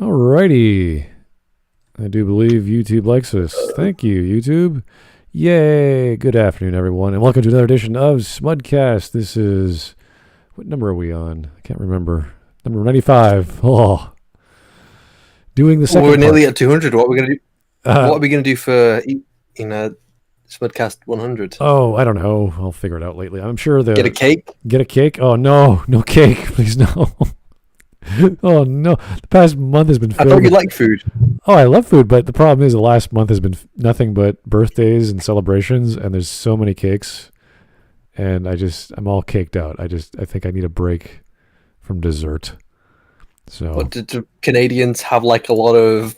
Alrighty. I do believe YouTube likes us. Thank you, YouTube. Yay! Good afternoon, everyone, and welcome to another edition of Smudcast. This is... What number are we on? I can't remember. Number 95. Oh. Doing the second We're nearly part. at 200. What are we going to do? What are we going to do for Smudcast 100? Oh, I don't know. I'll figure it out lately. I'm sure Get a cake? Get a cake? Oh, no. No cake. Please, no. Oh, no. The past month has been filled. I thought you liked food. Oh, I love food, but the problem is the last month has been nothing but birthdays and celebrations, and there's so many cakes, and I'm all caked out. I think I need a break from dessert. So, What, do Canadians have like a lot of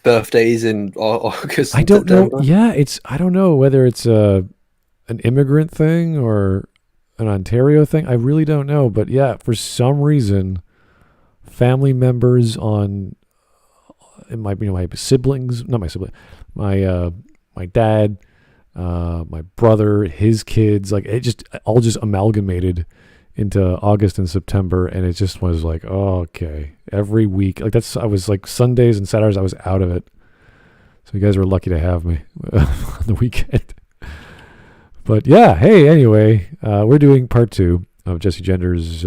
birthdays in August? I don't know. Yeah, I don't know whether it's an immigrant thing or an Ontario thing. I really don't know, but yeah, for some reason, family members on my siblings, not my sibling, my dad, my brother, his kids, like it just all just amalgamated into August and September, and it just was like, oh, okay, every week, like I was like Sundays and Saturdays I was out of it. So you guys were lucky to have me on the weekend. But yeah, hey, anyway, we're doing part 2 of Jessie Gender's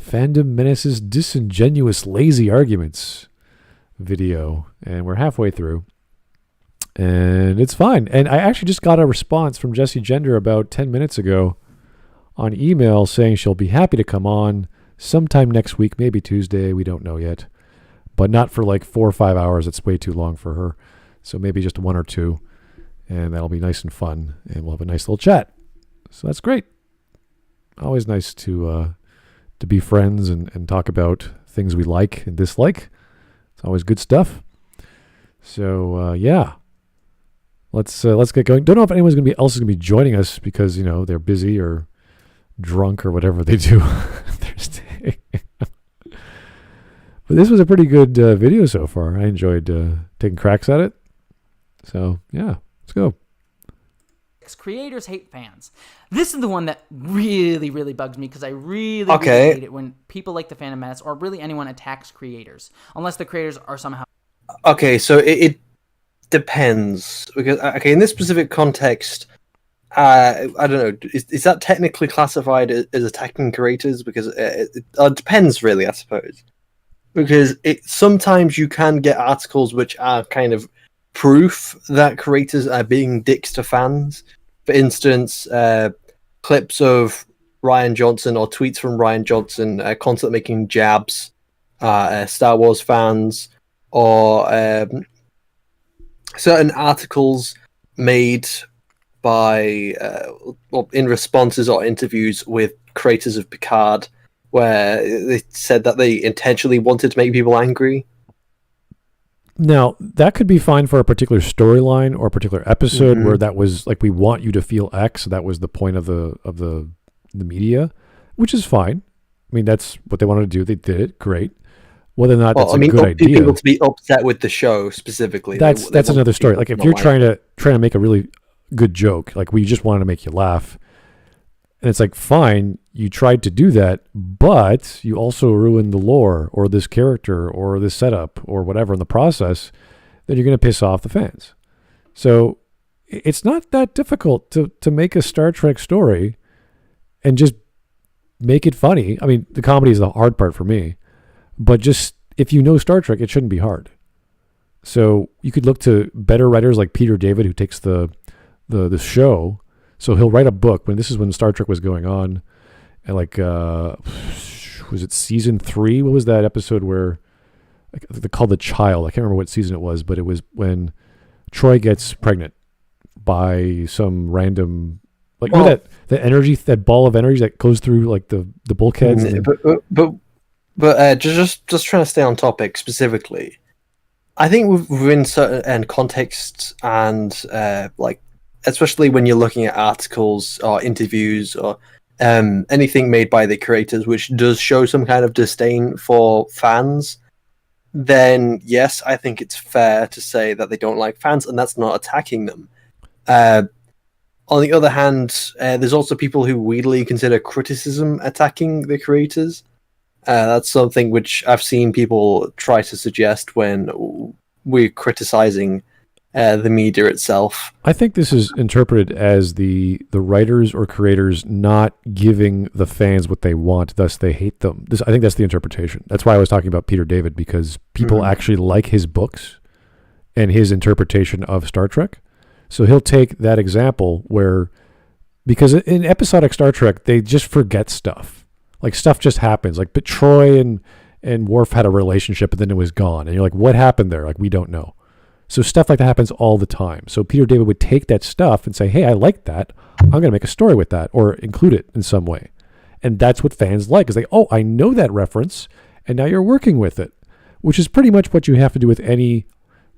FandomMenace's Disingenuous Lazy Arguments video, and we're halfway through, and it's fine. And I actually just got a response from Jessie Gender about 10 minutes ago on email saying she'll be happy to come on sometime next week, maybe Tuesday, we don't know yet, but not for like 4 or 5 hours. It's way too long for her, so maybe just 1 or 2, and that'll be nice and fun, and we'll have a nice little chat. So that's great. Always nice to be friends and talk about things we like and dislike. It's always good stuff. So yeah, let's get going. Don't know if anyone else is gonna be joining us because they're busy or drunk or whatever they do Thursday. But this was a pretty good video so far. I enjoyed taking cracks at it. So yeah, let's go. Creators hate fans. This is the one that really, really bugs me because I really hate it when people like the FandomMenace or really anyone attacks creators, unless the creators are somehow... Okay, so it depends. Because, in this specific context, I don't know, is that technically classified as attacking creators? Because it depends, really, I suppose. Because sometimes you can get articles which are kind of proof that creators are being dicks to fans. For instance, clips of Ryan Johnson or tweets from Ryan Johnson constantly making jabs at Star Wars fans, or certain articles made by in responses or interviews with creators of Picard where they said that they intentionally wanted to make people angry. Now, that could be fine for a particular storyline or a particular episode where that was like, we want you to feel X. So that was the point of the media, which is fine. I mean, that's what they wanted to do. They did it. Great. Whether or not that's a good idea. People to be upset with the show specifically. That's another story. Like if you're trying to make a really good joke, like we just wanted to make you laugh, and it's like, fine, you tried to do that, but you also ruined the lore or this character or this setup or whatever in the process, then you're going to piss off the fans. So it's not that difficult to make a Star Trek story and just make it funny. I mean, the comedy is the hard part for me, but just if you know Star Trek, it shouldn't be hard. So you could look to better writers like Peter David, who takes the show. So he'll write a book when Star Trek was going on, and like was it season 3? What was that episode where they called The Child? I can't remember what season it was, but it was when Troy gets pregnant by some random that energy, that ball of energy that goes through like the bulkheads. But just trying to stay on topic specifically, I think within certain contexts and especially when you're looking at articles or interviews or anything made by the creators which does show some kind of disdain for fans, then yes, I think it's fair to say that they don't like fans, and that's not attacking them. On the other hand, there's also people who weirdly consider criticism attacking the creators. That's something which I've seen people try to suggest when we're criticizing the media itself. I think this is interpreted as the writers or creators not giving the fans what they want, thus they hate them. I think that's the interpretation. That's why I was talking about Peter David, because people actually like his books and his interpretation of Star Trek. So he'll take that example where, because in episodic Star Trek, they just forget stuff. Like, stuff just happens. Like, but Troy and Worf had a relationship, and then it was gone. And you're like, what happened there? Like, we don't know. So stuff like that happens all the time. So Peter David would take that stuff and say, hey, I like that. I'm going to make a story with that or include it in some way. And that's what fans like, is like, oh, I know that reference, and now you're working with it, which is pretty much what you have to do with any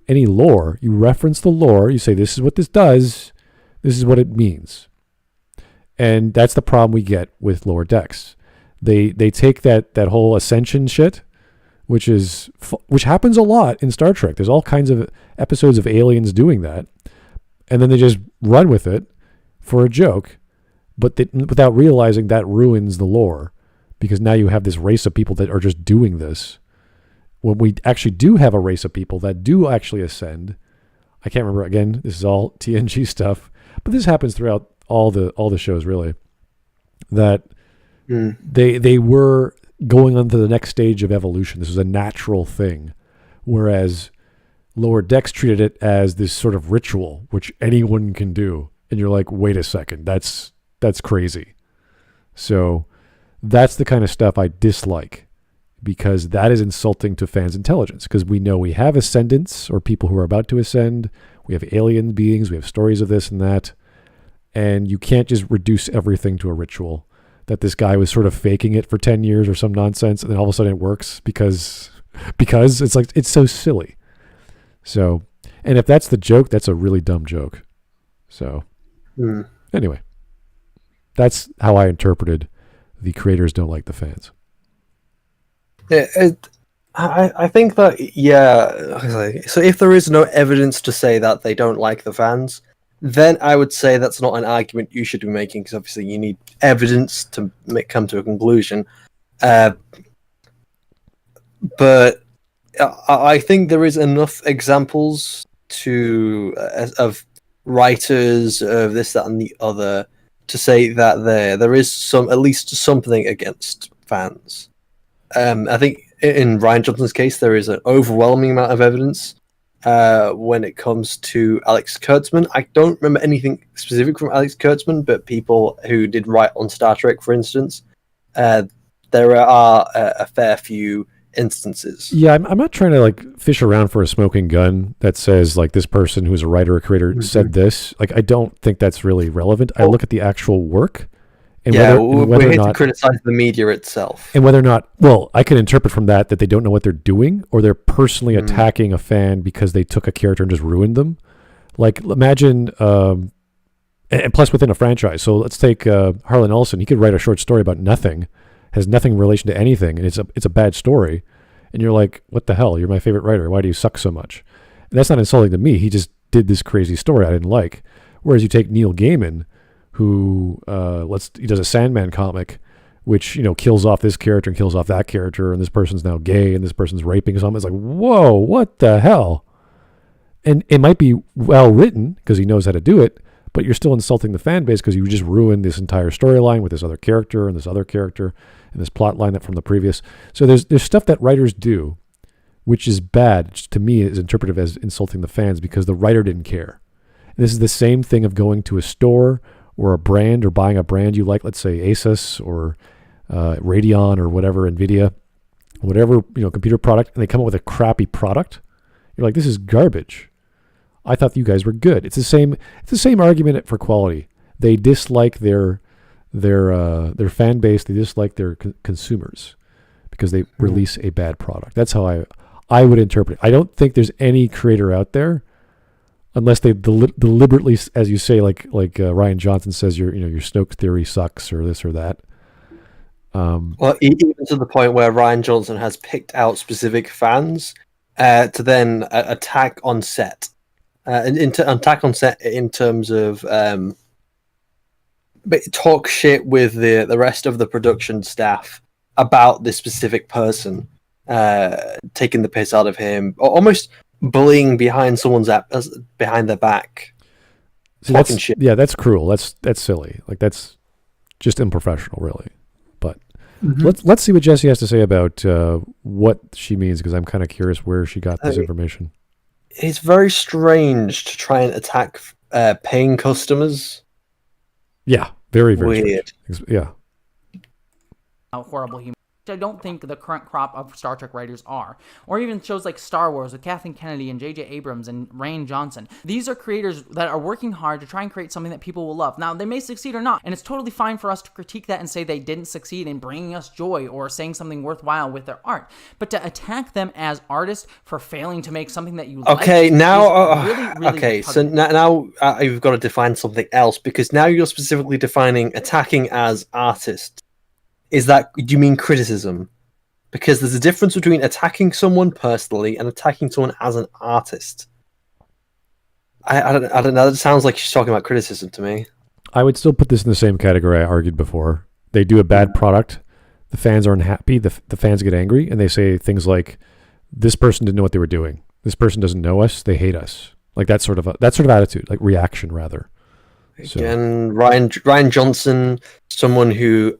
lore. You reference the lore. You say, this is what this does. This is what it means. And that's the problem we get with Lower Decks. They take that whole ascension shit, which happens a lot in Star Trek. There's all kinds of episodes of aliens doing that, and then they just run with it for a joke, but without realizing that ruins the lore, because now you have this race of people that are just doing this. When we actually do have a race of people that do actually ascend, I can't remember, again, this is all TNG stuff, but this happens throughout all the shows, really, that they were going on to the next stage of evolution. This was a natural thing, whereas Lower Decks treated it as this sort of ritual which anyone can do, and you're like, wait a second, that's crazy. So that's the kind of stuff I dislike, because that is insulting to fans' intelligence, because we know we have ascendants or people who are about to ascend, we have alien beings, we have stories of this and that, and you can't just reduce everything to a ritual that this guy was sort of faking it for 10 years or some nonsense, and then all of a sudden it works because it's like, it's so silly. So, and if that's the joke, that's a really dumb joke. So anyway, that's how I interpreted the creators don't like the fans. I think that, yeah, so if there is no evidence to say that they don't like the fans, then I would say that's not an argument you should be making, because obviously you need evidence to come to a conclusion. But I think there is enough examples of writers of this, that, and the other to say that there is at least something against fans. I think in Ryan Johnson's case, there is an overwhelming amount of evidence. When it comes to Alex Kurtzman, I don't remember anything specific from Alex Kurtzman, but people who did write on Star Trek, for instance, there are a fair few instances. Yeah, I'm not trying to like fish around for a smoking gun that says like this person who's a writer or creator said this. Like, I don't think that's really relevant. I look at the actual work. And we're here to criticize the media itself. And whether or not, well, I can interpret from that they don't know what they're doing, or they're personally attacking a fan because they took a character and just ruined them. Like, imagine, and plus within a franchise. So let's take Harlan Ellison. He could write a short story about nothing, has nothing in relation to anything, and it's a bad story. And you're like, what the hell? You're my favorite writer. Why do you suck so much? And that's not insulting to me. He just did this crazy story I didn't like. Whereas you take Neil Gaiman, who he does a Sandman comic, which, kills off this character and kills off that character, and this person's now gay and this person's raping someone. It's like, whoa, what the hell? And it might be well written because he knows how to do it, but you're still insulting the fan base because you just ruined this entire storyline with this other character and this other character and this plot line that from the previous. So there's stuff that writers do, which is bad. Which to me is interpreted as insulting the fans because the writer didn't care. And this is the same thing of going to a store or a brand, or buying a brand you like, let's say Asus or Radeon or whatever, NVIDIA, whatever, computer product, and they come up with a crappy product. You're like, this is garbage. I thought you guys were good. It's the same argument for quality. They dislike their fan base. They dislike their consumers because they release a bad product. That's how I would interpret it. I don't think there's any creator out there, unless they deliberately, as you say, like Ryan Johnson says, your Snoke theory sucks or this or that. Well, even to the point where Ryan Johnson has picked out specific fans to then attack on set, attack on set in terms of talk shit with the rest of the production staff about this specific person, taking the piss out of him, or almost bullying behind behind their back. See, that's cruel. That's silly. Like, that's just unprofessional, really. But let's see what Jessie has to say about what she means, because I'm kind of curious where she got this information. It's very strange to try and attack paying customers. Yeah, very, very weird. Strange. Yeah. Horrible human. I don't think the current crop of Star Trek writers are. Or even shows like Star Wars with Kathleen Kennedy and J.J. Abrams and Rian Johnson. These are creators that are working hard to try and create something that people will love. Now, they may succeed or not, and it's totally fine for us to critique that and say they didn't succeed in bringing us joy or saying something worthwhile with their art. But to attack them as artists for failing to make something that you like really, really so now you've got to define something else, because now you're specifically defining attacking as artists. Do you mean criticism? Because there's a difference between attacking someone personally and attacking someone as an artist. I don't know. It sounds like she's talking about criticism to me. I would still put this in the same category I argued before. They do a bad product. The fans aren't happy. The fans get angry, and they say things like, "This person didn't know what they were doing. This person doesn't know us. They hate us." Like that sort of attitude, like reaction rather. Again, Rian Johnson, someone who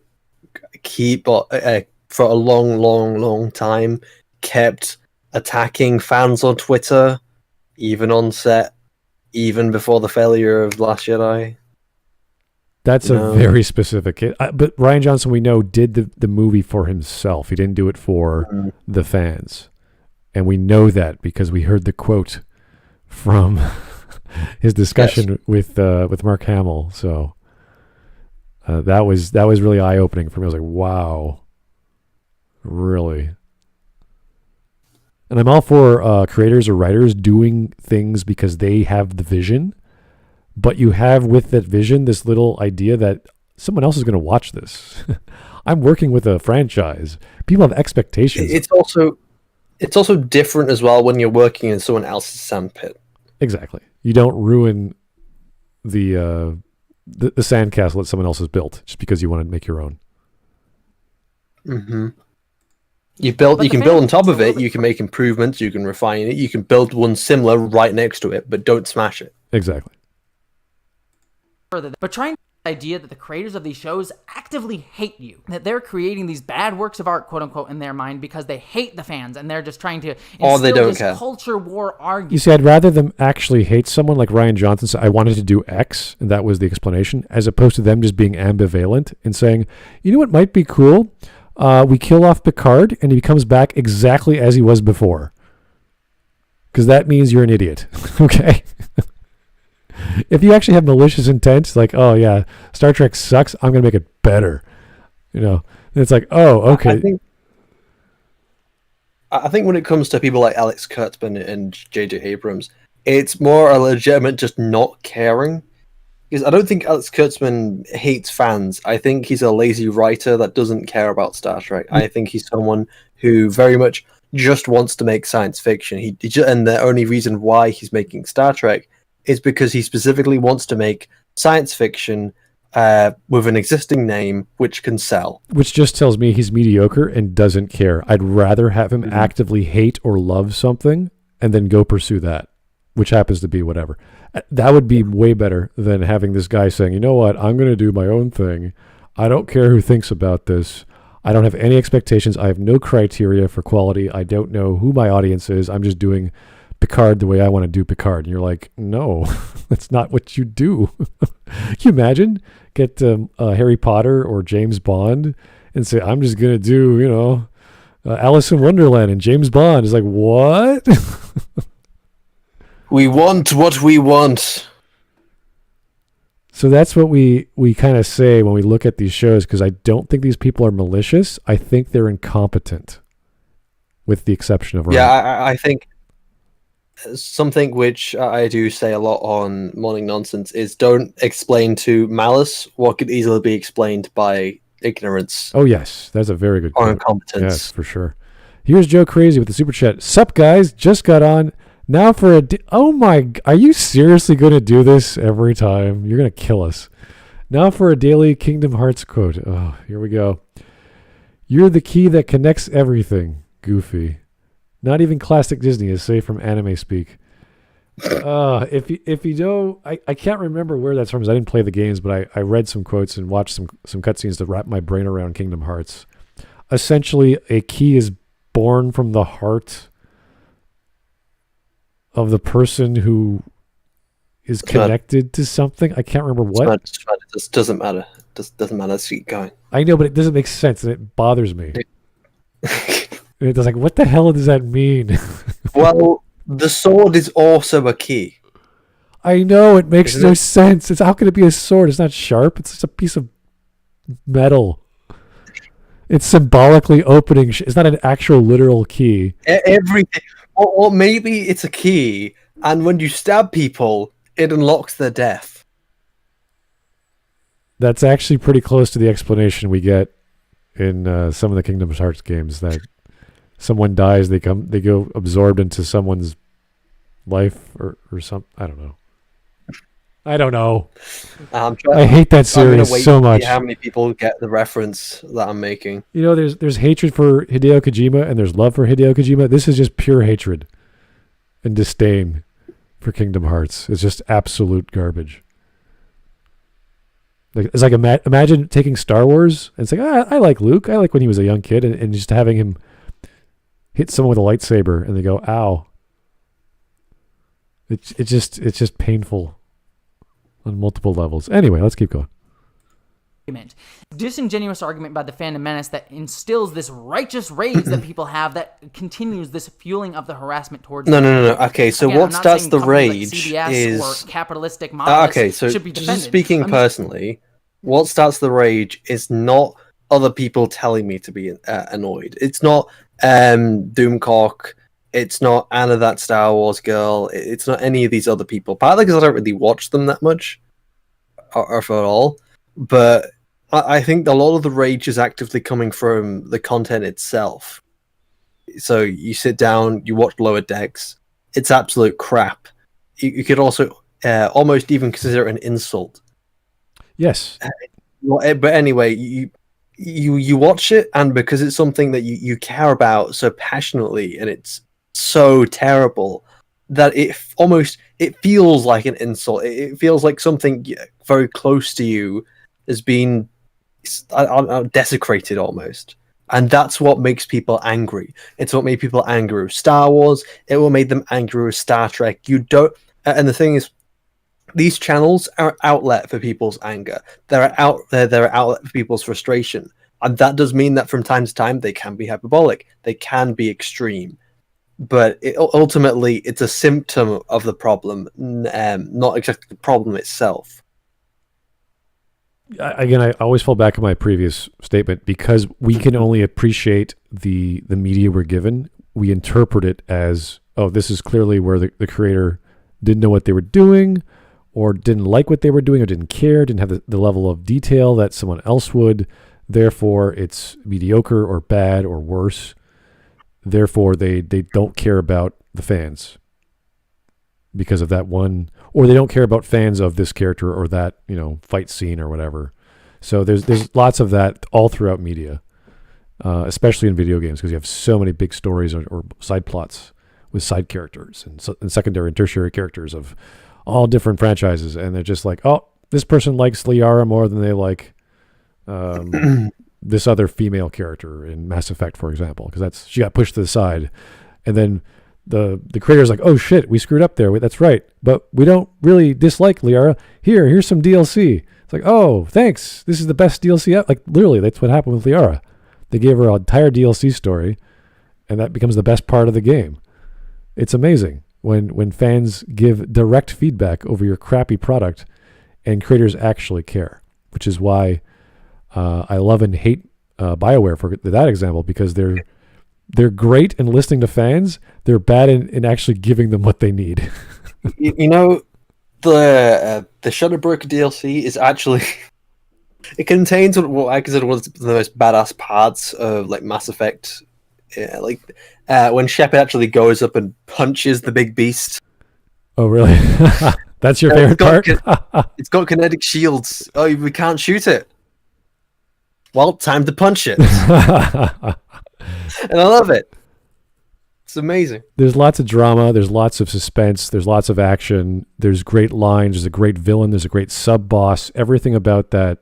for a long time kept attacking fans on Twitter, even on set, even before the failure of Last Jedi. That's a very specific case. But Rian Johnson, we know, did the movie for himself. He didn't do it for the fans. And we know that because we heard the quote from his discussion with Mark Hamill. So that was really eye-opening for me. I was like, wow, really? And I'm all for creators or writers doing things because they have the vision. But you have with that vision this little idea that someone else is going to watch this. I'm working with a franchise. People have expectations. It's also different as well when you're working in someone else's sandpit. Exactly. You don't ruin the sandcastle that someone else has built just because you want to make your own. Mm-hmm. You can build on top of it. You can make improvements. You can refine it. You can build one similar right next to it, but don't smash it. Exactly. But trying the idea that the creators of these shows actively hate you, that they're creating these bad works of art, quote unquote, in their mind because they hate the fans and they're just trying to instill this culture war argument. You see, I'd rather them actually hate someone like Rian Johnson say, I wanted to do X, and that was the explanation, as opposed to them just being ambivalent and saying, you know what might be cool? We kill off Picard and he comes back exactly as he was before. Because that means you're an idiot. Okay? If you actually have malicious intent, like, oh yeah, Star Trek sucks, I'm going to make it better. You know, and it's like, oh, okay. I think when it comes to people like Alex Kurtzman and J.J. Abrams, it's more a legitimate just not caring. Because I don't think Alex Kurtzman hates fans. I think he's a lazy writer that doesn't care about Star Trek. I think he's someone who very much just wants to make science fiction. And the only reason why he's making Star Trek is because he specifically wants to make science fiction with an existing name which can sell. Which just tells me he's mediocre and doesn't care. I'd rather have him actively hate or love something and then go pursue that, which happens to be whatever. That would be way better than having this guy saying, you know what, I'm going to do my own thing. I don't care who thinks about this. I don't have any expectations. I have no criteria for quality. I don't know who my audience is. I'm just doing Picard the way I want to do Picard. And you're like, no, that's not what you do. Can you imagine? Get Harry Potter or James Bond and say, I'm just going to do, you know, Alice in Wonderland, and James Bond is like, what? We want what we want. So that's what we kind of say when we look at these shows, because I don't think these people are malicious. I think they're incompetent, with the exception of Ryan. Yeah, I think something which I do say a lot on Morning Nonsense is don't explain to malice what could easily be explained by ignorance. Oh, yes. That's a very good or incompetence. Yes, for sure. Here's Joe Crazy with the Super Chat. Sup, guys? Just got on. Now for oh my, are you seriously going to do this every time? You're going to kill us. Now for a daily Kingdom Hearts quote. Oh, here we go. You're the key that connects everything, Goofy. Not even classic Disney is safe from anime speak. If you know, I can't remember where that's from because I didn't play the games, but I read some quotes and watched some cutscenes to wrap my brain around Kingdom Hearts. Essentially, a key is born from the heart of the person who is connected to something. I can't remember what. It doesn't matter. Doesn't matter. Let's keep going. I know, but it doesn't make sense and it bothers me. It's like, what the hell does that mean? Well, the sword is also a key. I know, it makes no sense. How can it be a sword? It's not sharp. It's just a piece of metal. It's symbolically opening. It's not an actual literal key. Everything. Or maybe it's a key, and when you stab people, it unlocks their death. That's actually pretty close to the explanation we get in some of the Kingdom Hearts games, that someone dies, they go absorbed into someone's life or something. I don't know. I hate that series so much. How many people get the reference that I'm making? You know, there's hatred for Hideo Kojima and there's love for Hideo Kojima. This is just pure hatred and disdain for Kingdom Hearts. It's just absolute garbage. It's like imagine taking Star Wars and saying, I like Luke. I like when he was a young kid, and just having him hit someone with a lightsaber and they go, ow. It's just painful on multiple levels. Anyway, let's keep going. Disingenuous argument by the FandomMenace that instills this righteous rage that people have that continues this fueling of the harassment towards No. Okay, so again, what starts the rage like is or capitalistic models okay, so should be defended. Just speaking personally, what starts the rage is not other people telling me to be annoyed. It's not Doomcock. It's not Anna, that Star Wars girl. It's not any of these other people. Partly because I don't really watch them that much, or if at all. But I think a lot of the rage is actively coming from the content itself. So you sit down, you watch Lower Decks. It's absolute crap. You could also almost even consider it an insult. Yes. But anyway, you watch it, and because it's something that you care about so passionately, and it's so terrible that it feels like an insult. It feels like something very close to you has been desecrated almost, and that's what makes people angry. It's what made people angry with Star Wars. It will make them angry with Star Trek. You don't, and the thing is, these channels are an outlet for people's anger. They're an outlet for people's frustration, and that does mean that from time to time they can be hyperbolic. They can be extreme. But ultimately, it's a symptom of the problem, not exactly the problem itself. Again, I always fall back on my previous statement. Because we can only appreciate the media we're given, we interpret it as, oh, this is clearly where the creator didn't know what they were doing, or didn't like what they were doing, or didn't care, didn't have the level of detail that someone else would. Therefore, it's mediocre or bad or worse. Therefore, they don't care about the fans because of that one, or they don't care about fans of this character or that, fight scene or whatever. So there's lots of that all throughout media, especially in video games, because you have so many big stories or side plots with side characters and secondary and tertiary characters of all different franchises, and they're just like, oh, this person likes Liara more than they like this other female character in Mass Effect, for example, because she got pushed to the side, and then the creator's like, oh shit, we screwed up there. That's right, but we don't really dislike Liara. Here's some DLC. It's like, oh, thanks. This is the best DLC out. Like literally, that's what happened with Liara. They gave her an entire DLC story, and that becomes the best part of the game. It's amazing when fans give direct feedback over your crappy product, and creators actually care, which is why I love and hate BioWare for that example, because they're great in listening to fans. They're bad in actually giving them what they need. The Shadowbroker DLC is actually it contains what I consider one of the most badass parts of like Mass Effect. When Shepard actually goes up and punches the big beast. Oh, really? That's your favorite part? It's got kinetic shields. Oh, we can't shoot it. Well, time to punch it. And I love it. It's amazing. There's lots of drama. There's lots of suspense. There's lots of action. There's great lines. There's a great villain. There's a great sub-boss. Everything about that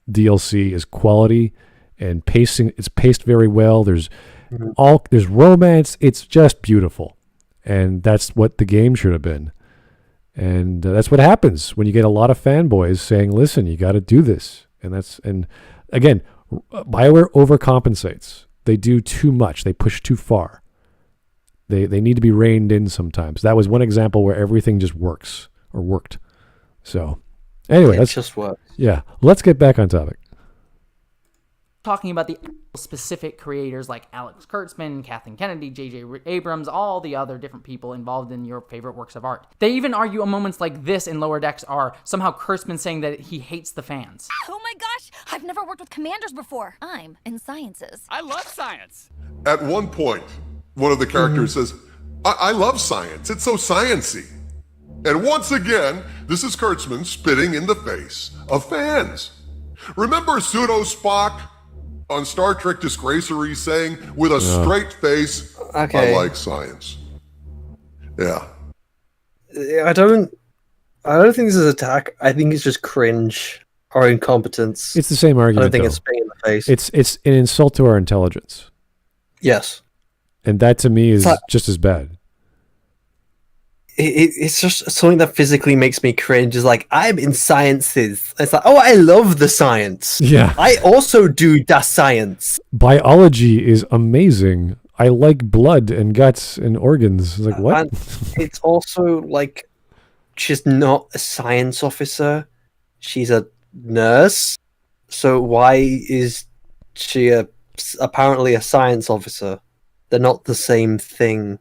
DLC is quality and pacing. It's paced very well. There's romance. It's just beautiful. And that's what the game should have been. And that's what happens when you get a lot of fanboys saying, listen, you got to do this. And again, BioWare overcompensates. They do too much. They push too far. They need to be reined in sometimes. That was one example where everything just works or worked. So anyway, It just works. Yeah, let's get back on topic. Talking about the specific creators like Alex Kurtzman, Kathleen Kennedy, J.J. Abrams, all the other different people involved in your favorite works of art. They even argue moments like this in Lower Decks are somehow Kurtzman saying that he hates the fans. Oh my gosh, I've never worked with commanders before. I'm in sciences. I love science. At one point, one of the characters says, I love science. It's so sciencey. And once again, this is Kurtzman spitting in the face of fans. Remember Pseudo Spock on Star Trek Disgracery saying with a straight face, Okay. I like science. Yeah. I don't think this is attack. I think it's just cringe or incompetence. It's the same I argument. don't think though. it's spitting in the face. It's an insult to our intelligence. Yes. And that to me is But- just as bad. It's just something that physically makes me cringe. Is like, I'm in sciences. It's like, oh, I love the science. Yeah. I also do das science. Biology is amazing. I like blood and guts and organs. It's like, what? And it's also like, she's not a science officer. She's a nurse. So why is she apparently a science officer? They're not the same thing.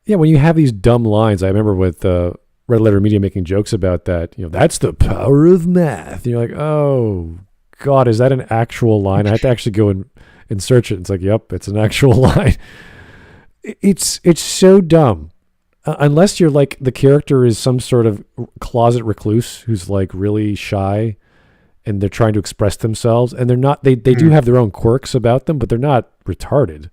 Yeah, when you have these dumb lines, I remember with Red Letter Media making jokes about that. That's the power of math. And you're like, oh, God, is that an actual line? I had to actually go and search it. It's like, yep, it's an actual line. It's so dumb. Unless you're like, the character is some sort of closet recluse who's like really shy and they're trying to express themselves. And they're not, they do have their own quirks about them, but they're not retarded.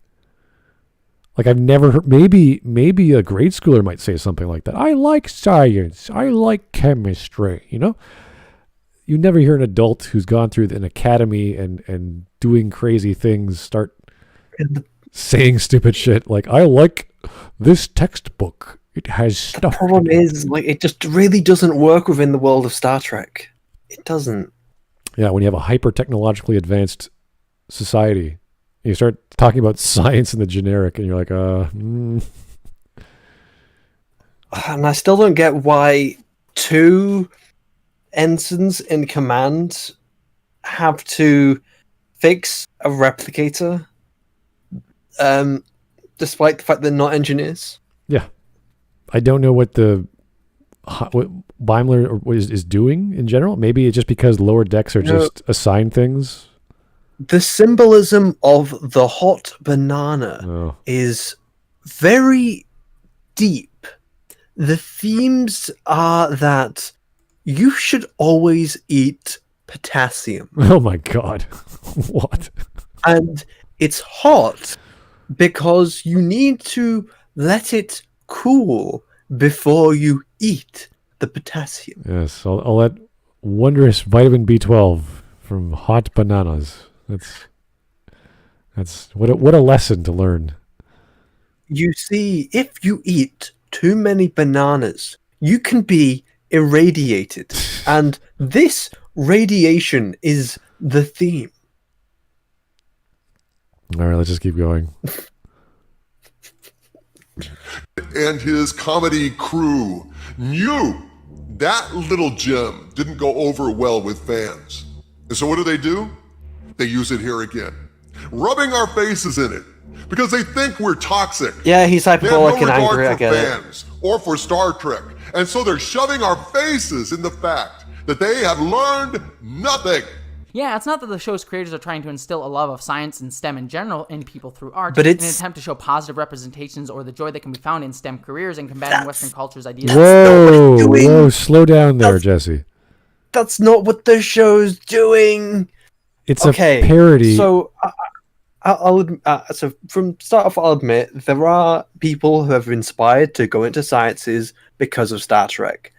Like I've never heard, maybe a grade schooler might say something like that. I like science. I like chemistry. You never hear an adult who's gone through an academy and doing crazy things start saying stupid shit like, I like this textbook. It has stuff. The problem is, like, it just really doesn't work within the world of Star Trek. It doesn't. Yeah, when you have a hyper technologically advanced society, you start talking about science in the generic, and you're like, And I still don't get why two ensigns in command have to fix a replicator, despite the fact they're not engineers. Yeah. I don't know what Beimler is doing in general. Maybe it's just because lower decks are just assigned things. The symbolism of the hot banana is very deep. The themes are that you should always eat potassium. Oh my God. What? And it's hot because you need to let it cool before you eat the potassium. Yes, all that wondrous vitamin B12 from hot bananas. That's what a lesson to learn. You see, if you eat too many bananas, you can be irradiated. And this radiation is the theme. All right, let's just keep going. And his comedy crew knew that little gem didn't go over well with fans. And so what do? They use it here again, rubbing our faces in it because they think we're toxic. Yeah, he's They have no hyperbolic and regard angry, I for get it. fans or for Star Trek. And so they're shoving our faces in the fact that they have learned nothing. Yeah, it's not that the show's creators are trying to instill a love of science and STEM in general in people through art, But in it's- an attempt to show positive representations or the joy that can be found in STEM careers and combating That's- Western culture's ideas. Whoa, slow down there, That's- Jesse. That's not what the show's doing. it's a parody. So so from start off, I'll admit there are people who have been inspired to go into sciences because of Star Trek.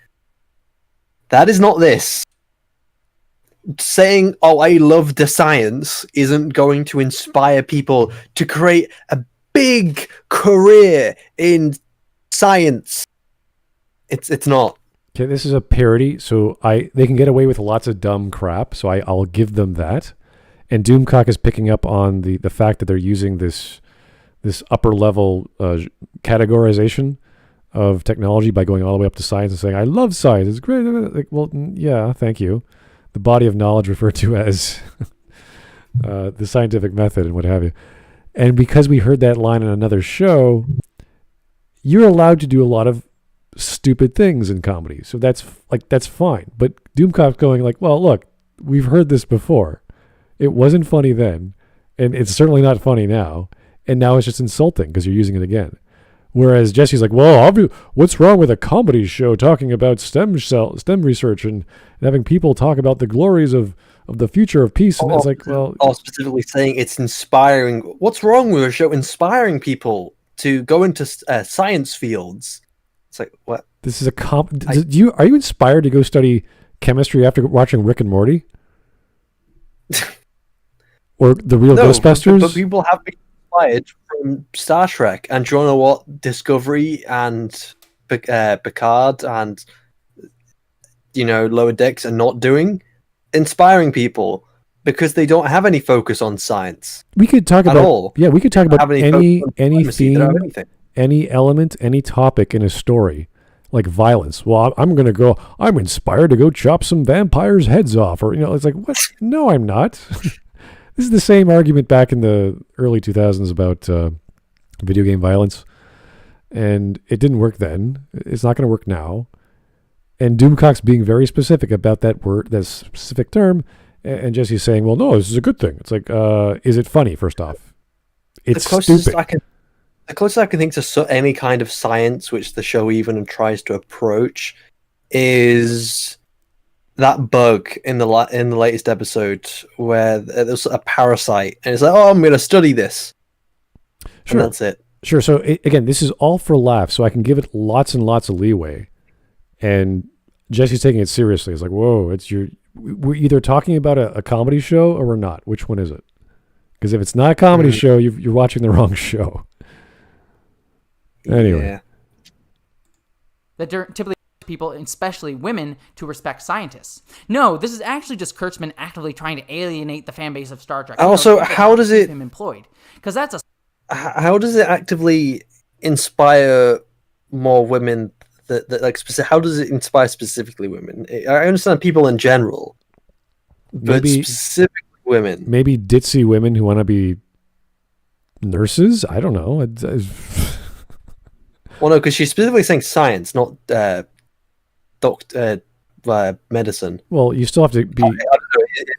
That is not this. Saying, "Oh, I love the science," isn't going to inspire people to create a big career in science. It's not. Okay, this is a parody, so they can get away with lots of dumb crap. So I'll give them that. And Doomcock is picking up on the fact that they're using this upper level categorization of technology by going all the way up to science and saying, "I love science. It's great." Like, well, yeah, thank you. The body of knowledge referred to as the scientific method and what have you. And because we heard that line in another show, you're allowed to do a lot of stupid things in comedy. So that's fine. But Doomcock's going like, well, look, we've heard this before. It wasn't funny then, and it's certainly not funny now. And now it's just insulting because you're using it again. Whereas Jesse's like, well, what's wrong with a comedy show talking about STEM research and having people talk about the glories of the future of peace? And it's like, well, or specifically saying it's inspiring. What's wrong with a show inspiring people to go into science fields? It's like, what? This is are you inspired to go study chemistry after watching Rick and Morty? Or the real Ghostbusters? But people have been inspired from Star Trek, and do you know what? Discovery and Picard and Lower Decks are not doing? Inspiring people because they don't have any focus on science. We could talk about all. Yeah, we could talk about any theme, any element, any topic in a story, like violence. Well, I'm inspired to go chop some vampires' heads off, or it's like, what? No, I'm not. This is the same argument back in the early 2000s about video game violence, and it didn't work then. It's not going to work now. And Doomcock's being very specific about that word, that specific term, and Jesse's saying, well, no, this is a good thing. It's like, is it funny, first off? It's stupid. The closest I can think to any kind of science which the show even tries to approach is that bug in the latest episode where there's a parasite, and it's like, oh, I'm going to study this. Sure. And that's it. Sure. So again, this is all for laughs, so I can give it lots and lots of leeway. And Jesse's taking it seriously. It's like, whoa, we're either talking about a comedy show or we're not. Which one is it? Because if it's not a comedy show, you're watching the wrong show. Anyway. Yeah. That typically people, especially women, to respect scientists. No, this is actually just Kurtzman actively trying to alienate the fan base of Star Trek. Also, how does it him employed? Because that's how does it actively inspire more women? How does it inspire specifically women? I understand people in general, but specifically women. Maybe ditzy women who want to be nurses. I don't know. Well, no, because she's specifically saying science, not medicine. Well, you still have to be. I don't know.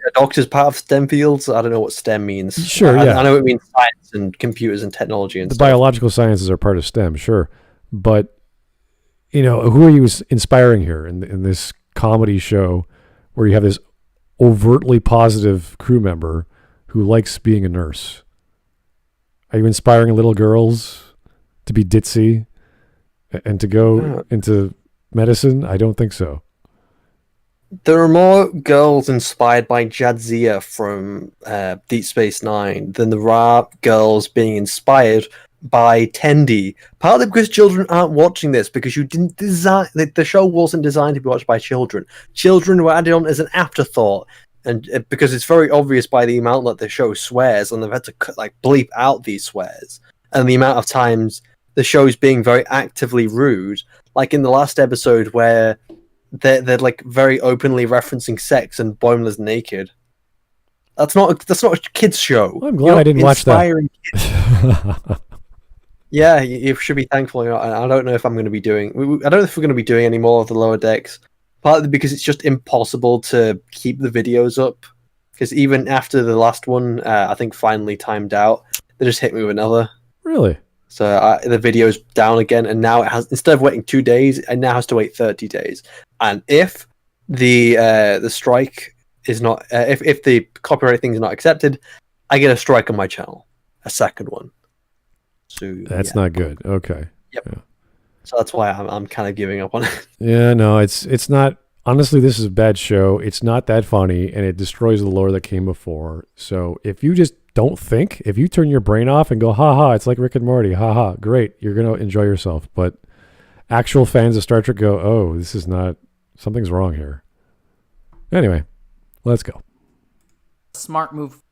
A doctor's part of STEM fields. I don't know what STEM means. Sure, yeah. I know it means science and computers and technology and the stuff. biological sciences are part of STEM, sure, but who are you inspiring here in this comedy show where you have this overtly positive crew member who likes being a nurse? Are you inspiring little girls to be ditzy and to go into medicine? I don't think so. There are more girls inspired by Jadzia from Deep Space Nine than there are girls being inspired by Tendi. Partly because children aren't watching this, because you didn't design the show wasn't designed to be watched by children. Children were added on as an afterthought, and because it's very obvious by the amount that the show swears, and they've had to bleep out these swears, and the amount of times the show's being very actively rude, like in the last episode where they're very openly referencing sex and Boimler's naked. That's not a kids show. Well, I'm glad I didn't watch that. Yeah, you should be thankful. I don't know if I'm going to be doing. I don't know if we're going to be doing any more of the Lower Decks. Partly because it's just impossible to keep the videos up. Because even after the last one, I think finally timed out, they just hit me with another. Really? So the video's down again, and now it has, instead of waiting 2 days, it now has to wait 30 days. And if the strike is not, if the copyright thing is not accepted, I get a strike on my channel, a second one. So That's not good. Okay. Yep. Yeah. So that's why I'm kind of giving up on it. Yeah, no, it's not. Honestly, this is a bad show. It's not that funny, and it destroys the lore that came before. So if you just don't think, if you turn your brain off and go, ha ha, it's like Rick and Morty, ha ha, great, you're going to enjoy yourself. But actual fans of Star Trek go, oh, this is not, something's wrong here. Anyway, let's go. Smart move.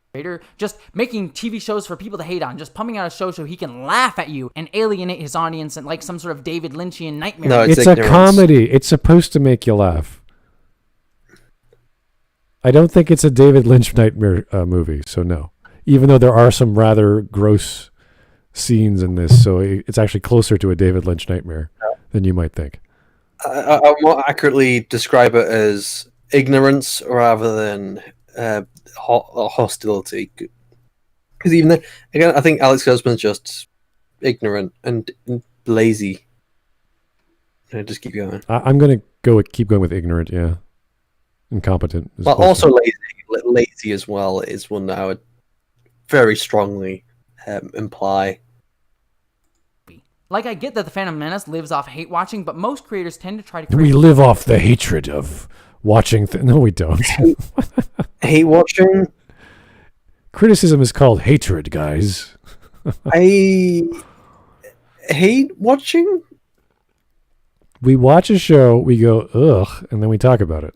Just making TV shows for people to hate on, just pumping out a show so he can laugh at you and alienate his audience and like some sort of David Lynchian nightmare. No, It's a comedy. It's supposed to make you laugh. I don't think it's a David Lynch nightmare movie, so no. Even though there are some rather gross scenes in this, so it's actually closer to a David Lynch nightmare than you might think. I'll more accurately describe it as ignorance rather than hostility. Because even then, again, I think Alex Kurtzman's just ignorant and lazy. Just keep going. I'm going to keep going with ignorant, yeah. Incompetent. But also lazy as well is one that I would very strongly imply. Like, I get that the Phantom Menace lives off hate watching, but most creators tend to try to create... We live off the hatred of watching... No, we don't. Hate watching? Criticism is called hatred, guys. I hate watching? We watch a show, we go, ugh, and then we talk about it.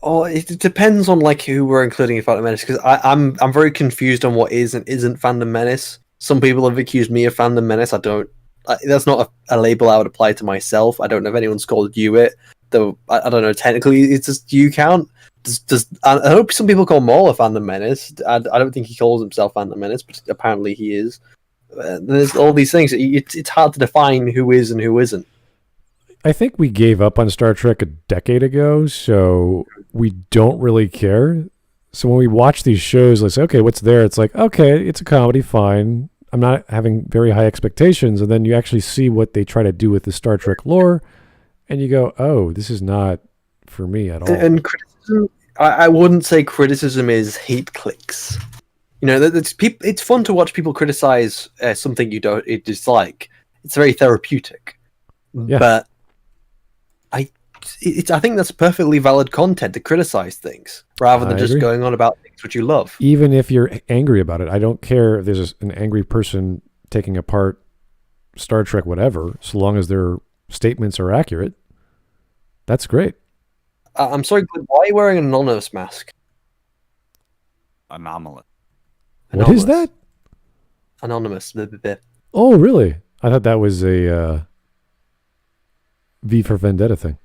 Oh, it depends on like who we're including in Fandom Menace, because I'm very confused on what is and isn't Fandom Menace. Some people have accused me of Fandom Menace. That's not a label I would apply to myself. I don't know if anyone's called you it. Though I don't know. Technically, it's just you count. I hope some people call Maul a Fandom Menace. I don't think he calls himself Fandom Menace, but apparently he is. There's all these things. It's hard to define who is and who isn't. I think we gave up on Star Trek a decade ago, so we don't really care. So when we watch these shows, let's say, okay, what's there? It's like, okay, it's a comedy, fine. I'm not having very high expectations. And then you actually see what they try to do with the Star Trek lore, and you go, oh, this is not for me at all. And criticism, I wouldn't say criticism is hate clicks. You know, it's fun to watch people criticize something you don't dislike. It's very therapeutic. Yeah. But I think that's perfectly valid content to criticize things rather than just going on about things which you love. Even if you're angry about it, I don't care if there's an angry person taking apart Star Trek, whatever, so long as their statements are accurate. That's great. I'm sorry, Glib, why are you wearing an anonymous mask? Anomalous. What is that? Anonymous. Oh, really? I thought that was a V for Vendetta thing.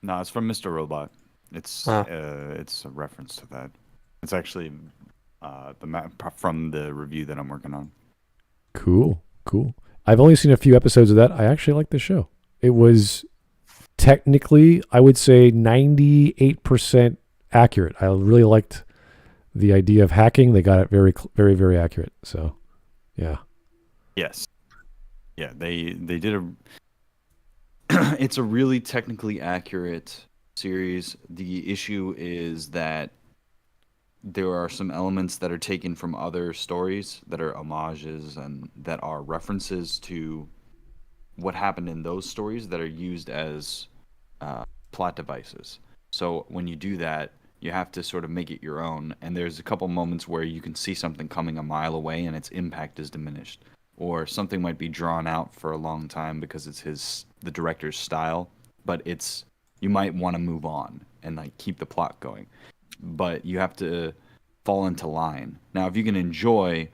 No, it's from Mr. Robot. It's a reference to that. It's actually from the review that I'm working on. Cool. I've only seen a few episodes of that. I actually like the show. It was technically, I would say, 98% accurate. I really liked the idea of hacking. They got it very, very, very accurate. So, yeah. Yes. Yeah, they did a... It's a really technically accurate series. The issue is that there are some elements that are taken from other stories that are homages and that are references to what happened in those stories that are used as plot devices. So when you do that, you have to sort of make it your own. And there's a couple moments where you can see something coming a mile away and its impact is diminished. Or something might be drawn out for a long time because it's the director's style, but you might want to move on and like keep the plot going. But you have to fall into line. Now, if you can enjoy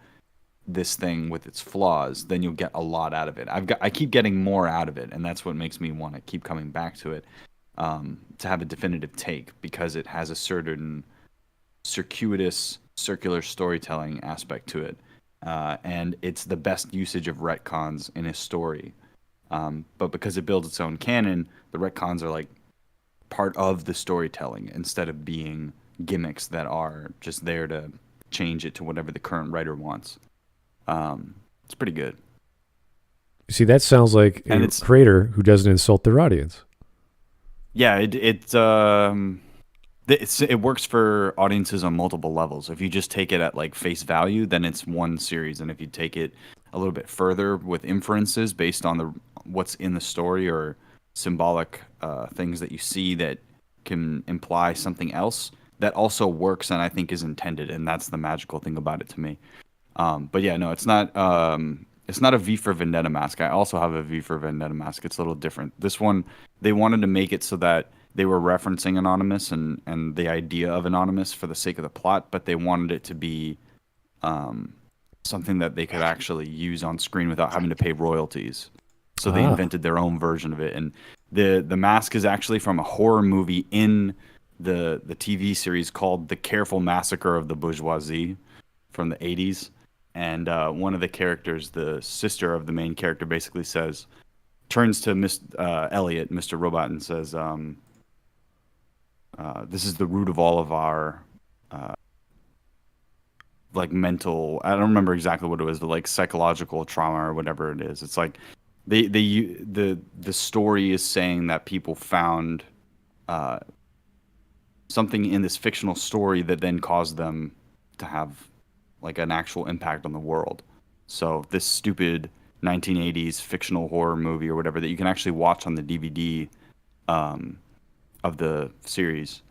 this thing with its flaws, then you'll get a lot out of it. I keep getting more out of it, and that's what makes me want to keep coming back to it, to have a definitive take, because it has a certain circuitous, circular storytelling aspect to it. And it's the best usage of retcons in a story. But because it builds its own canon, the retcons are like part of the storytelling instead of being gimmicks that are just there to change it to whatever the current writer wants. It's pretty good. You see, that sounds like a creator who doesn't insult their audience. Yeah, It works for audiences on multiple levels. If you just take it at like face value, then it's one series, and if you take it a little bit further with inferences based on what's in the story or symbolic things that you see that can imply something else, that also works and I think is intended, and that's the magical thing about it to me. But yeah, no, it's not a V for Vendetta mask. I also have a V for Vendetta mask. It's a little different. This one, they wanted to make it so that they were referencing Anonymous and the idea of Anonymous for the sake of the plot, but they wanted it to be something that they could actually use on screen without having to pay royalties. So they invented their own version of it. And the mask is actually from a horror movie in the TV series called The Careful Massacre of the Bourgeoisie from the 80s. And one of the characters, the sister of the main character, basically turns to Elliot, Mr. Robot, and says, this is the root of all of our like mental, I don't remember exactly what it was, but like psychological trauma or whatever it is. It's like the story is saying that people found something in this fictional story that then caused them to have like an actual impact on the world. So this stupid 1980s fictional horror movie or whatever that you can actually watch on the DVD of the series,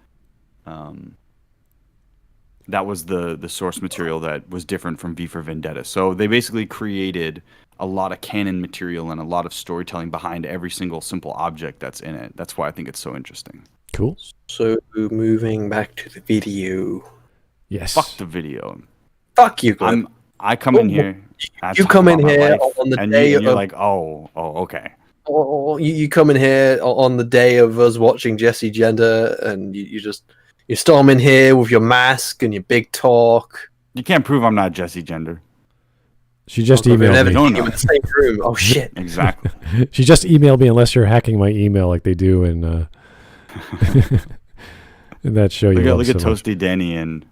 that was the source material that was different from V for Vendetta. So they basically created a lot of canon material and a lot of storytelling behind every single simple object that's in it. That's why I think it's so interesting. Cool. So moving back to the video. Yes. Fuck the video. Fuck you, Glib. I come in here. You come in here on the day and you're of... like, oh, okay. Oh, you come in here on the day of us watching Jessie Gender, and you storm in here with your mask and your big talk. You can't prove I'm not Jessie Gender. She just emailed me. You in the same room. Oh shit! Exactly. She just emailed me. Unless you're hacking my email like they do in that show. Look at Toasty Danny and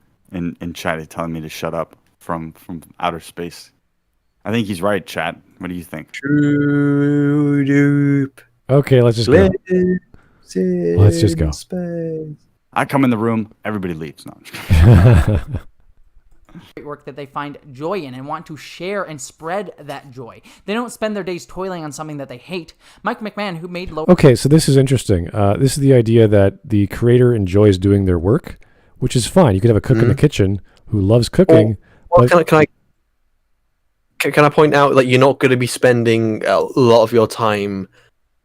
chat telling me to shut up from outer space. I think he's right, chat. What do you think? True dupe. Okay, let's just go. Let's just go. Space. I come in the room, everybody leaves. No. Great work that they find joy in and want to share and spread that joy. They don't spend their days toiling on something that they hate. Mike McMahon, who made Okay, so this is interesting. This is the idea that the creator enjoys doing their work, which is fine. You could have a cook in the kitchen who loves cooking. Can I point out that you're not going to be spending a lot of your time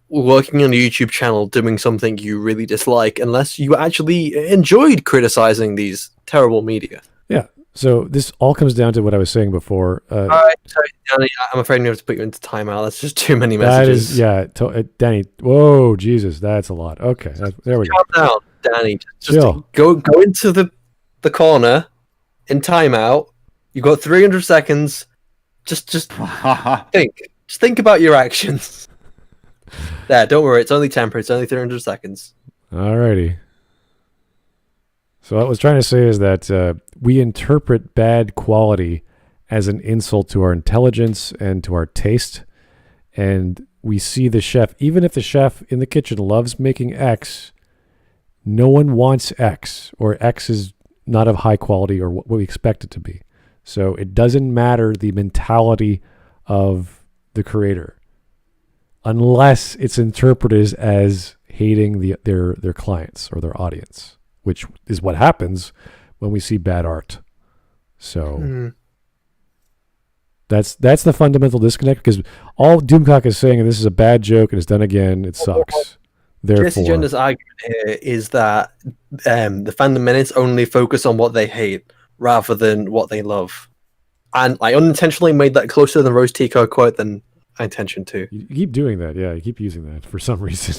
working on a YouTube channel doing something you really dislike unless you actually enjoyed criticizing these terrible media. Yeah. So this all comes down to what I was saying before. All right, sorry, Danny, I'm afraid we have to put you into timeout. That's just too many messages. That is, Danny. Whoa, Jesus, that's a lot. Okay, there we go. Calm down, Danny. Just go into the corner in timeout. You got 300 seconds. Just think. Just think about your actions. There, don't worry. It's only temporary. It's only 300 seconds. Alrighty. So what I was trying to say is that we interpret bad quality as an insult to our intelligence and to our taste. And we see the chef, even if the chef in the kitchen loves making X, no one wants X, or X is not of high quality or what we expect it to be. So it doesn't matter the mentality of the creator unless it's interpreted as hating their clients or their audience, which is what happens when we see bad art. So that's the fundamental disconnect, because all Doomcock is saying, and this is a bad joke and it's done again, it sucks. Therefore, Jessie Gender's argument here is that the FandomMenace only focus on what they hate rather than what they love. And I unintentionally made that closer than Rose Tico quote than I intentioned to. You keep doing that, yeah. You keep using that for some reason.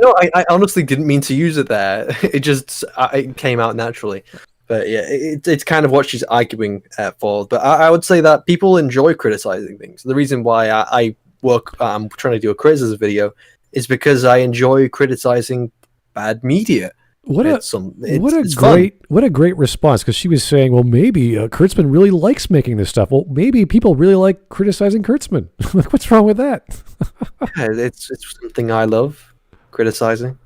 No, I honestly didn't mean to use it there. It just it came out naturally. But yeah, it's kind of what she's arguing for. But I would say that people enjoy criticizing things. The reason why I'm trying to do a criticism video is because I enjoy criticizing bad media. What a great response, because she was saying, well, maybe Kurtzman really likes making this stuff. Well, maybe people really like criticizing Kurtzman. Like, what's wrong with that? Yeah, it's something I love, criticizing.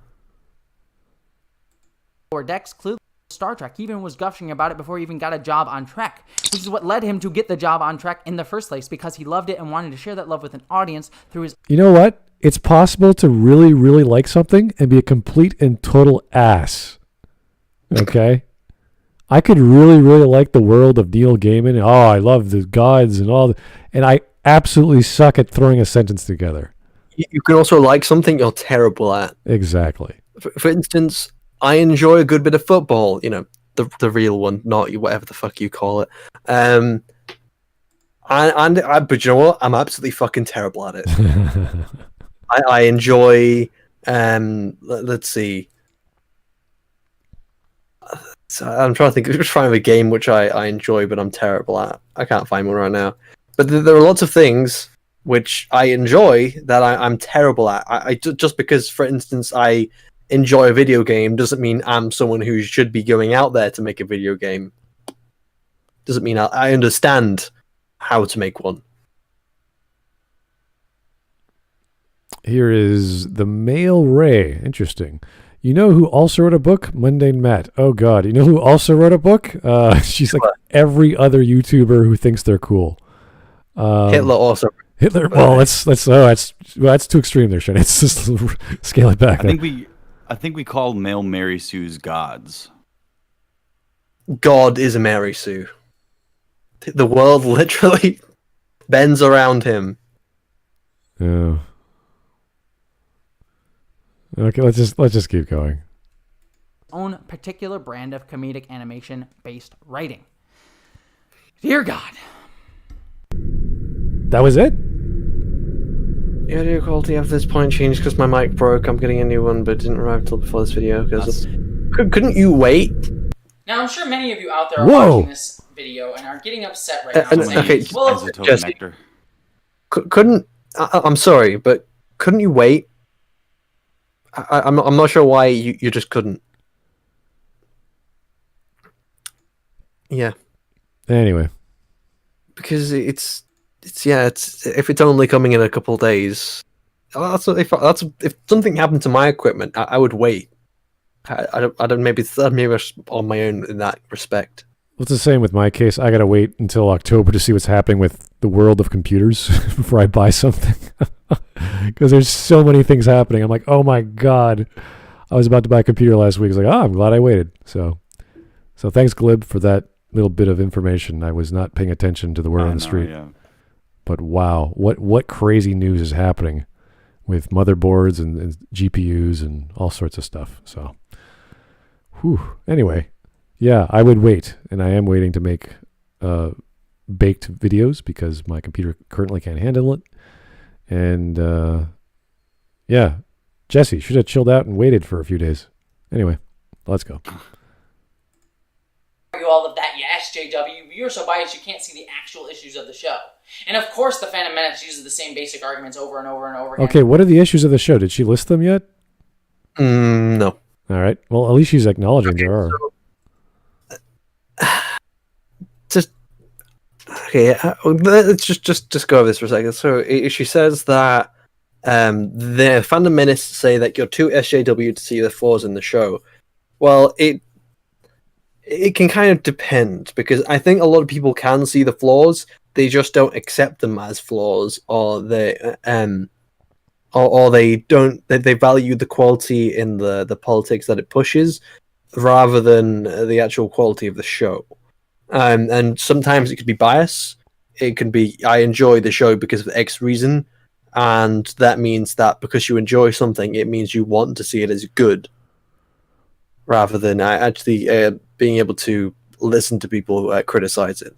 Or Dex clearly Star Trek. He even was gushing about it before he even got a job on Trek, which is what led him to get the job on Trek in the first place, because he loved it and wanted to share that love with an audience through his... You know what? It's possible to really, really like something and be a complete and total ass. Okay? I could really, really like the world of Neil Gaiman. Oh, I love the gods and all. And I absolutely suck at throwing a sentence together. You can also like something you're terrible at. Exactly. For instance, I enjoy a good bit of football. You know, the real one, not whatever the fuck you call it. But you know what? I'm absolutely fucking terrible at it. I enjoy. Let's see. So I'm trying to think. I'm just trying a game which I enjoy, but I'm terrible at. I can't find one right now. But there are lots of things which I enjoy that I'm terrible at. I just because, for instance, I enjoy a video game doesn't mean I'm someone who should be going out there to make a video game. Doesn't mean I understand how to make one. Here is the male Ray. Interesting. You know who also wrote a book? Mundane Matt. Oh, God. You know who also wrote a book? She's like every other YouTuber who thinks they're cool. Hitler also. Hitler. Well, that's too extreme there, Shane. It's just scale it back. I think we call male Mary Sue's gods. God is a Mary Sue. The world literally bends around him. Yeah. Okay, let's just keep going. Own particular brand of comedic animation-based writing. Dear God. That was it? The audio quality after this point changed because my mic broke. I'm getting a new one, but it didn't arrive until before this video. Couldn't you wait? Now, I'm sure many of you out there are Whoa. watching this video and are getting upset right now. Saying, okay, well, Jesse, couldn't... I'm sorry, but couldn't you wait? I'm not sure why you just couldn't. Yeah. Anyway. Because it's if it's only coming in a couple of days. If something happened to my equipment, I would wait. I don't maybe on my own in that respect. Well, it's the same with my case. I gotta wait until October to see what's happening with the world of computers before I buy something. Because there's so many things happening. I'm like, oh my God. I was about to buy a computer last week. I was like, I'm glad I waited. So thanks, Glib, for that little bit of information. I was not paying attention to the word on the street. Yeah. But wow, what crazy news is happening with motherboards and GPUs and all sorts of stuff. So, anyway, yeah, I would wait, and I am waiting to make baked videos because my computer currently can't handle it. And yeah, Jesse should have chilled out and waited for a few days. Anyway, let's go. All of that, you SJW, you're so biased you can't see the actual issues of the show. And of course, the FandomMenace uses the same basic arguments over and over and over again. Okay, what are the issues of the show? Did she list them yet? No. All right. Well, at least she's acknowledging there are. Let's just go over this for a second. So she says that the FandomMenace say that you're too SJW to see the flaws in the show. Well, it can kind of depend, because I think a lot of people can see the flaws, they just don't accept them as flaws, or they don't. They value the quality in the politics that it pushes, rather than the actual quality of the show. And sometimes it could be bias. It can be, I enjoy the show because of X reason, and that means that because you enjoy something, it means you want to see it as good, rather than actually being able to listen to people criticize it.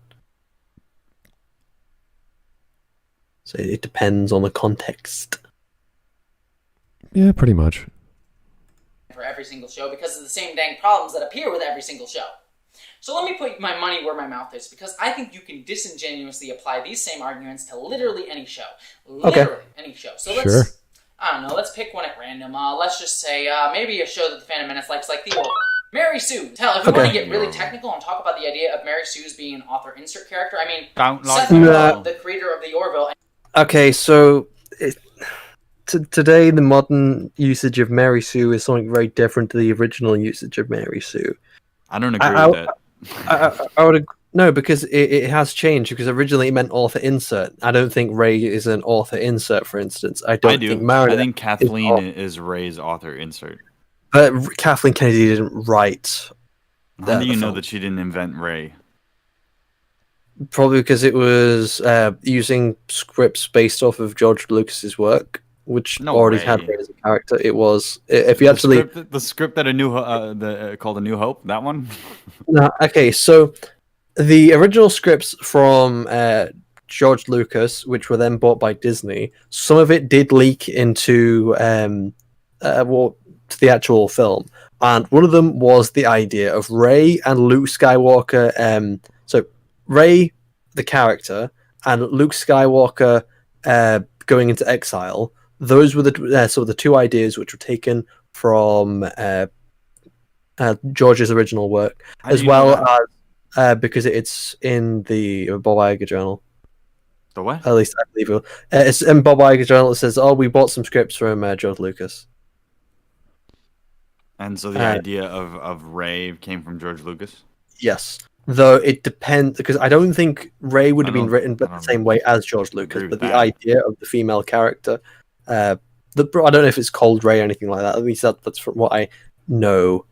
So it depends on the context. Yeah, pretty much. For every single show, because of the same dang problems that appear with every single show. So let me put my money where my mouth is, because I think you can disingenuously apply these same arguments to literally any show. Literally any show. So let's, I don't know, let's pick one at random. Let's just say maybe a show that the FandomMenace likes, like The Orville. Mary Sue. Hell, if we want to get really technical and talk about the idea of Mary Sue's being an author insert character, I mean, Southpaw, the creator of The Orville. Okay, so today the modern usage of Mary Sue is something very different to the original usage of Mary Sue. I don't agree with that. I would no, because it has changed. Because originally it meant author insert. I don't think Ray is an author insert, for instance. I do. I think Kathleen is Ray's author insert. But Kathleen Kennedy didn't write. How do you know that she didn't invent Ray? Probably because it was using scripts based off of George Lucas's work, which already had Ray as a character. It was if you actually the script that called A New Hope, that one. No, okay, so the original scripts from George Lucas, which were then bought by Disney, some of it did leak into to the actual film, and one of them was the idea of Rey and Luke Skywalker. So Rey, the character, and Luke Skywalker going into exile. Those were the two ideas which were taken from George's original work, as well as because it's in the Bob Iger journal. The what? At least I believe it's in Bob Iger journal. It says, "Oh, we bought some scripts from George Lucas." And so the idea of Ray came from George Lucas? Yes. Though it depends, because I don't think Ray would have been written the same way as George Lucas, but the idea of the female character, I don't know if it's called Ray or anything like that. At least that's from what I know.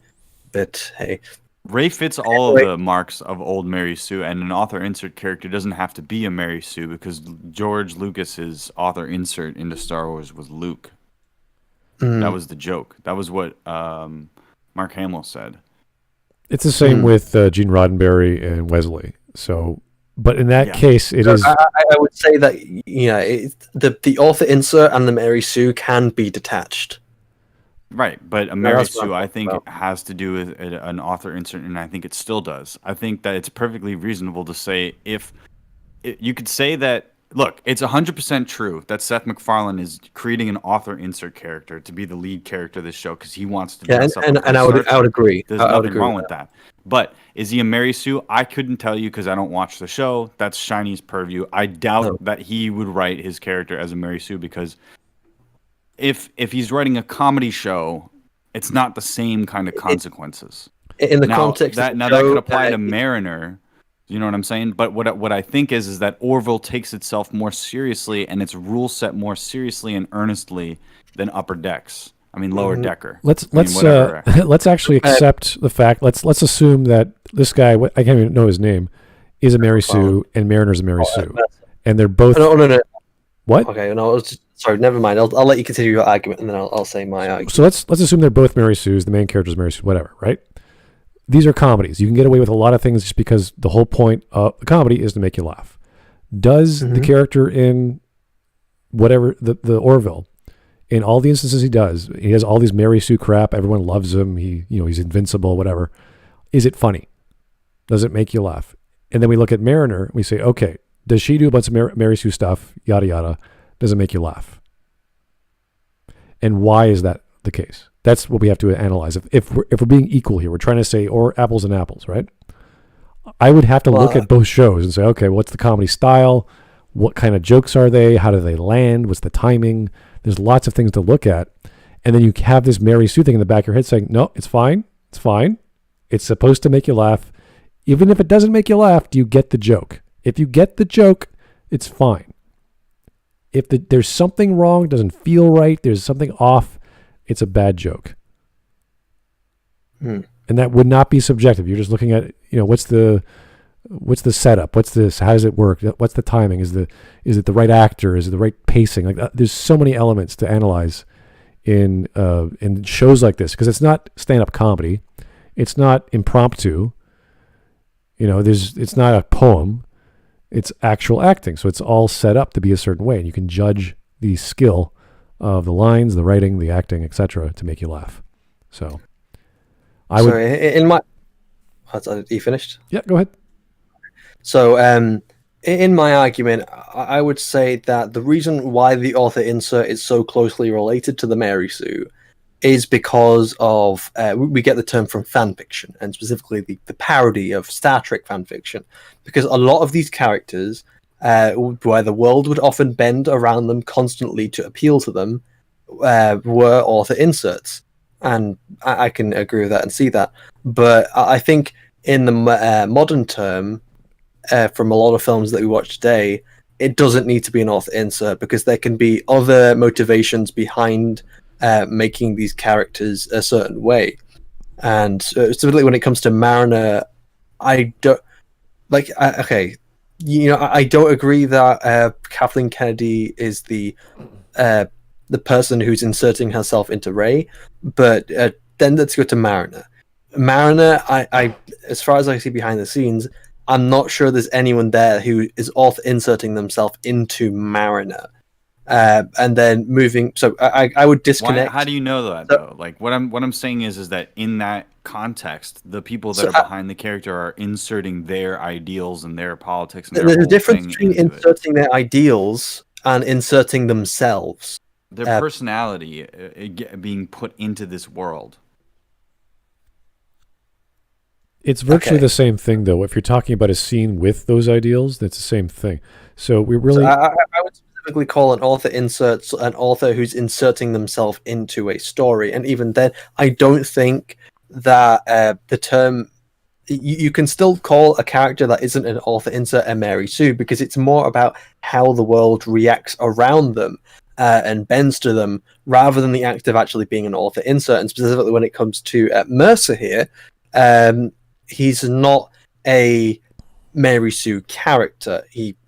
But hey. Ray fits all of the marks of old Mary Sue, and an author insert character doesn't have to be a Mary Sue, because George Lucas's author insert into Star Wars was Luke. That was the joke. That was what Mark Hamill said. It's the same with Gene Roddenberry and Wesley. So, but in that case, it is. I would say that the author insert and the Mary Sue can be detached. Right, but a Mary Sue, I think, has to do with an author insert, and I think it still does. I think that it's perfectly reasonable to say you could say that. Look, it's 100% true that Seth MacFarlane is creating an author insert character to be the lead character of this show because he wants to dress up. And I would agree. There's nothing wrong with that. But is he a Mary Sue? I couldn't tell you because I don't watch the show. That's Shiny's purview. I doubt that he would write his character as a Mary Sue because if he's writing a comedy show, it's not the same kind of consequences. In the context that could apply to Mariner. You know what I'm saying? But what I think is that Orville takes itself more seriously and its rule set more seriously and earnestly than Upper Decks. I mean, Lower Decker. Let's actually accept the fact. Let's assume that this guy, I can't even know his name, is a Mary Sue and Mariner's a Mary Sue, and they're both. No. What? Okay, no. Sorry, never mind. I'll let you continue your argument, and then I'll say my argument. So let's assume they're both Mary Sues. The main character is Mary Sue, whatever, right? These are comedies. You can get away with a lot of things just because the whole point of the comedy is to make you laugh. Does the character in whatever the Orville, in all the instances he has all these Mary Sue crap. Everyone loves him. He's invincible. Whatever. Is it funny? Does it make you laugh? And then we look at Mariner. We say, okay, does she do a bunch of Mary Sue stuff? Yada yada. Does it make you laugh? And why is that the case? That's what we have to analyze. If we're being equal here, we're trying to say, or apples and apples, right? I would have to look at both shows and say, okay, what's the comedy style? What kind of jokes are they? How do they land? What's the timing? There's lots of things to look at. And then you have this Mary Sue thing in the back of your head saying, no, it's fine. It's fine. It's supposed to make you laugh. Even if it doesn't make you laugh, do you get the joke? If you get the joke, it's fine. If there's something wrong, doesn't feel right, there's something off, it's a bad joke. And that would not be subjective. You're just looking at, what's the setup? What's this? How does it work? What's the timing? Is it the right actor? Is it the right pacing? Like there's so many elements to analyze in shows like this because it's not stand-up comedy. It's not impromptu. It's not a poem. It's actual acting. So it's all set up to be a certain way, and you can judge the skill of the lines, the writing, the acting, etc., to make you laugh. So, are you finished? Yeah, go ahead. So, in my argument, I would say that the reason why the author insert is so closely related to the Mary Sue is because of we get the term from fan fiction, and specifically the parody of Star Trek fan fiction, because a lot of these characters, where the world would often bend around them constantly to appeal to them, were author inserts, and I can agree with that and see that. But I think in the modern term, from a lot of films that we watch today, it doesn't need to be an author insert because there can be other motivations behind making these characters a certain way. And specifically when it comes to Mariner, I don't like. Okay, I don't agree that Kathleen Kennedy is the person who's inserting herself into Rey, but then let's go to Mariner. Mariner, I as far as I see behind the scenes, I'm not sure there's anyone there who is author inserting themselves into Mariner. And then moving, so I would disconnect. How do you know that though? Like what I'm saying is that in that context, the people that are behind the character are inserting their ideals and their politics. And there's a difference between inserting their ideals and inserting themselves. Their personality being put into this world. It's virtually the same thing, though. If you're talking about a scene with those ideals, that's the same thing. So we really... So I would specifically call an author insert an author who's inserting themselves into a story. And even then, I don't think that the term... You can still call a character that isn't an author insert a Mary Sue, because it's more about how the world reacts around them and bends to them, rather than the act of actually being an author insert. And specifically when it comes to Mercer here... he's not a Mary Sue character.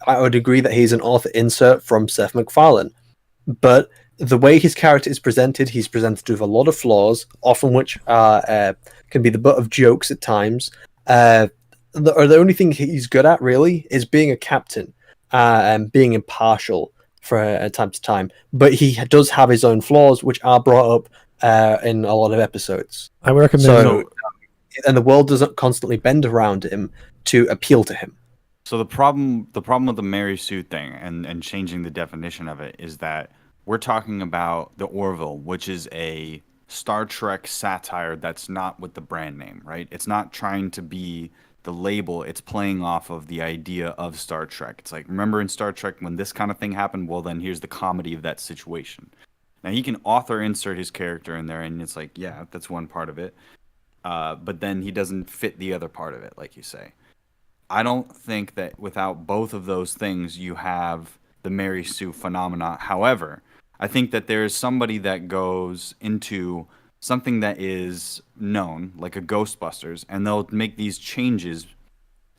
I would agree that he's an author insert from Seth MacFarlane, but the way his character is presented, he's presented with a lot of flaws, often which can be the butt of jokes at times. The only thing he's good at really is being a captain and being impartial for time to time. But he does have his own flaws, which are brought up in a lot of episodes. I would recommend. And the world doesn't constantly bend around him to appeal to him. So the problem with the Mary Sue thing and changing the definition of it is that we're talking about the Orville, which is a Star Trek satire that's not with the brand name, right? It's not trying to be the label. It's playing off of the idea of Star Trek. It's like, remember in Star Trek when this kind of thing happened? Well, then here's the comedy of that situation. Now he can author insert his character in there, and it's like, yeah, that's one part of it. But then he doesn't fit the other part of it, like you say. I don't think that without both of those things, you have the Mary Sue phenomena. However, I think that there is somebody that goes into something that is known, like a Ghostbusters, and they'll make these changes.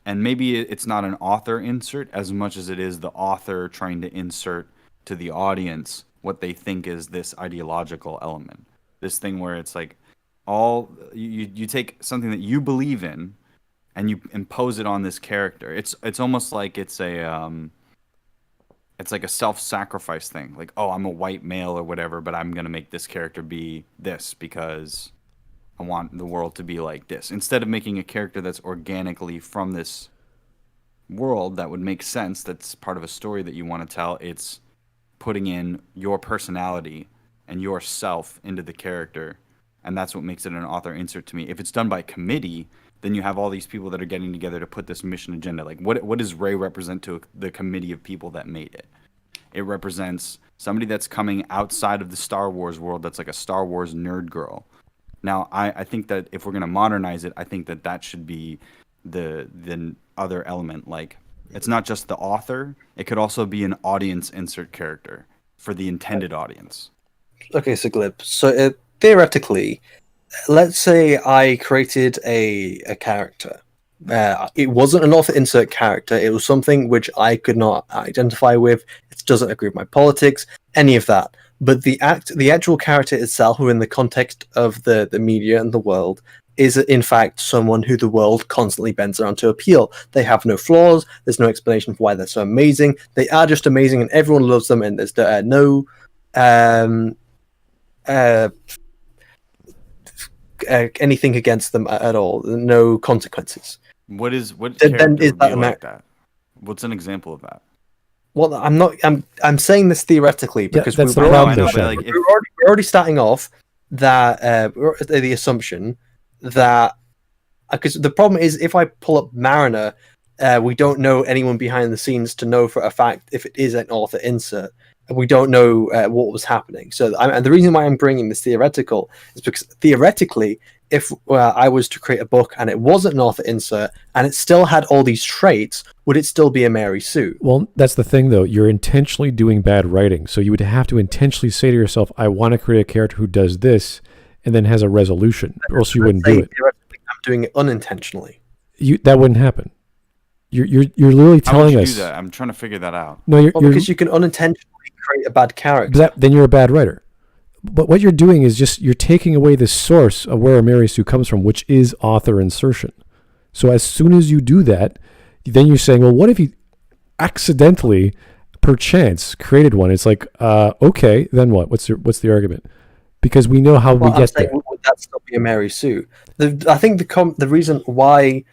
And maybe it's not an author insert as much as it is the author trying to insert to the audience what they think is this ideological element. This thing where it's like, you take something that you believe in and you impose it on this character. It's almost like it's like a self-sacrifice thing. Like, oh, I'm a white male or whatever, but I'm gonna make this character be this because I want the world to be like this. Instead of making a character that's organically from this world that would make sense, that's part of a story that you want to tell, it's putting in your personality and yourself into the character. And that's what makes it an author insert to me. If it's done by committee, then you have all these people that are getting together to put this mission agenda. Like, what does Rey represent to the committee of people that made it? It represents somebody that's coming outside of the Star Wars world that's like a Star Wars nerd girl. Now, I think that if we're going to modernize it, I think that should be the other element. Like, it's not just the author. It could also be an audience insert character for the intended audience. Okay, so Glib. So theoretically, let's say I created a character. It wasn't an author insert character. It was something which I could not identify with. It doesn't agree with my politics, any of that. But the actual character itself, within the context of the media and the world, is in fact someone who the world constantly bends around to appeal. They have no flaws. There's no explanation for why they're so amazing. They are just amazing, and everyone loves them. And there's no anything against them at all. No consequences. What character then is would that be like that? What's an example of that? Well, I'm saying this theoretically because that's the we're problem. already starting off that the assumption that because the problem is if I pull up Mariner, we don't know anyone behind the scenes to know for a fact if it is an author insert. we don't know what was happening. So and the reason why I'm bringing this theoretical is because theoretically, if I was to create a book and it wasn't an author insert and it still had all these traits, would it still be a Mary Sue? Well, that's the thing, though. You're intentionally doing bad writing. So you would have to intentionally say to yourself, I want to create a character who does this and then has a resolution, or else you wouldn't do it. Theoretically, I'm doing it unintentionally. That wouldn't happen. You're literally telling How would you us. do that? I'm trying to figure that out. No, Because you can unintentionally create a bad character. then you're a bad writer. But what you're doing is just you're taking away the source of where a Mary Sue comes from, which is author insertion. So as soon as you do that, then you're saying, well, what if you accidentally, perchance, created one? It's like, okay, then what? What's the argument? Because we know how we get there. Would that still be a Mary Sue? I think the reason why.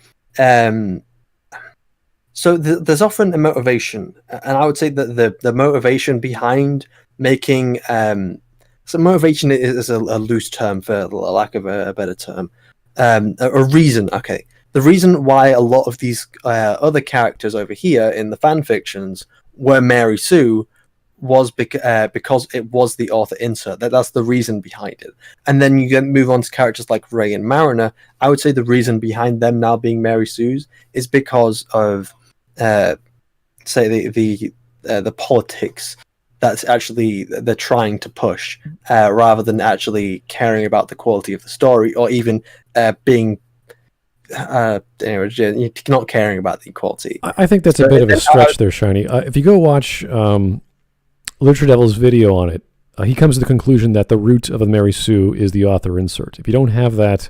So there's often a motivation, and I would say that the motivation behind making so motivation is a loose term for lack of a better term. A reason, okay. The reason why a lot of these other characters over here in the fan fictions were Mary Sue was because it was the author insert. That's the reason behind it. And then you move on to characters like Ray and Mariner. I would say the reason behind them now being Mary Sue's is because of say the politics that's actually they're trying to push, rather than actually caring about the quality of the story, or even being anyway, not caring about the quality. I think that's a bit of a stretch there, Shiny. If you go watch LiteratureDevil's video on it, he comes to the conclusion that the root of a Mary Sue is the author insert. If you don't have that,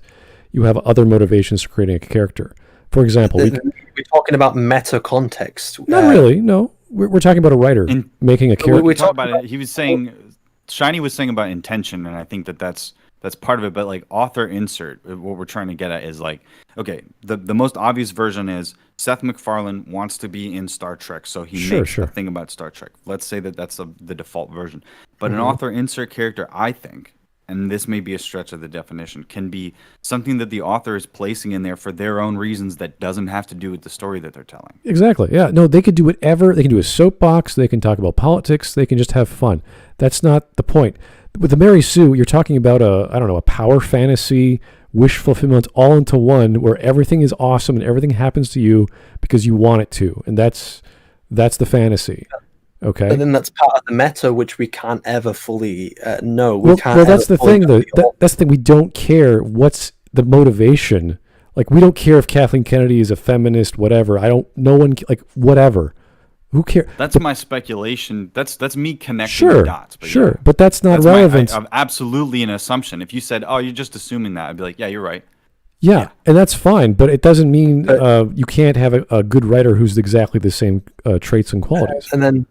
you have other momotivations for creating a character. For example, we're talking about meta context. Not really. No, we're talking about a writer making a character. We talk about it. He was saying, Shiny was saying about intention, and I think that's part of it. But like author insert, what we're trying to get at is like, okay, the most obvious version is Seth MacFarlane wants to be in Star Trek, so he makes a thing about Star Trek. Let's say that's the default version. But an author insert character, I think, and this may be a stretch of the definition, can be something that the author is placing in there for their own reasons that doesn't have to do with the story that they're telling. Exactly. Yeah. No, they could do whatever. They can do a soapbox. They can talk about politics. They can just have fun. That's not the point. With the Mary Sue, you're talking about a power fantasy, wish fulfillment all into one, where everything is awesome and everything happens to you because you want it to. And that's the fantasy. Okay. And then that's part of the meta, which we can't ever fully know. Well, that's the thing, though. That's the thing. We don't care what's the motivation. Like, we don't care if Kathleen Kennedy is a feminist, whatever. Whatever. Who cares? That's my speculation. That's me connecting the dots. But sure, but that's not relevant. I'm absolutely an assumption. If you said, "Oh, you're just assuming that," I'd be like, "Yeah, you're right." Yeah, and that's fine, but it doesn't mean you can't have a good writer who's exactly the same traits and qualities. And then,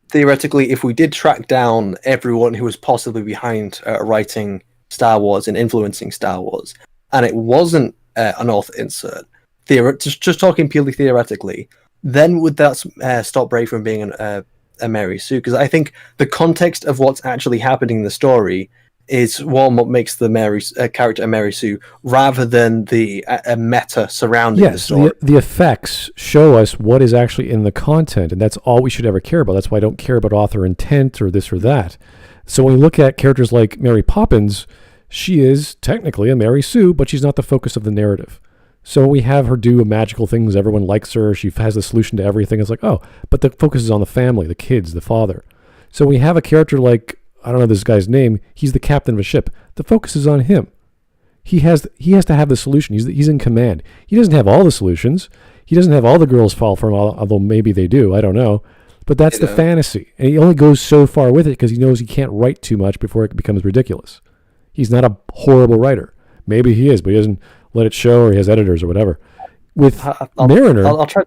theoretically, if we did track down everyone who was possibly behind writing Star Wars and influencing Star Wars, and it wasn't an author insert, just talking purely theoretically, then would that stop Bray from being a Mary Sue? Because I think the context of what's actually happening in the story is what makes the character a Mary Sue, rather than the meta surrounding the story. The effects show us what is actually in the content, and that's all we should ever care about. That's why I don't care about author intent or this or that. So when we look at characters like Mary Poppins, she is technically a Mary Sue, but she's not the focus of the narrative. So we have her do magical things. Everyone likes her. She has the solution to everything. It's like, oh, but the focus is on the family, the kids, the father. So we have a character like, I don't know this guy's name. He's the captain of a ship. The focus is on him. He has to have the solution. He's in command. He doesn't have all the solutions. He doesn't have all the girls fall for him, although maybe they do. I don't know. But that's the fantasy. And he only goes so far with it because he knows he can't write too much before it becomes ridiculous. He's not a horrible writer. Maybe he is, but he doesn't let it show, or he has editors or whatever. With Mariner, I'll try.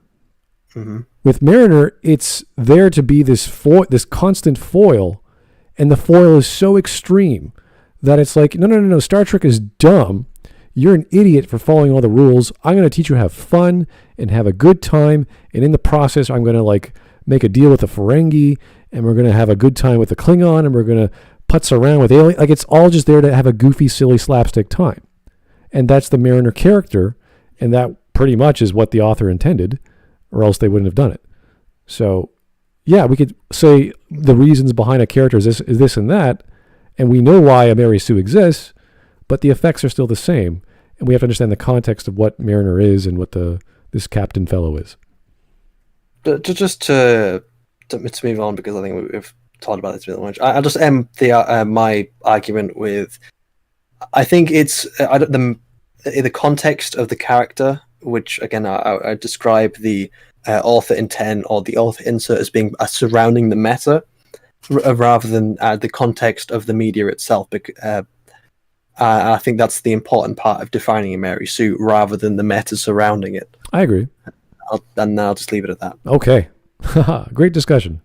With Mariner, it's there to be this constant foil, and the foil is so extreme that it's like, no, Star Trek is dumb. You're an idiot for following all the rules. I'm going to teach you to have fun and have a good time, and in the process, I'm going to make a deal with the Ferengi, and we're going to have a good time with the Klingon, and we're going to putz around with alien. It's all just there to have a goofy, silly, slapstick time. And that's the Mariner character, and that pretty much is what the author intended, or else they wouldn't have done it. So, yeah, we could say the reasons behind a character is this and that, and we know why a Mary Sue exists, but the effects are still the same, and we have to understand the context of what Mariner is and what this captain fellow is. But just to move on, because I think we've talked about this a bit much, I'll just end my argument with, I think it's the context of the character, which again I describe the author intent or the author insert as being surrounding the meta, rather than the context of the media itself. I think that's the important part of defining a Mary Sue, rather than the meta surrounding it. I agree. I'll just leave it at that. Okay. Great discussion.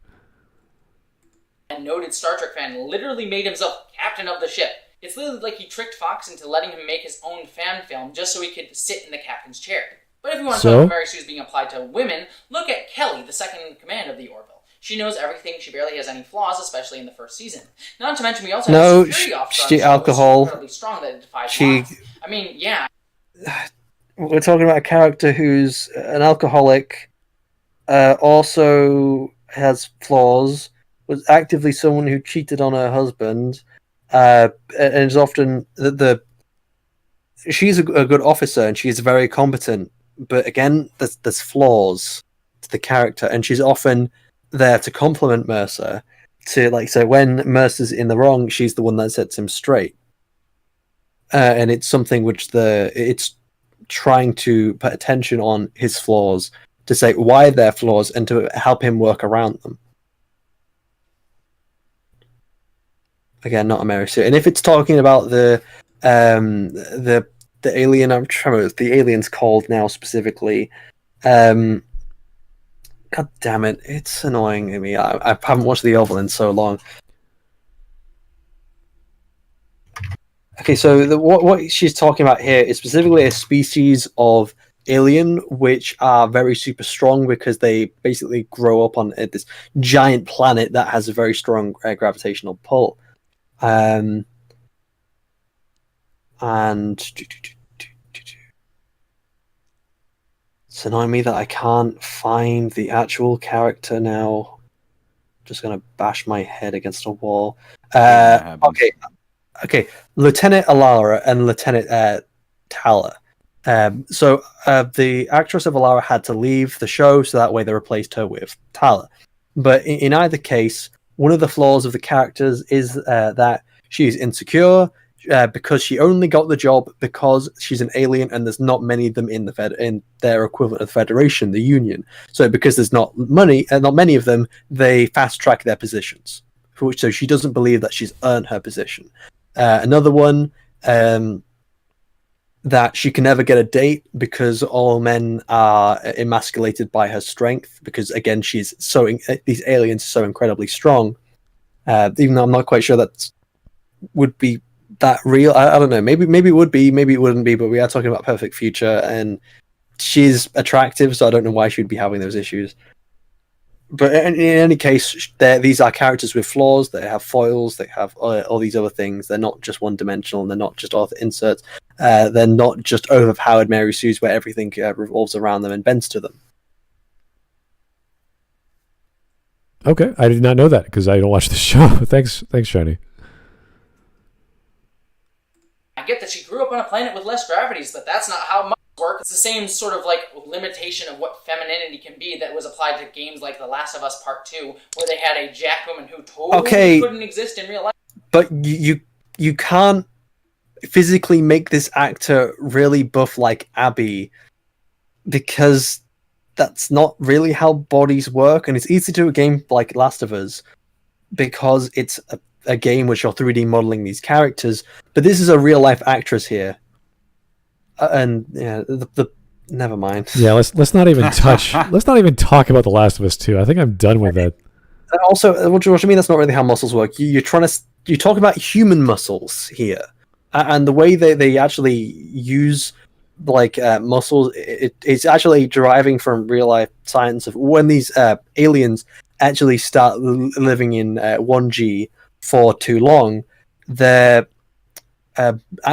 A noted Star Trek fan literally made himself captain of the ship. It's literally like he tricked Fox into letting him make his own fan film just so he could sit in the captain's chair. But if you want to talk about Mary Sue's being applied to women, look at Kelly, the second in command of the Orville. She knows everything, she barely has any flaws, especially in the first season. Not to mention we also have security officer alcohol. incredibly strong that it defies lies. I mean, yeah. We're talking about a character who's an alcoholic, also has flaws, was actively someone who cheated on her husband, and is often she's a good officer and she's very competent, but again, there's flaws to the character, and she's often there to compliment Mercer, so when Mercer's in the wrong, she's the one that sets him straight, and it's something which it's trying to put attention on his flaws, to say why they're flaws and to help him work around them. Again, not a Mary Sue. And if it's talking about the alien, I'm trying to remember what the alien's called now specifically. God damn it, it's annoying to me. I haven't watched The Orville in so long. Okay, so what she's talking about here is specifically a species of alien which are very super strong because they basically grow up on this giant planet that has a very strong gravitational pull. And it's annoying me that I can't find the actual character now. Just gonna bash my head against a wall. Okay, Lieutenant Alara and Lieutenant Tala. So the actress of Alara had to leave the show, so that way they replaced her with Tala. But in either case, one of the flaws of the characters is that she's insecure because she only got the job because she's an alien, and there's not many of them in their equivalent of the Federation, the Union. So because there's not many of them, they fast track their positions. So she doesn't believe that she's earned her position. Another one, that she can never get a date because all men are emasculated by her strength, because again these aliens are so incredibly strong, even though I'm not quite sure that would be that real. I don't know, maybe it would be, maybe it wouldn't be, but we are talking about Perfect Future and she's attractive, so I don't know why she would be having those issues. But in any case, these are characters with flaws. They have foils. They have all these other things. They're not just one-dimensional, and they're not just author inserts. They're not just overpowered Mary Sues where everything revolves around them and bends to them. Okay, I did not know that because I don't watch the show. Thanks, Shiny. I get that she grew up on a planet with less gravities, but that's not how much work. It's the same sort of limitation of what femininity can be that was applied to games like The Last of Us Part 2, where they had a Jack woman who totally couldn't exist in real life. But you can't physically make this actor really buff like Abby, because that's not really how bodies work, and it's easy to do a game like Last of Us because it's a game which you're 3D modeling these characters, but this is a real life actress here. And yeah, never mind. Yeah, let's not even touch. Let's not even talk about The Last of Us 2. I think I'm done with that. And also, what do you mean? That's not really how muscles work. You talk about human muscles here, and the way they actually use muscles. It's actually deriving from real life science of when these aliens actually start living in 1G for too long, their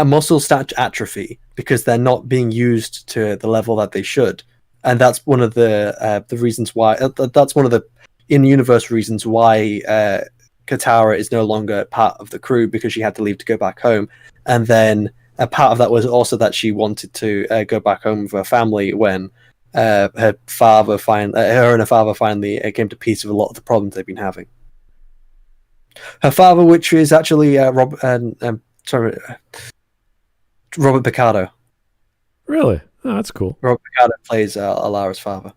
muscles start to atrophy because they're not being used to the level that they should, and that's one of the reasons why. That's one of the in-universe reasons why Katara is no longer part of the crew because she had to leave to go back home. And then a part of that was also that she wanted to go back home with her family when her and her father finally came to peace with a lot of the problems they've been having. Her father, which is actually Robert Picardo. Really? Oh, that's cool. Robert Picardo plays Alara's father.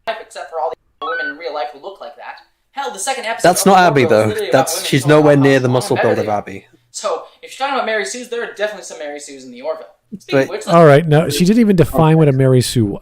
Except for all the women in real life who look like that. Hell, the second episode. That's not Abby though. She's nowhere near the muscle build of Abby. So if you're talking about Mary Sue's, there are definitely some Mary Sue's in the Orville. Speaking of which, all right, no, she didn't even define what a Mary Sue.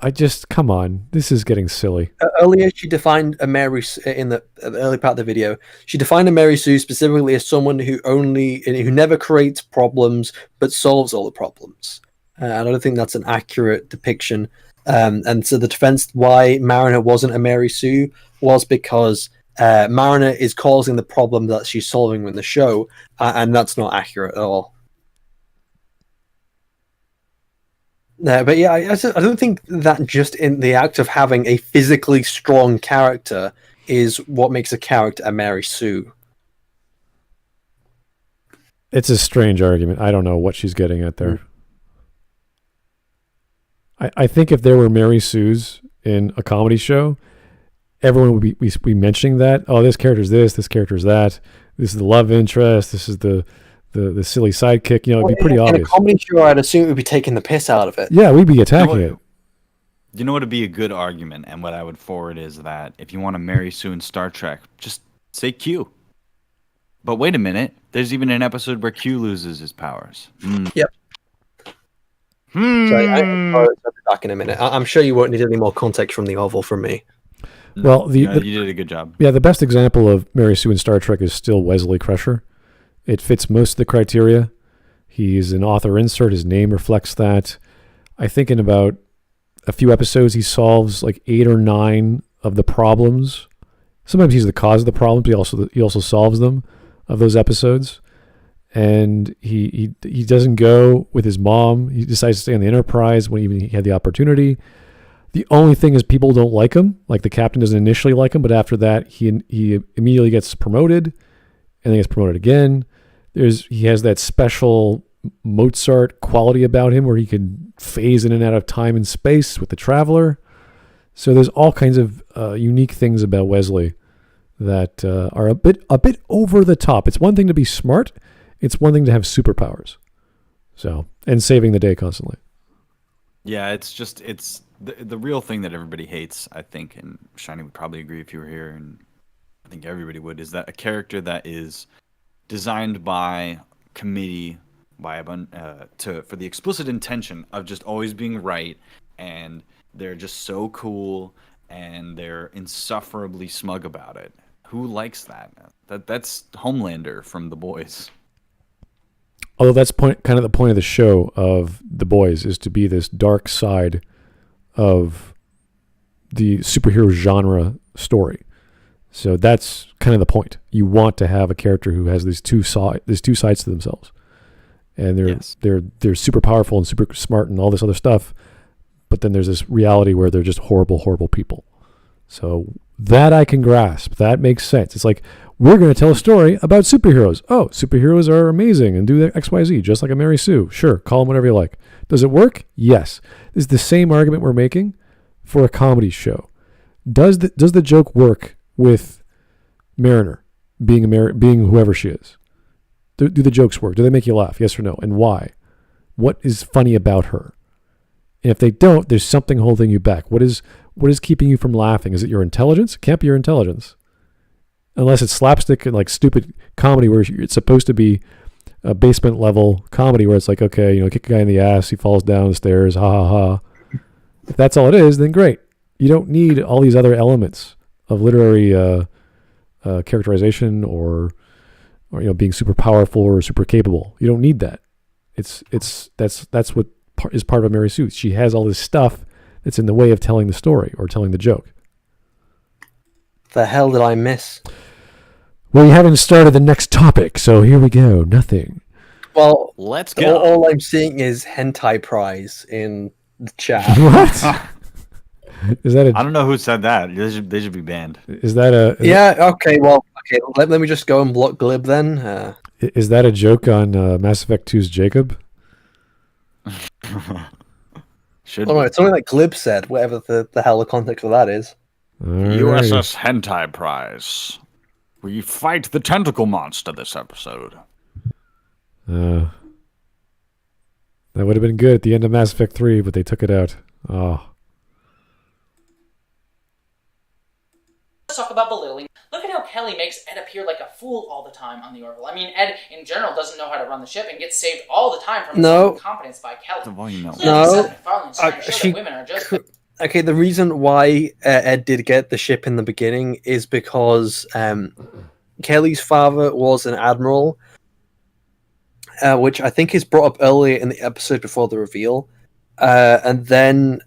Come on, this is getting silly. Earlier, she defined a Mary in the early part of the video. She defined a Mary Sue specifically as someone who never creates problems but solves all the problems. I don't think that's an accurate depiction. And so the defense why Mariner wasn't a Mary Sue was because Mariner is causing the problem that she's solving in the show, and that's not accurate at all. No, but yeah, I don't think that just in the act of having a physically strong character is what makes a character a Mary Sue. It's a strange argument. I don't know what she's getting at there. I think if there were Mary Sues in a comedy show, everyone would be mentioning that. Oh, this character's this character's that. This is the love interest. This is the silly sidekick. It'd be pretty obvious. In a comedy show, I'd assume we'd be taking the piss out of it. Yeah, we'd be attacking it. You know what would be a good argument, and what I would forward is that if you want to Mary Sue in Star Trek, just say Q. But wait a minute, there's even an episode where Q loses his powers. Yep. Sorry, I'll be back in a minute. I'm sure you won't need any more context from the Orville from me. Well, you did a good job. Yeah, the best example of Mary Sue in Star Trek is still Wesley Crusher. It fits most of the criteria. He's an author insert. His name reflects that. I think in about a few episodes, he solves like 8 or 9 of the problems. Sometimes he's the cause of the problems, but he also solves them of those episodes. And he doesn't go with his mom. He decides to stay on the Enterprise when even he had the opportunity. The only thing is people don't like him. Like the captain doesn't initially like him, but after that, he immediately gets promoted, and then gets promoted again. He has that special Mozart quality about him where he can phase in and out of time and space with the Traveler. So there's all kinds of unique things about Wesley that are a bit over the top. It's one thing to be smart. It's one thing to have superpowers. So, and saving the day constantly. Yeah, it's the real thing that everybody hates, I think, and Shiny would probably agree if you were here, and I think everybody would, is that a character that is designed by committee for the explicit intention of just always being right, and they're just so cool and they're insufferably smug about it. Who likes that? That's Homelander from The Boys. Although that's kind of the point of the show of The Boys, is to be this dark side of the superhero genre story. So that's kind of the point. You want to have a character who has these two sides to themselves, and they're super powerful and super smart and all this other stuff, but then there's this reality where they're just horrible people. So that I can grasp. That makes sense. It's like, we're going to tell a story about superheroes. Oh, superheroes are amazing and do XYZ, just like a Mary Sue. Sure, call them whatever you like. Does it work? Yes. This is the same argument we're making for a comedy show. Does the joke work with Mariner being whoever she is? Do the jokes work? Do they make you laugh? Yes or no? And why? What is funny about her? And if they don't, there's something holding you back. What is keeping you from laughing? Is it your intelligence? It can't be your intelligence. Unless it's slapstick and like stupid comedy where it's supposed to be a basement level comedy where it's like, okay, kick a guy in the ass, he falls down the stairs, ha ha ha. If that's all it is, then great. You don't need all these other elements of literary characterization or being super powerful or super capable. You don't need that. That's what is part of Mary Sue. She has all this stuff that's in the way of telling the story or telling the joke. The hell did I miss? Well, you haven't started the next topic, so here we go. Nothing. Well, let's go. All I'm seeing is hentai prize in the chat. What? Is that I don't know who said that. They should be banned. Is that a? Okay. Well, okay. Let me just go and block Glib then. Is that a joke on Mass Effect 2's Jacob? It's something like Glib said, whatever the hell the context of that is. USS Hentai Prize. We fight the tentacle monster this episode. That would have been good at the end of Mass Effect 3, but they took it out. Oh. Let's talk about belittling. Look at how Kelly makes Ed appear like a fool all the time on the Orville. I mean, Ed, in general, doesn't know how to run the ship and gets saved all the time from his incompetence by Kelly. Okay, the reason why Ed did get the ship in the beginning is because Kelly's father was an admiral, which I think is brought up earlier in the episode before the reveal, and then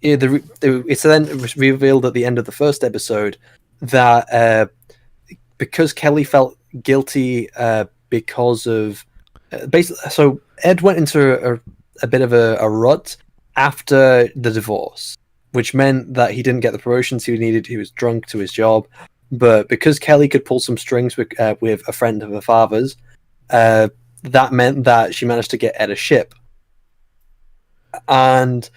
it's then revealed at the end of the first episode that because Kelly felt guilty because of basically, so Ed went into a bit of a rut after the divorce, which meant that he didn't get the promotions he needed. He was drunk to his job, but because Kelly could pull some strings with a friend of her father's, that meant that she managed to get Ed a ship. And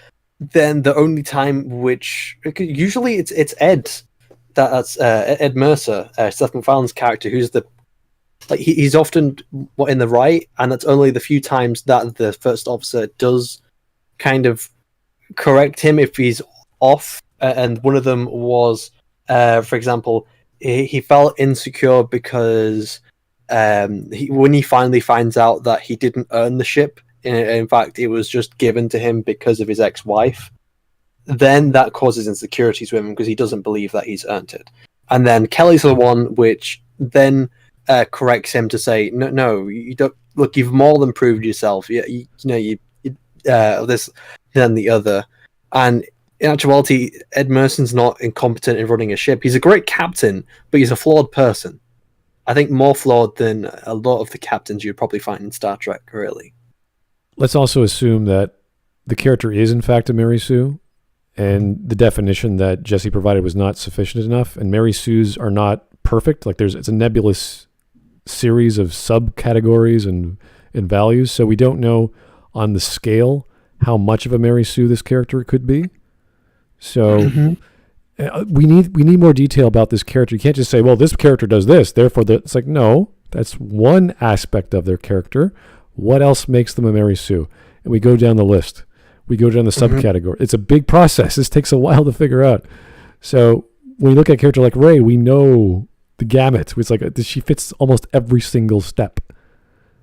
then the only time which usually it's Ed that's Ed Mercer, Seth MacFarlane's character, who's he's often in the right, and that's only the few times that the first officer does kind of correct him if he's off. And one of them was, for example, he felt insecure because when he finally finds out that he didn't earn the ship, in fact, it was just given to him because of his ex-wife, then that causes insecurities with him because he doesn't believe that he's earned it. And then Kelly's the one which then corrects him to say, no, you don't. Look, you've more than proved yourself. You this than the other. And in actuality, Ed Merson's not incompetent in running a ship. He's a great captain, but he's a flawed person. I think more flawed than a lot of the captains you'd probably find in Star Trek, really. Let's also assume that the character is in fact a Mary Sue, and the definition that Jessie provided was not sufficient enough, and Mary Sues are not perfect. Like it's a nebulous series of subcategories and values, so we don't know on the scale how much of a Mary Sue this character could be. So we need more detail about this character. You can't just say, well, this character does this, therefore it's like, no, that's one aspect of their character. What else makes them a Mary Sue? And we go down the list. We go down the subcategory. It's a big process. This takes a while to figure out. So when we look at a character like Ray, we know the gamut. It's like she fits almost every single step.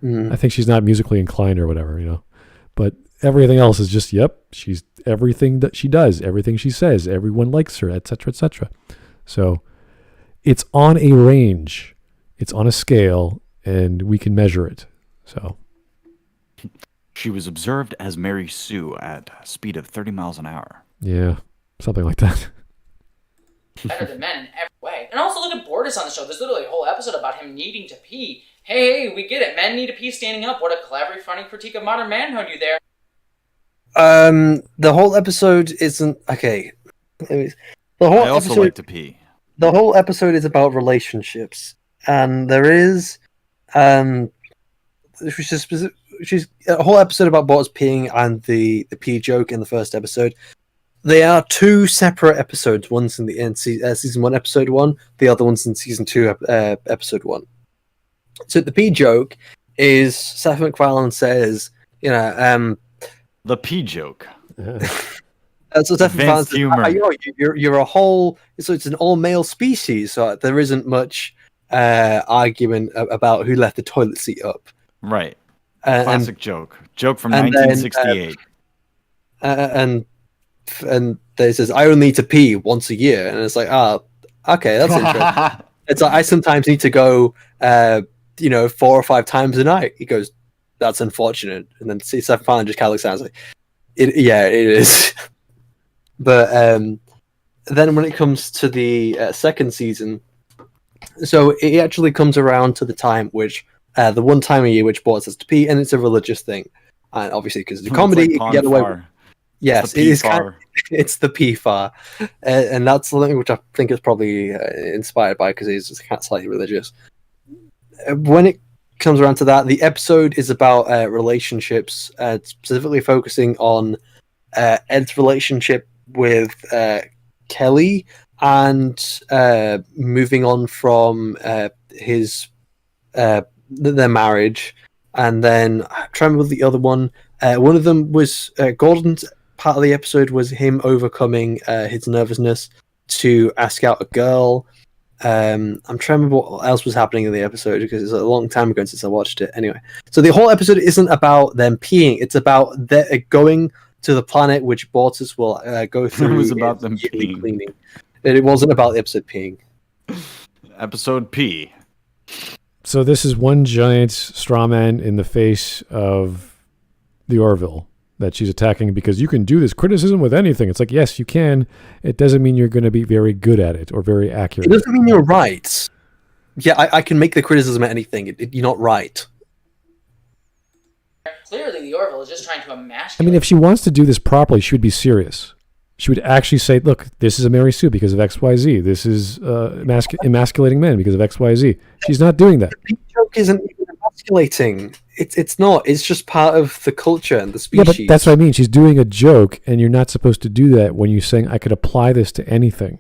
I think she's not musically inclined or whatever, but everything else is just, she's everything that she does, everything she says, everyone likes her, etc., etc. So it's on a range, it's on a scale, and we can measure it. So she was observed as Mary Sue at a speed of 30 miles an hour. Yeah, something like that. Better than men in every way. And also look at Bortus on the show. There's literally a whole episode about him needing to pee. Hey, we get it. Men need to pee standing up. What a clever, funny critique of modern manhood you there. The whole episode isn't okay. I also like to pee. The whole episode is about relationships, and there is she's a whole episode about Bortus peeing and the pee joke in the first episode. They are two separate episodes. One's in season 1, episode 1. The other one's in season 2, episode 1. So the pee joke is Seth MacFarlane says, the pee joke. So Seth MacFarlane says, you're a whole. So it's an all-male species. So there isn't much argument about who left the toilet seat up. Right. Classic joke. Joke from 1968. And they says, I only need to pee once a year. And it's like, okay, that's interesting. It's like, I sometimes need to go, 4 or 5 times a night. He goes, that's unfortunate. And then Seth MacFarlane just kind of looks at it and like, it is. But then when it comes to the second season, so it actually comes around to the time which, the one time a year which Bortus has to pee, and it's a religious thing. And obviously, because it's a comedy, you can get away with. Yes, it is. It's the PFAR, and that's something which I think is probably inspired by because he's kind of slightly religious. When it comes around to that, the episode is about relationships, specifically focusing on Ed's relationship with Kelly and moving on from his their marriage. And then I'm trying to remember the other one. One of them was Gordon's part of the episode was him overcoming his nervousness to ask out a girl. I'm trying to remember what else was happening in the episode because it's a long time ago since I watched it. Anyway, so the whole episode isn't about them peeing. It's about going to the planet which Bortus will go through. It was about them peeing. Cleaning. It wasn't about the episode peeing. Episode P. So this is one giant straw man in the face of the Orville that she's attacking because you can do this criticism with anything. It's like, yes, you can. It doesn't mean you're going to be very good at it or very accurate. It doesn't mean you're right. Yeah, I can make the criticism at anything. You're not right. Clearly, the Orville is just trying to emasculate. I mean, if she wants to do this properly, she would be serious. She would actually say, look, this is a Mary Sue because of XYZ. This is emasculating men because of XYZ. She's not doing that. The joke isn't even emasculating. It's not. It's just part of the culture and the species. Yeah, but that's what I mean. She's doing a joke, and you're not supposed to do that when you're saying, I could apply this to anything.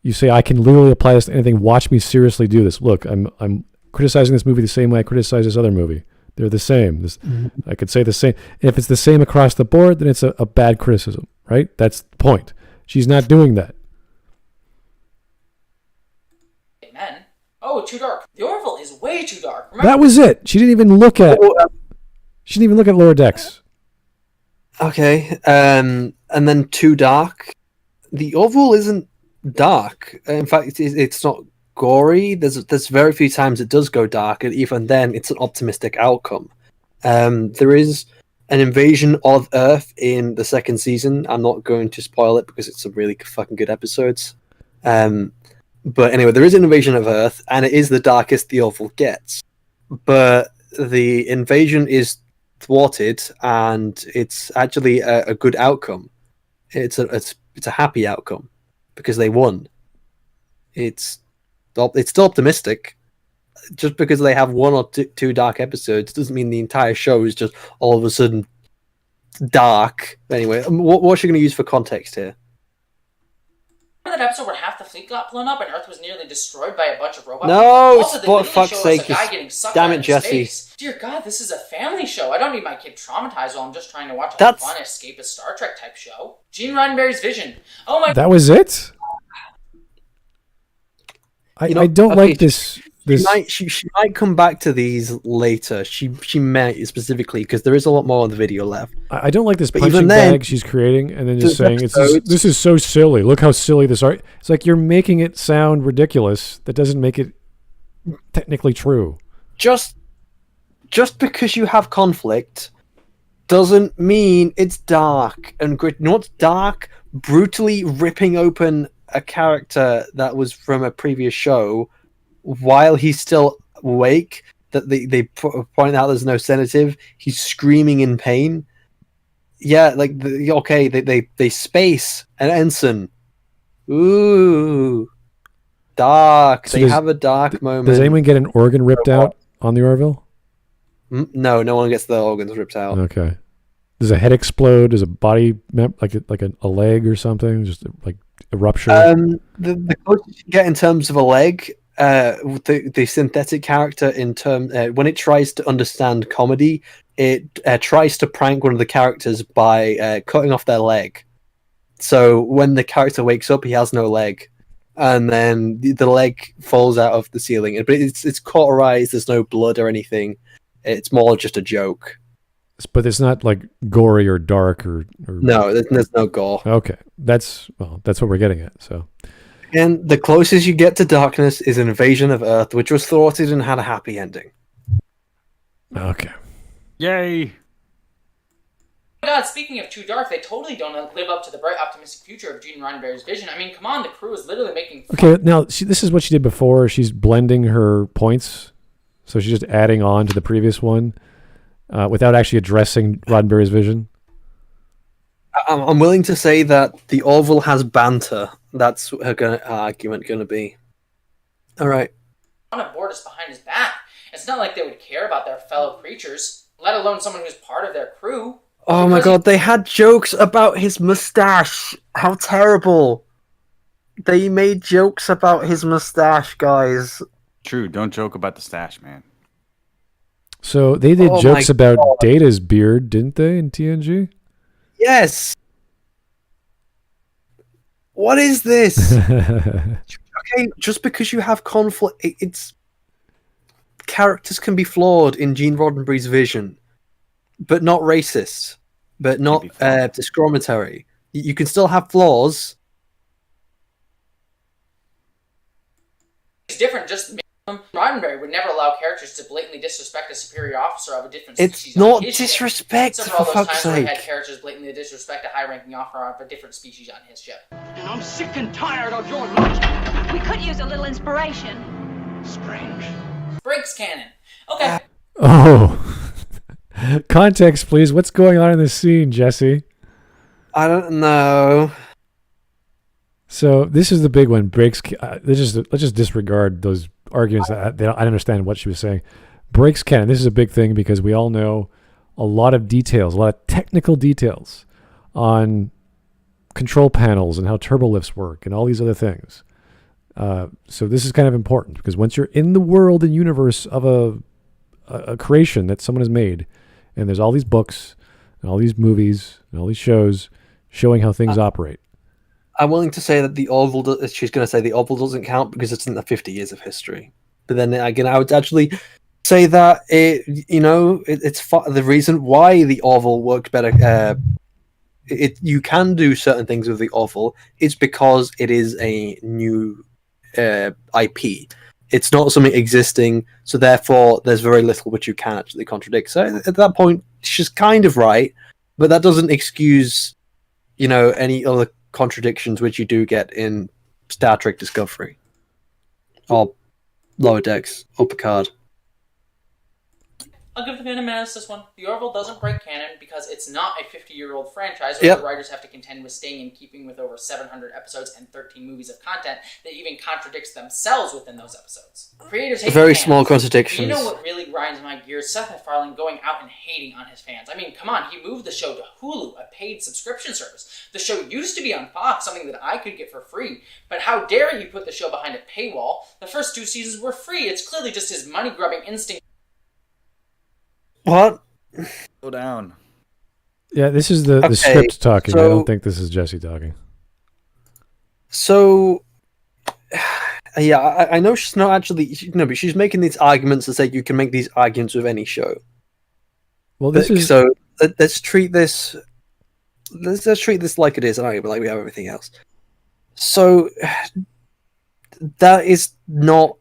You say, I can literally apply this to anything. Watch me seriously do this. Look, I'm criticizing this movie the same way I criticize this other movie. They're the same. I could say the same. And if it's the same across the board, then it's a bad criticism, right? That's the point. She's not doing that. Men. Oh, too dark. The Orville is way too dark. Remember? That was it. She didn't even look at. She didn't even look at Lower Decks. Okay. And then too dark. The Orville isn't dark. In fact, it's not gory. There's very few times it does go dark, and even then, it's an optimistic outcome. There is an invasion of Earth in the second season. I'm not going to spoil it because it's some really fucking good episodes. But anyway, there is an invasion of Earth, and it is the darkest the Orville gets. But the invasion is thwarted, and it's actually a good outcome. It's a happy outcome because they won. It's still optimistic. Just because they have one or two dark episodes doesn't mean the entire show is just all of a sudden dark. Anyway, what's you going to use for context here? Remember that episode where half the fleet got blown up and Earth was nearly destroyed by a bunch of robots? No, also, for fuck's sake! Damn it, Jessie! Space. Dear God, this is a family show. I don't need my kid traumatized while I'm just trying to watch a fun escapist Star Trek type show. Gene Roddenberry's vision. Oh my! That was it. I don't like this. She might come back to these later. She may specifically because there is a lot more on the video left. I don't like this punching bag she's creating and then just saying this is so silly. Look how silly this art. It's like you're making it sound ridiculous. That doesn't make it technically true. Just because you have conflict doesn't mean it's dark and grit. You know what's dark? Brutally ripping open a character that was from a previous show while he's still awake, that they point out there's no sedative, he's screaming in pain. Yeah, like they space an ensign. Ooh, dark. So they have a dark moment. Does anyone get an organ ripped out on the Orville? No one gets the organs ripped out. Okay. Does a head explode? Does a body like a leg or something just like a rupture? The closest you get in terms of a leg, the synthetic character when it tries to understand comedy, it tries to prank one of the characters by cutting off their leg. So when the character wakes up, he has no leg, and then the leg falls out of the ceiling. But it's cauterized. There's no blood or anything. It's more just a joke. But it's not like gory or dark or... No, there's no gore. Okay, that's what we're getting at. So, and the closest you get to darkness is an invasion of Earth, which was thwarted and had a happy ending. Okay. Yay! Oh my God, speaking of too dark, they totally don't live up to the bright, optimistic future of Gene Roddenberry's vision. I mean, come on, the crew is literally making fun. Okay, now, this is what she did before. She's blending her points. So she's just adding on to the previous one without actually addressing Roddenberry's vision. I'm willing to say that the Orville has banter. That's her argument going to be. All right. On board us behind his back. It's not like they would care about their fellow creatures, let alone someone who's part of their crew. Oh my god, they had jokes about his mustache. How terrible. They made jokes about his mustache, guys. True, don't joke about the stash, man. So they did jokes about Data's beard, didn't they, in TNG? Yes. What is this? Okay, just because you have conflict, it's characters can be flawed in Gene Roddenberry's vision, but not racist, but not discriminatory. You can still have flaws. It's different. Just Roddenberry would never allow characters to blatantly disrespect a superior officer of a different species. It's not disrespect, for fuck's sake. Had characters blatantly disrespect a high-ranking officer of a different species on his ship. And I'm sick and tired of your logic. We could use a little inspiration. Strange. Briggs cannon. Okay. Oh. Context, please. What's going on in this scene, Jesse? I don't know. So this is the big one. Breaks. Let's just disregard those arguments. I don't understand what she was saying. Breaks canon. This is a big thing because we all know a lot of details, a lot of technical details on control panels and how turbolifts work and all these other things. So this is kind of important because once you're in the world and universe of a creation that someone has made, and there's all these books and all these movies and all these shows showing how things operate. I'm willing to say that the Orville, she's going to say the Orville doesn't count because it's in the 50 years of history. But then again, I would actually say that it's the reason why the Orville worked better. You can do certain things with the Orville. It's because it is a new IP. It's not something existing, so therefore there's very little which you can actually contradict. So at that point, she's kind of right, but that doesn't excuse, any other contradictions which you do get in Star Trek Discovery or Lower Decks or Picard. I'll give the FandomMenace this one. The Orville doesn't break canon because it's not a 50-year-old franchise where the writers have to contend with staying in keeping with over 700 episodes and 13 movies of content that even contradicts themselves within those episodes. Creators hate very fans. small contradictions. You know what really grinds my gears? Seth MacFarlane going out and hating on his fans. I mean, come on, he moved the show to Hulu, a paid subscription service. The show used to be on Fox, something that I could get for free. But how dare you put the show behind a paywall? The first 2 seasons were free. It's clearly just his money-grubbing instinct. What? Slow down. Yeah, this is the script talking. I don't think this is Jesse talking. So, yeah, I know she's not actually... but she's making these arguments to say you can make these arguments with any show. Well, this is... So, let's treat this... Let's treat this like it is, like we have everything else. So, that is not,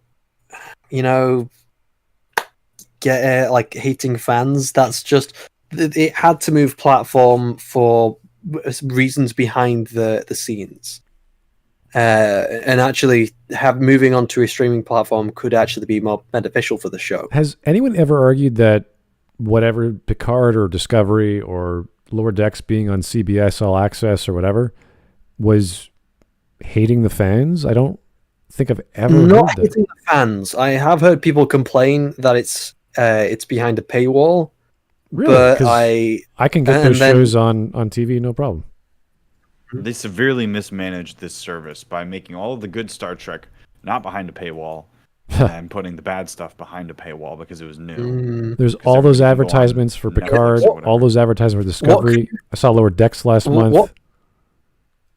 hating fans. That's just it had to move platform for reasons behind the scenes, and actually moving on to a streaming platform could actually be more beneficial for the show. Has anyone ever argued that whatever Picard or Discovery or Lower Decks being on CBS All Access or whatever was hating the fans? I don't think I've ever not heard that. hating the fans. I have heard people complain that it's behind a paywall. Really? But I can get those shows on TV, no problem. They severely mismanaged this service by making all of the good Star Trek not behind a paywall and putting the bad stuff behind a paywall because it was new. There's all those advertisements for Picard, all those advertisements for Discovery. I saw Lower Decks last month.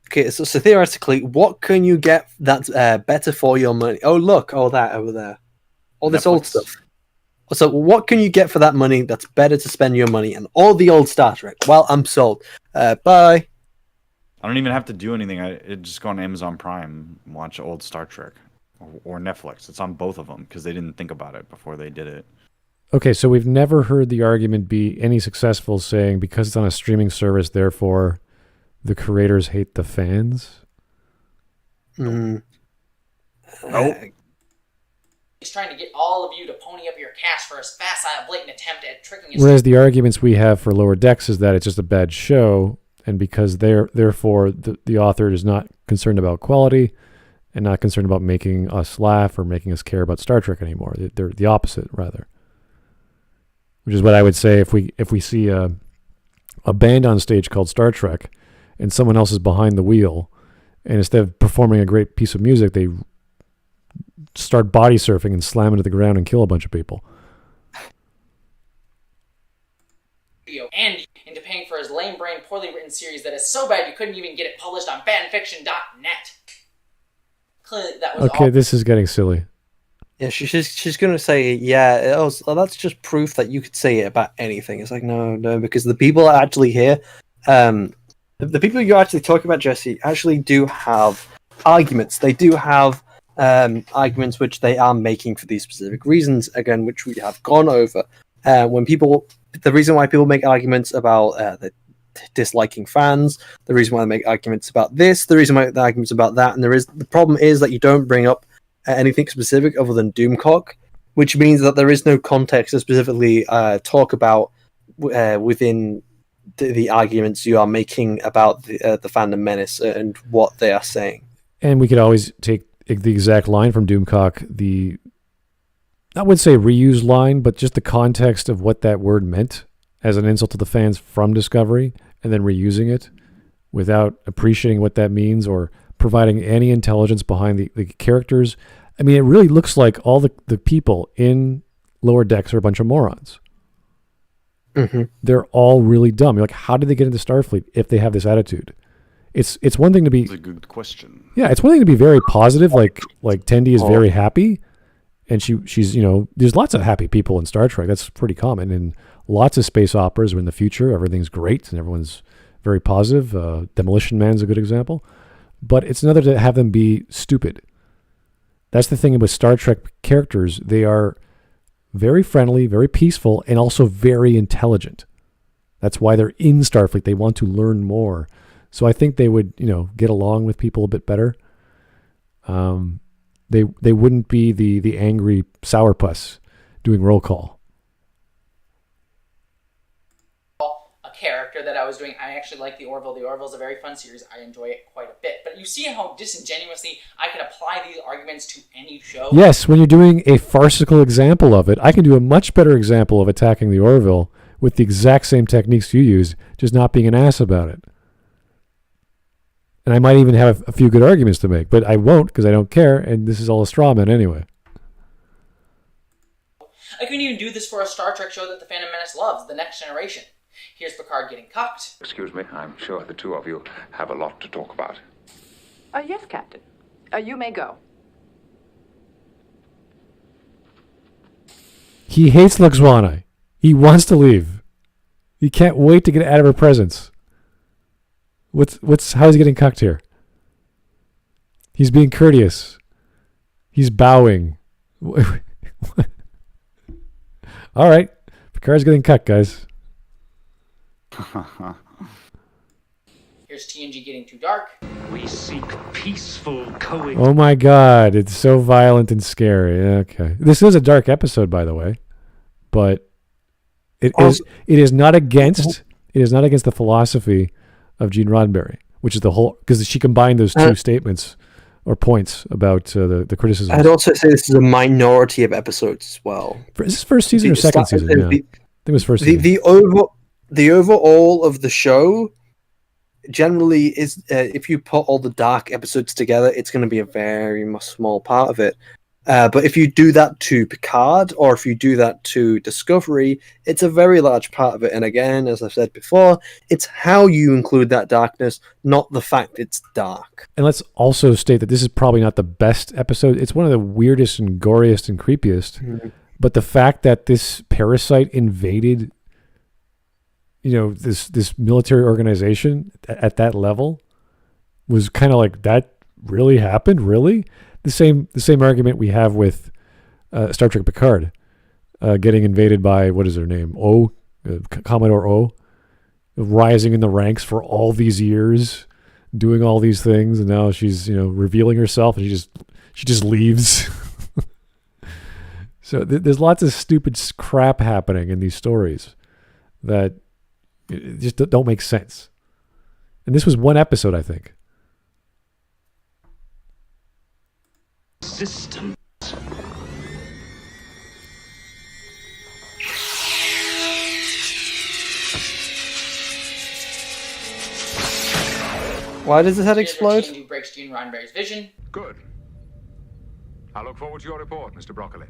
Okay, so theoretically, what can you get that's better for your money? Oh, look, all that over there. All this old stuff. So what can you get for that money that's better to spend your money on? All the old Star Trek. Well, I'm sold. Bye. I don't even have to do anything. I just go on Amazon Prime and watch old Star Trek. Or Netflix. It's on both of them because they didn't think about it before they did it. Okay, so we've never heard the argument be any successful saying because it's on a streaming service, therefore the creators hate the fans? Nope. He's trying to get all of you to pony up your cash for his facile, blatant attempt at tricking his... Whereas the arguments we have for Lower Decks is that it's just a bad show, And because therefore the author is not concerned about quality and not concerned about making us laugh or making us care about Star Trek anymore. They're the opposite, rather. Which is what I would say if we see a band on stage called Star Trek and someone else is behind the wheel, and instead of performing a great piece of music, they start body surfing and slam into the ground and kill a bunch of people. And into paying for his lame-brained, poorly written series that is so bad you couldn't even get it published on fanfiction.net. Clearly, that was okay. This is getting silly. Yeah, she's going to say, that's just proof that you could say it about anything. It's like, no, because the people are actually here, the people you're actually talking about, Jesse, actually do have arguments. They do have arguments which they are making for these specific reasons, again, which we have gone over. The reason why people make arguments about the disliking fans, the reason why they make arguments about this, the reason why they make arguments about that, and the problem is that you don't bring up anything specific other than Doomcock, which means that there is no context to specifically talk about within the arguments you are making about the Fandom Menace and what they are saying. And we could always take the exact line from Doomcock, I would say reused line, but just the context of what that word meant as an insult to the fans from Discovery, and then reusing it without appreciating what that means or providing any intelligence behind the characters. I mean, it really looks like all the people in Lower Decks are a bunch of morons. Mm-hmm. They're all really dumb. You're like, how did they get into Starfleet if they have this attitude? It's one thing to be... That's a good question. Yeah, it's one thing to be very positive, like Tendi is very happy, and she's, there's lots of happy people in Star Trek. That's pretty common. And lots of space operas are in the future. Everything's great and everyone's very positive. Demolition Man's a good example. But it's another to have them be stupid. That's the thing with Star Trek characters. They are very friendly, very peaceful, and also very intelligent. That's why they're in Starfleet. They want to learn more. So I think they would, get along with people a bit better. They wouldn't be the angry sourpuss doing roll call. A character that I was doing, I actually like the Orville. The Orville is a very fun series. I enjoy it quite a bit. But you see how disingenuously I can apply these arguments to any show? Yes, when you're doing a farcical example of it, I can do a much better example of attacking the Orville with the exact same techniques you use, just not being an ass about it. And I might even have a few good arguments to make, but I won't because I don't care, and this is all a straw man anyway. I couldn't even do this for a Star Trek show that the Phantom Menace loves, The Next Generation. Here's Picard getting cucked. Excuse me, I'm sure the two of you have a lot to talk about. Yes, Captain. You may go. He hates Laxwana. He wants to leave. He can't wait to get out of her presence. How's he getting cucked here? He's being courteous. He's bowing. All right. Picard's getting cucked, guys. Here's TNG getting too dark. We seek peaceful coexistence. Oh my God. It's so violent and scary. Okay. This is a dark episode, by the way. But it is not against the philosophy of Gene Roddenberry, which is the whole, because she combined those two statements or points about the criticism. I'd also say this is a minority of episodes as well. Is this first season or second season? Yeah. I think it was first season. The overall of the show generally is, if you put all the dark episodes together, it's going to be a very small part of it. But if you do that to Picard, or if you do that to Discovery, it's a very large part of it. And again, as I've said before, it's how you include that darkness, not the fact it's dark. And let's also state that this is probably not the best episode. It's one of the weirdest and goriest and creepiest. Mm-hmm. But the fact that this parasite invaded, this military organization at that level was kind of like, that really happened? Really? The same argument we have with Star Trek Picard getting invaded by, what is her name? Commodore O, rising in the ranks for all these years, doing all these things, and now she's revealing herself, and she just leaves. So there's lots of stupid crap happening in these stories that just don't make sense. And this was one episode, I think. System. Why does his head explode? Who breaks Gene Roddenberry's vision. Good. I look forward to your report, Mr. Broccoli.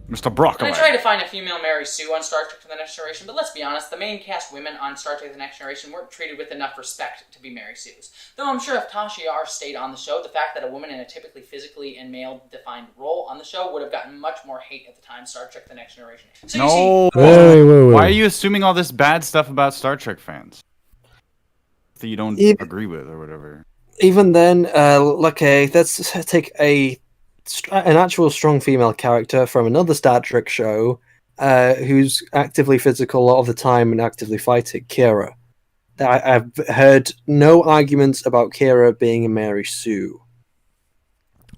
Mr. Broccoli. And I tried to find a female Mary Sue on Star Trek The Next Generation, but let's be honest, the main cast women on Star Trek The Next Generation weren't treated with enough respect to be Mary Sues. Though I'm sure if Tasha Yar stayed on the show, the fact that a woman in a typically physically and male-defined role on the show would have gotten much more hate at the time Star Trek The Next Generation. So no! Wait. Why are you assuming all this bad stuff about Star Trek fans that you don't agree with or whatever? Even then, let's take an actual strong female character from another Star Trek show who's actively physical a lot of the time and actively fighting, Kira. I've heard no arguments about Kira being a Mary Sue.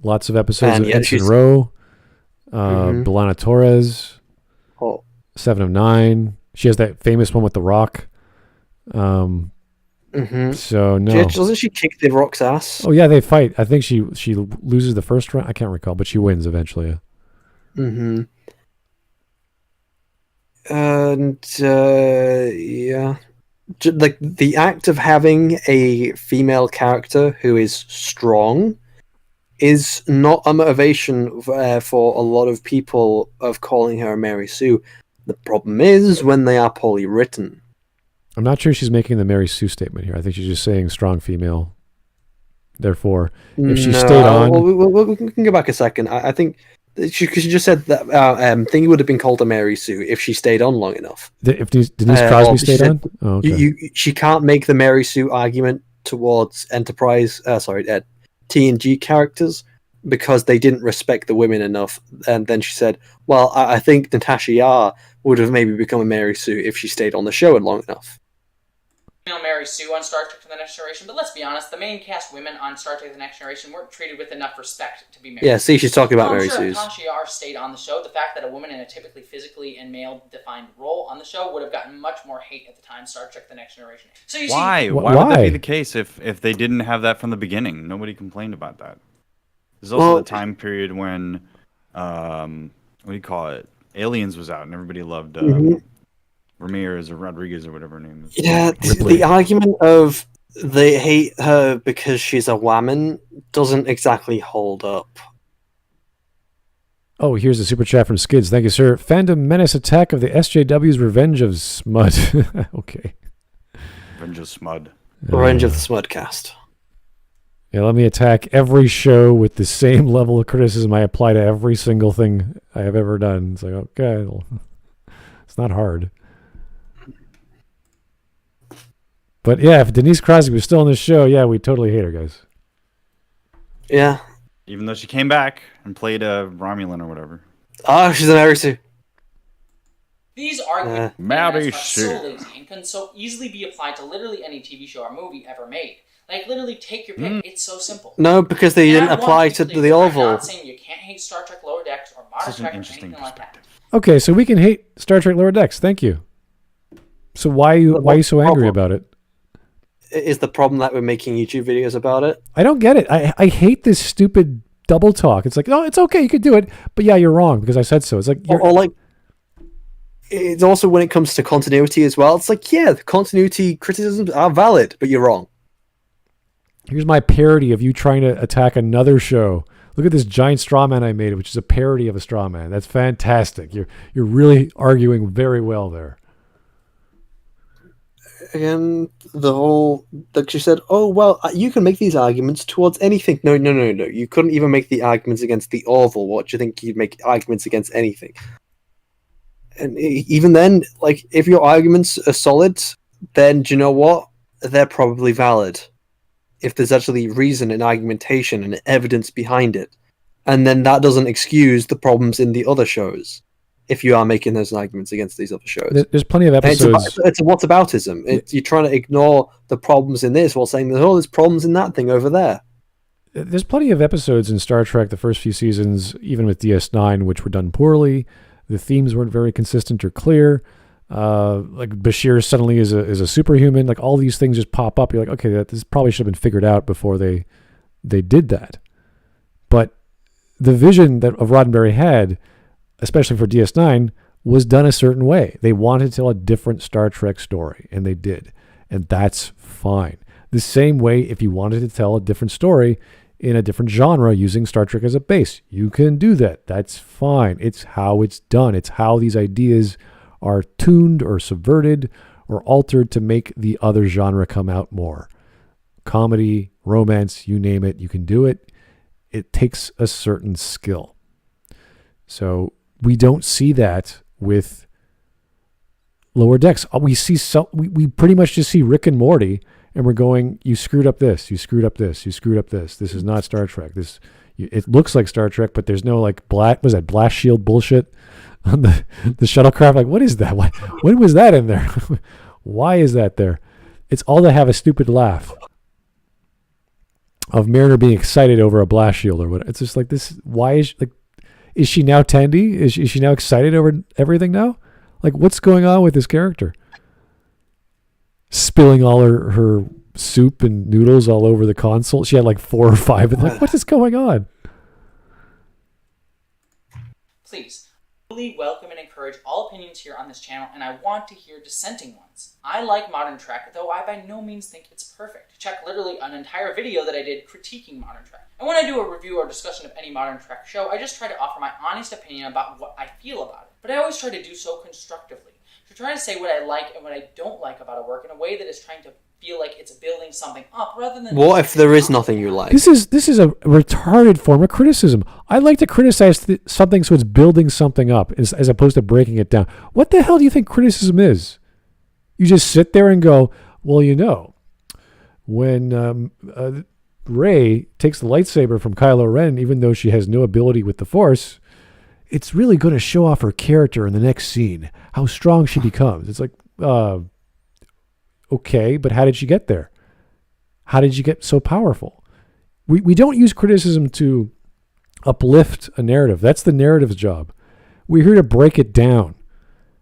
Lots of episodes of Ensign Rowe, B'Elanna Torres, 7 of 9. She has that famous one with The Rock. So no, doesn't she kick the Rock's ass? Oh yeah, they fight. I think she loses the first round. I can't recall, but she wins eventually. And yeah, like the act of having a female character who is strong is not a motivation for a lot of people of calling her a Mary Sue. The problem is when they are poorly written. I'm not sure she's making the Mary Sue statement here. I think she's just saying strong female. Therefore, if she stayed on... we can go back a second. I think she just said that Thingy would have been called a Mary Sue if she stayed on long enough. If Denise Crosby stayed on? Oh, okay. She can't make the Mary Sue argument towards TNG characters because they didn't respect the women enough. And then she said, well, I think Natasha Yar would have maybe become a Mary Sue if she stayed on the show long enough. Mary Sue on Star Trek The Next Generation, but let's be honest, the main cast women on Star Trek The Next Generation weren't treated with enough respect to be Mary. Yeah, see, she's talking about Mary Sues. Sues. If Tasha Yar stayed on the show, the fact that a woman in a typically physically and male-defined role on the show would have gotten much more hate at the time Star Trek The Next Generation. So you Why? See, Why would that be the case if they didn't have that from the beginning? Nobody complained about that. There's also the time period when, what do you call it? Aliens was out and everybody loved Ramirez or Rodriguez or whatever her name is. Yeah, the argument of they hate her because she's a woman doesn't exactly hold up. Oh, here's a super chat from Skids. Thank you, sir. FandomMenace attack of the SJW's Revenge of Smud. Okay. Revenge of Smud. Revenge of the Smudcast. Yeah, let me attack every show with the same level of criticism I apply to every single thing I have ever done. It's like, okay, well, it's not hard. But yeah, if Denise Crosby was still on the show, yeah, we totally hate her, guys. Yeah. Even though she came back and played a Romulan or whatever. Oh, she's an Mary Sue. These arguments Mary are Sue. so lazy and can so easily be applied to literally any TV show or movie ever made. Like, literally, take your pick. It's so simple. No, because they didn't apply to the Orville. I'm not saying you can't hate Star Trek Lower Decks or Modern Trek or anything like that. Okay, so we can hate Star Trek Lower Decks. Thank you. So why are you so angry about it? Is the problem that we're making YouTube videos about it? I don't get it. I hate this stupid double talk. It's like, oh, it's okay, you could do it, but yeah, you're wrong because I said so. It's like, or like, it's also when it comes to continuity as well. It's like, yeah, the continuity criticisms are valid, but you're wrong. Here's my parody of you trying to attack another show. Look at this giant straw man I made, which is a parody of a straw man. That's fantastic. You're really arguing very well there. Again, the whole, like she said, oh, well, you can make these arguments towards anything. No. You couldn't even make the arguments against the Orville. What do you think you'd make arguments against anything? And even then, like, if your arguments are solid, then do you know what? They're probably valid. If there's actually reason and argumentation and evidence behind it. And then that doesn't excuse the problems in the other shows. If you are making those arguments against these other shows. There's plenty of episodes. It's whataboutism. You're trying to ignore the problems in this while saying there's problems in that thing over there. There's plenty of episodes in Star Trek, the first few seasons, even with DS9, which were done poorly. The themes weren't very consistent or clear. Like Bashir suddenly is a superhuman. Like all these things just pop up. You're like, okay, this probably should have been figured out before they did that. But the vision that of Roddenberry had, especially for DS9, was done a certain way. They wanted to tell a different Star Trek story, and they did. And that's fine. The same way, if you wanted to tell a different story in a different genre using Star Trek as a base, you can do that. That's fine. It's how it's done. It's how these ideas are tuned or subverted or altered to make the other genre come out more. Comedy, romance, you name it, you can do it. It takes a certain skill. So we don't see that with Lower Decks. We see we pretty much just see Rick and Morty, and we're going, you screwed up this, you screwed up this, you screwed up this. This is not Star Trek. It looks like Star Trek, but there's no like blast shield bullshit on the shuttlecraft. Like, what is that? When was that in there? Why is that there? It's all to have a stupid laugh of Mariner being excited over a blast shield or what. It's just like this. Why is she now Tandy? Is she now excited over everything now? Like, what's going on with this character? Spilling all her soup and noodles all over the console. She had like 4 or 5 of them. Like, what is going on? Please, fully welcome and encourage all opinions here on this channel, and I want to hear dissenting ones. I like Modern Trek, though I by no means think it's perfect. Check literally an entire video that I did critiquing Modern Trek. And when I do a review or discussion of any Modern Trek show, I just try to offer my honest opinion about what I feel about it. But I always try to do so constructively, to try to say what I like and what I don't like about a work in a way that is trying to feel like it's building something up rather than... What if there is nothing you like? This is a retarded form of criticism. I like to criticize something so it's building something up as opposed to breaking it down. What the hell do you think criticism is? You just sit there and go, well, when Rey takes the lightsaber from Kylo Ren, even though she has no ability with the Force, it's really going to show off her character in the next scene, how strong she becomes. It's like, okay, but how did she get there? How did you get so powerful? We don't use criticism to uplift a narrative. That's the narrative's job. We're here to break it down.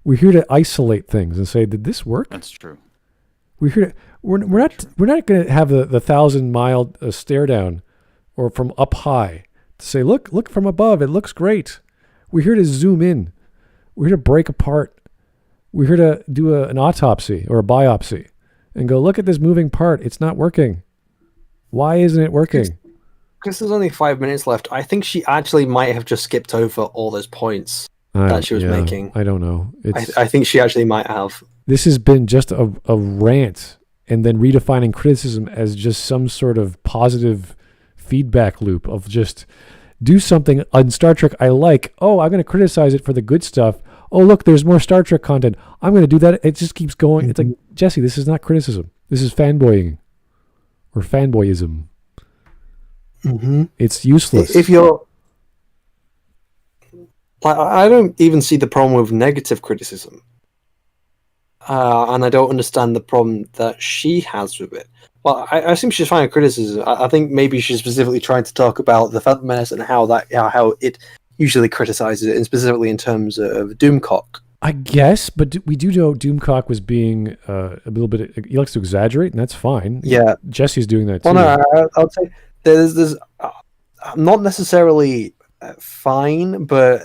We're here to isolate things and say, did this work? That's true. We're here to, we're not going to have the 1,000-mile stare down or from up high to say, look from above. It looks great. We're here to zoom in. We're here to break apart. We're here to do an autopsy or a biopsy and go, look at this moving part. It's not working. Why isn't it working? Because there's only 5 minutes left. I think she actually might have just skipped over all those points that she was making. I don't know. I think she actually might have. This has been just a rant and then redefining criticism as just some sort of positive feedback loop of just do something on Star Trek I like. Oh, I'm going to criticize it for the good stuff. Oh, look, there's more Star Trek content. I'm going to do that. It just keeps going. Mm-hmm. It's like, Jesse, this is not criticism. This is fanboying or fanboyism. Mm-hmm. It's useless. If you're... I don't even see the problem with negative criticism. And I don't understand the problem that she has with it. Well, I think she's finding criticism. I think maybe she's specifically trying to talk about the FandomMenace and how it usually criticizes it, and specifically in terms of Doomcock. I guess, but we do know Doomcock was being a little bit... He likes to exaggerate, and that's fine. Yeah. Jesse's doing that too. Well, no, I would say there's not necessarily fine, but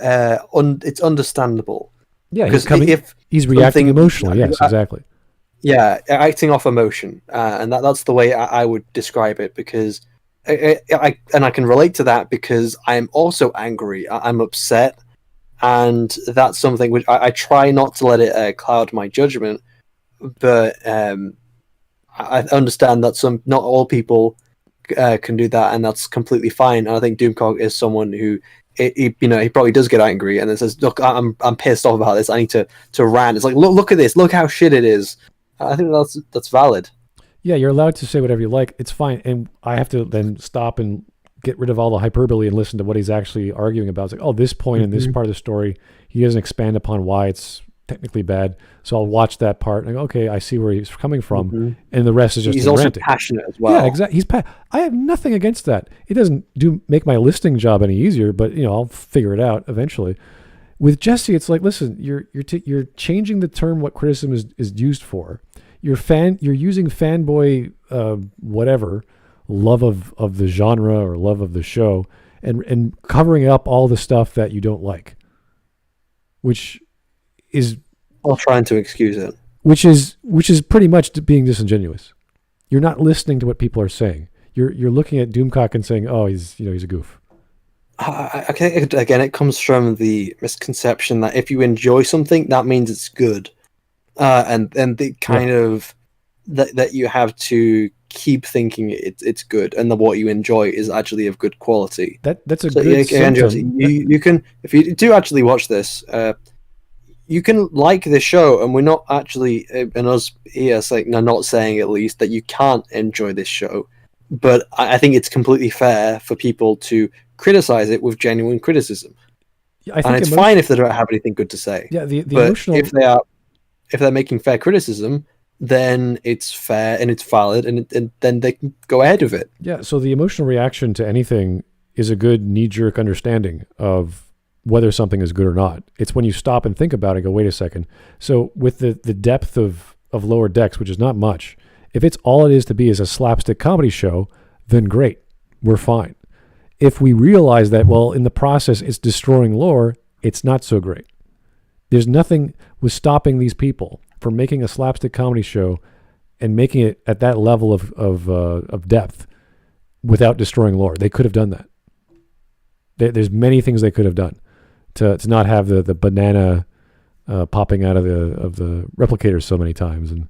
it's understandable. Yeah, he's reacting emotionally. Yes, exactly. Yeah, acting off emotion, and that's the way I would describe it, because I can relate to that because I'm also angry. I'm upset, and that's something which I try not to let it cloud my judgment. But I understand that not all people can do that, and that's completely fine. And I think Doomcock is someone who he probably does get angry and then says, "Look, I'm pissed off about this. I need to rant." It's like, look at this. Look how shit it is. I think that's valid. Yeah, you're allowed to say whatever you like. It's fine. And I have to then stop and get rid of all the hyperbole and listen to what he's actually arguing about. It's like, oh, this point in this part of the story, he doesn't expand upon why it's technically bad. So I'll watch that part and go, okay, I see where he's coming from. And the rest is just he's also ranting. Passionate as well. Yeah, exactly. I have nothing against that. It doesn't make my listening job any easier, but I'll figure it out eventually. With Jessie, it's like, listen, you're changing the term what criticism is used for. You're using fanboy whatever love of the genre or love of the show and covering up all the stuff that you don't like, which is Or trying to excuse it. which is pretty much being disingenuous. You're not listening to what people are saying. You're looking at Doomcock and saying, oh, he's a goof. Again, it comes from the misconception that if you enjoy something, that means it's good, and the kind of that you have to keep thinking it's good, and that what you enjoy is actually of good quality. That's a good symptom. You can, if you do actually watch this, you can like this show, and we're not actually, and us here, like, not saying at least that you can't enjoy this show, but I think it's completely fair for people to criticize it with genuine criticism. I think and it's fine if they don't have anything good to say. Yeah, the but emotional. If they're making fair criticism, then it's fair and it's valid, and then they can go ahead with it. Yeah. So the emotional reaction to anything is a good knee-jerk understanding of whether something is good or not. It's when you stop and think about it, go, wait a second. So with the depth of Lower Decks, which is not much, if it's all it is to be is a slapstick comedy show, then great, we're fine. If we realize that, well, in the process, it's destroying lore, it's not so great. There's nothing was stopping these people from making a slapstick comedy show and making it at that level of depth without destroying lore. They could have done that. There's many things they could have done to not have the banana popping out of the replicators so many times and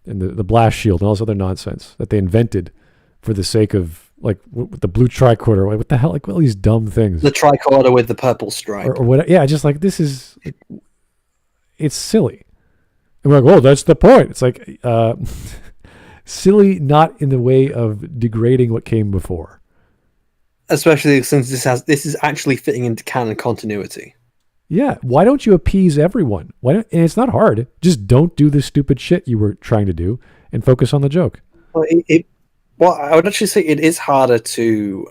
the blast shield and all this other nonsense that they invented for the sake of, like, with the blue tricorder. What the hell? Like, all these dumb things. The tricorder with the purple stripe. Or what? Yeah, just like, this is, it's silly. And we're like, oh, that's the point. It's like, silly, not in the way of degrading what came before. Especially since this is actually fitting into canon continuity. Yeah, why don't you appease everyone? And it's not hard. Just don't do the stupid shit you were trying to do and focus on the joke. Well, I would actually say it is harder to,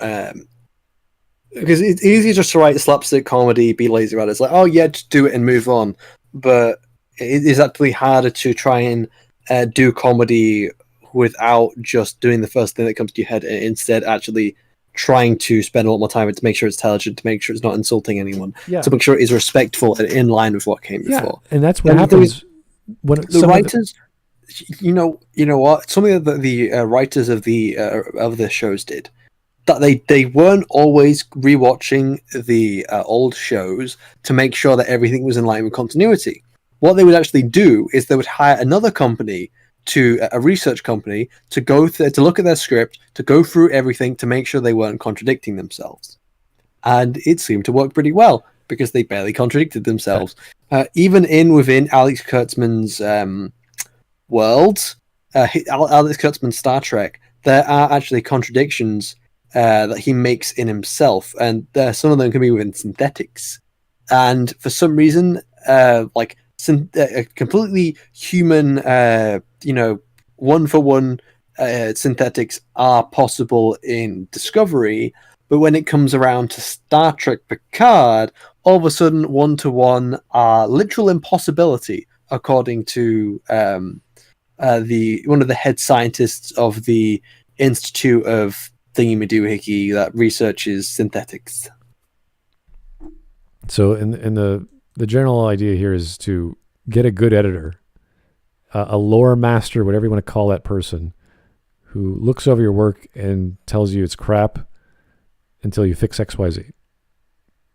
because it's easy just to write slapstick comedy, be lazy about it. It's like, oh yeah, just do it and move on. But it is actually harder to try and do comedy without just doing the first thing that comes to your head, and instead actually trying to spend a lot more time to make sure it's intelligent, to make sure it's not insulting anyone, to make sure it is respectful and in line with what came before. And that's what happens when the writers. You know what? Something that the writers of the shows did, that they weren't always rewatching the old shows to make sure that everything was in line with continuity. What they would actually do is they would hire another company, a research company, to look at their script, to go through everything to make sure they weren't contradicting themselves. And it seemed to work pretty well because they barely contradicted themselves. Even within Alex Kurtzman's world, Alex Kurtzman's Star Trek, there are actually contradictions that he makes in himself, and some of them can be within synthetics. And for some reason, completely human, one-for-one synthetics are possible in Discovery, but when it comes around to Star Trek Picard, all of a sudden one-to-one are literal impossibility, according to one of the head scientists of the Institute of Thingy-Madoohickey that researches synthetics. So in the general idea here is to get a good editor, a lore master, whatever you want to call that person, who looks over your work and tells you it's crap until you fix XYZ.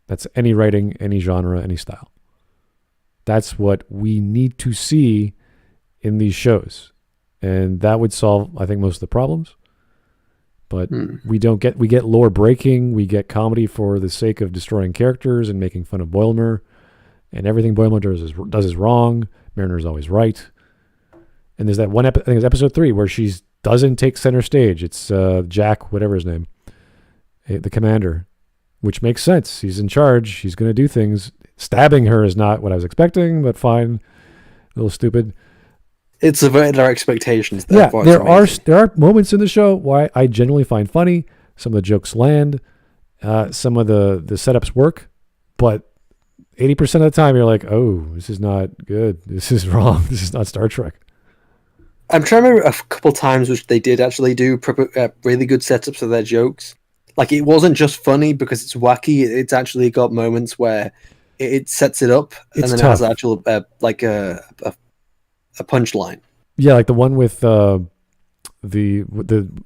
That's any writing, any genre, any style. That's what we need to see in these shows. And that would solve, I think, most of the problems. But we get lore breaking, we get comedy for the sake of destroying characters and making fun of Boimler, and everything Boimler does is wrong. Mariner's always right. And there's that one I think it's episode 3 where she doesn't take center stage. It's Jack, whatever his name, the commander, which makes sense. He's in charge. He's going to do things. Stabbing her is not what I was expecting, but fine. A little stupid. It's subverted our expectations. Yeah, there are moments in the show where I genuinely find funny. Some of the jokes land. Some of the setups work, but 80% of the time you're like, oh, this is not good. This is wrong. This is not Star Trek. I'm trying to remember a couple times which they did actually do really good setups of their jokes. Like, it wasn't just funny because it's wacky. It's actually got moments where it sets it up, and then tough. it has actual like a punchline. Yeah, like the one with the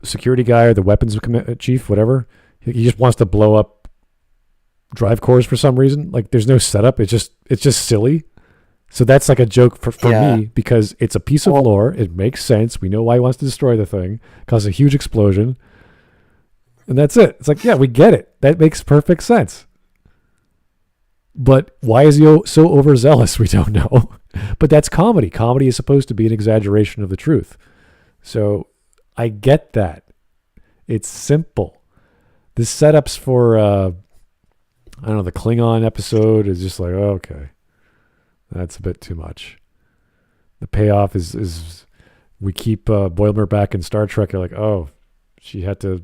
security guy or the weapons chief, whatever. He just wants to blow up drive cores for some reason. Like, there's no setup. It's just silly. So that's like a joke for me because it's a piece of lore. It makes sense. We know why he wants to destroy the thing, cause a huge explosion. And that's it. It's like, yeah, we get it. That makes perfect sense. But why is he so overzealous? We don't know. But that's comedy. Comedy is supposed to be an exaggeration of the truth. So I get that. It's simple. The setups for, I don't know, the Klingon episode is just like, oh, okay. That's a bit too much. The payoff is we keep Boimler back in Star Trek. You're like, oh, she had to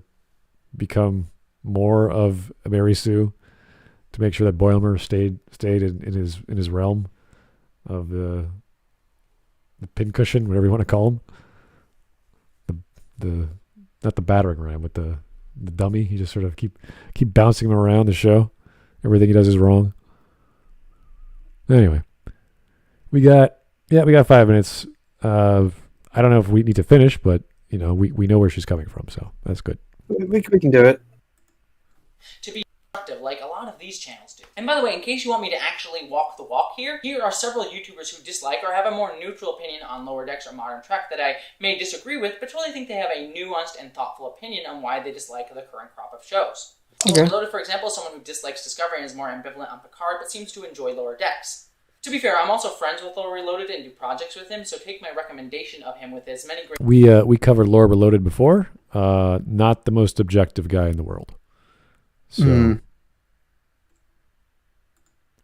become more of a Mary Sue to make sure that Boimler stayed in his realm of the pincushion, whatever you want to call him. The not the battering ram, but the dummy. He just sort of keep bouncing him around the show. Everything he does is wrong. Anyway, we got 5 minutes. I don't know if we need to finish, but we know where she's coming from, so that's good. We can do it. To be productive, like a lot of these channels do. And by the way, in case you want me to actually walk the walk here are several YouTubers who dislike or have a more neutral opinion on Lower Decks or Modern Trek that I may disagree with, but totally think they have a nuanced and thoughtful opinion on why they dislike the current crop of shows. Okay. Reloaded, for example, is someone who dislikes Discovery and is more ambivalent on Picard, but seems to enjoy Lower Decks. To be fair, I'm also friends with Lore Reloaded and do projects with him, so take my recommendation of him with as many great... We covered Lore Reloaded before. Not the most objective guy in the world. So...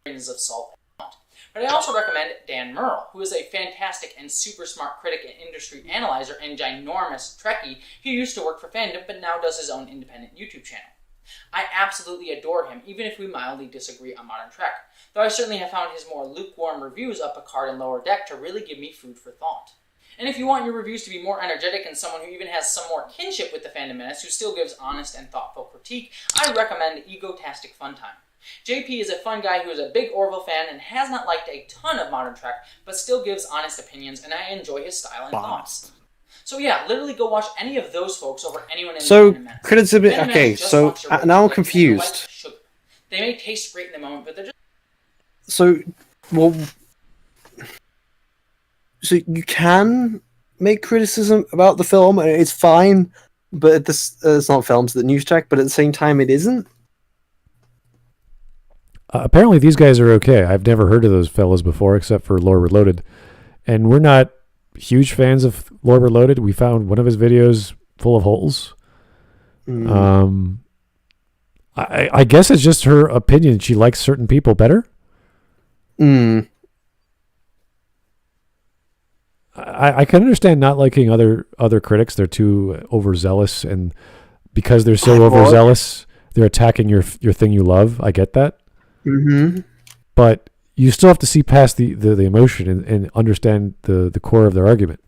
of salt. But I also recommend Dan Murrell, who is a fantastic and super smart critic and industry analyzer and ginormous Trekkie who used to work for Fandom but now does his own independent YouTube channel. I absolutely adore him, even if we mildly disagree on Modern Trek, though I certainly have found his more lukewarm reviews of Picard and Lower Deck to really give me food for thought. And if you want your reviews to be more energetic and someone who even has some more kinship with the FandomMenace who still gives honest and thoughtful critique, I recommend Egotastic Funtime. JP is a fun guy who is a big Orville fan and has not liked a ton of Modern Trek, but still gives honest opinions, and I enjoy his style and thoughts. So yeah, literally go watch any of those folks over anyone in the FandomMenace. Criticism. Okay, so now I'm confused. They may taste great in the moment, but they're just... So you can make criticism about the film, and it's fine, but it's not films, the news track, but at the same time it isn't. Apparently these guys are okay. I've never heard of those fellas before, except for Lore Reloaded. And we're not huge fans of Lore Reloaded. We found one of his videos full of holes. I guess it's just her opinion. She likes certain people better. I can understand not liking other critics. They're too overzealous, and because they're so overzealous, they're attacking your thing you love. I get that. But you still have to see past the emotion and understand the core of their argument.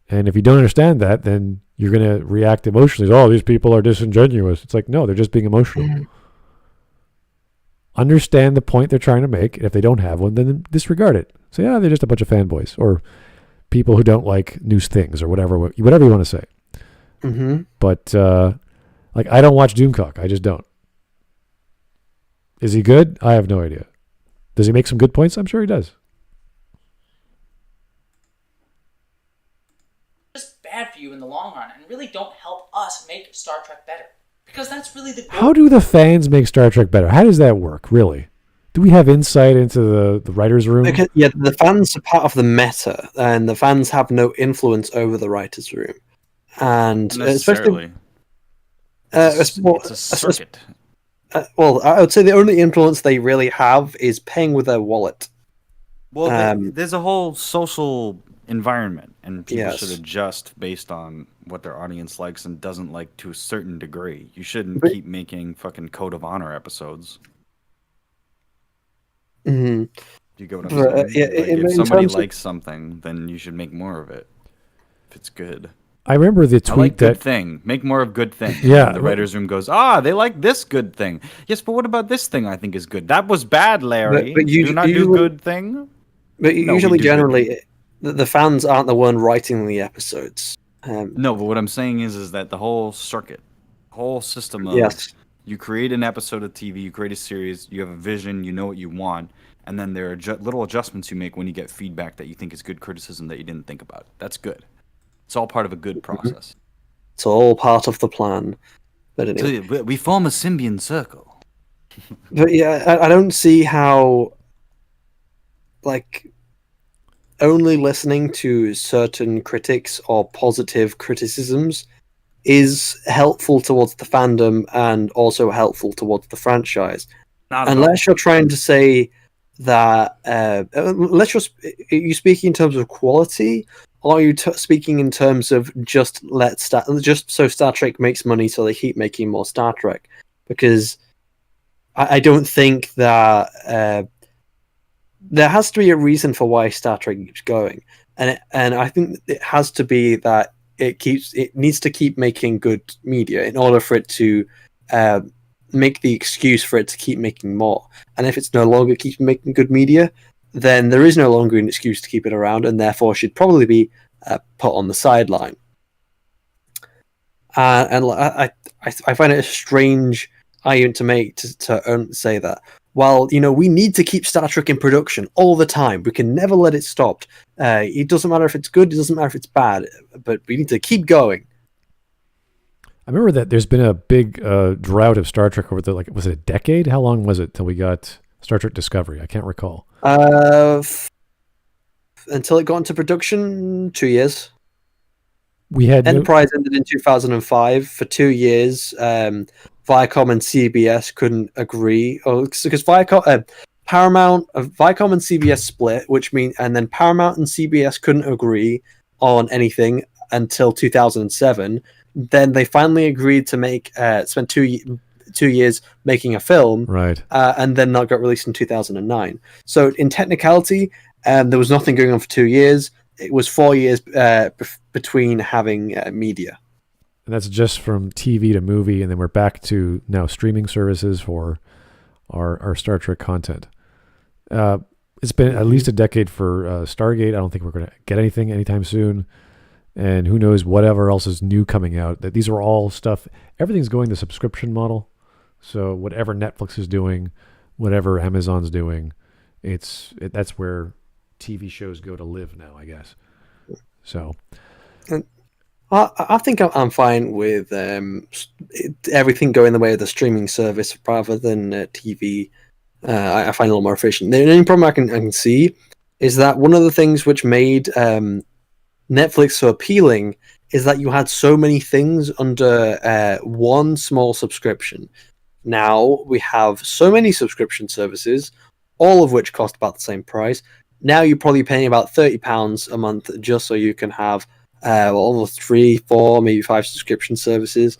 And if you don't understand that, then you're going to react emotionally. Oh, these people are disingenuous. It's like, no, they're just being emotional. Understand the point they're trying to make. If they don't have one, then disregard it. So yeah, they're just a bunch of fanboys or people who don't like new things or whatever you want to say. But like, I don't watch Doomcock. I just don't. Is he good? I have no idea. Does he make some good points? I'm sure he does. Just bad for you in the long run and really don't help us make Star Trek better. Because that's really the goal. How do the fans make Star Trek better? How does that work, really? Do we have insight into the writer's room? Because, yeah, the fans are part of the meta, and the fans have no influence over the writer's room. And especially... it's a circuit. Well, I would say the only influence they really have is paying with their wallet. Well, there's a whole social environment, and people should adjust based on what their audience likes and doesn't like to a certain degree. You shouldn't keep making fucking Code of Honor episodes. Mhm. Do you get what I'm saying? Yeah, Like, in if somebody terms of- likes something, then you should make more of it. If it's good. I remember the tweet I like good that thing. Make more of good thing. Yeah, And the writer's room goes, they like this good thing. Yes, but what about this thing I think is good? That was bad, Larry. But do not do usually- good thing? But No, we usually, do good generally, the fans aren't the one writing the episodes. No, but what I'm saying is that the whole circuit, whole system of Yes. you create an episode of TV, you create a series, you have a vision, you know what you want, and then there are little adjustments you make when you get feedback that you think is good criticism that you didn't think about. That's good. It's all part of a good process. It's all part of the plan. But anyway. So we form a symbiont circle. But yeah, I don't see how, like, only listening to certain critics or positive criticisms is helpful towards the fandom and also helpful towards the franchise. Unless you're trying to say that, are you speaking in terms of quality, or are you speaking in terms of just so Star Trek makes money, so they keep making more Star Trek? Because I don't think that there has to be a reason for why Star Trek keeps going, and I think it has to be that it needs to keep making good media in order for it to make the excuse for it to keep making more. And if it's no longer keeps making good media, then there is no longer an excuse to keep it around, and therefore should probably be put on the sideline. And I find it a strange argument to make to say that. Well, we need to keep Star Trek in production all the time. We can never let it stop. It doesn't matter if it's good. It doesn't matter if it's bad. But we need to keep going. I remember that there's been a big drought of Star Trek over was it a decade? How long was it till we got Star Trek Discovery? I can't recall. Until it got into production, 2 years. We had Enterprise ended in 2005. For 2 years, Viacom and CBS couldn't agree, because Viacom, Paramount, Viacom and CBS split, and then Paramount and CBS couldn't agree on anything until 2007. Then they finally agreed to spend 2 years making a film, right? And then that got released in 2009. So in technicality, there was nothing going on for 2 years. It was 4 years between having media. And that's just from TV to movie, and then we're back to now streaming services for our Star Trek content. It's been at least a decade for Stargate. I don't think we're going to get anything anytime soon. And who knows whatever else is new coming out. That these are all stuff. Everything's going the subscription model. So whatever Netflix is doing, whatever Amazon's doing, that's where TV shows go to live now, I guess. So I think I'm fine with everything going the way of the streaming service rather than TV. I find it a little more efficient. The only problem I can see is that one of the things which made Netflix so appealing is that you had so many things under one small subscription. Now we have so many subscription services, all of which cost about the same price. Now you're probably paying about £30 a month just so you can have almost 3, 4, maybe 5 subscription services,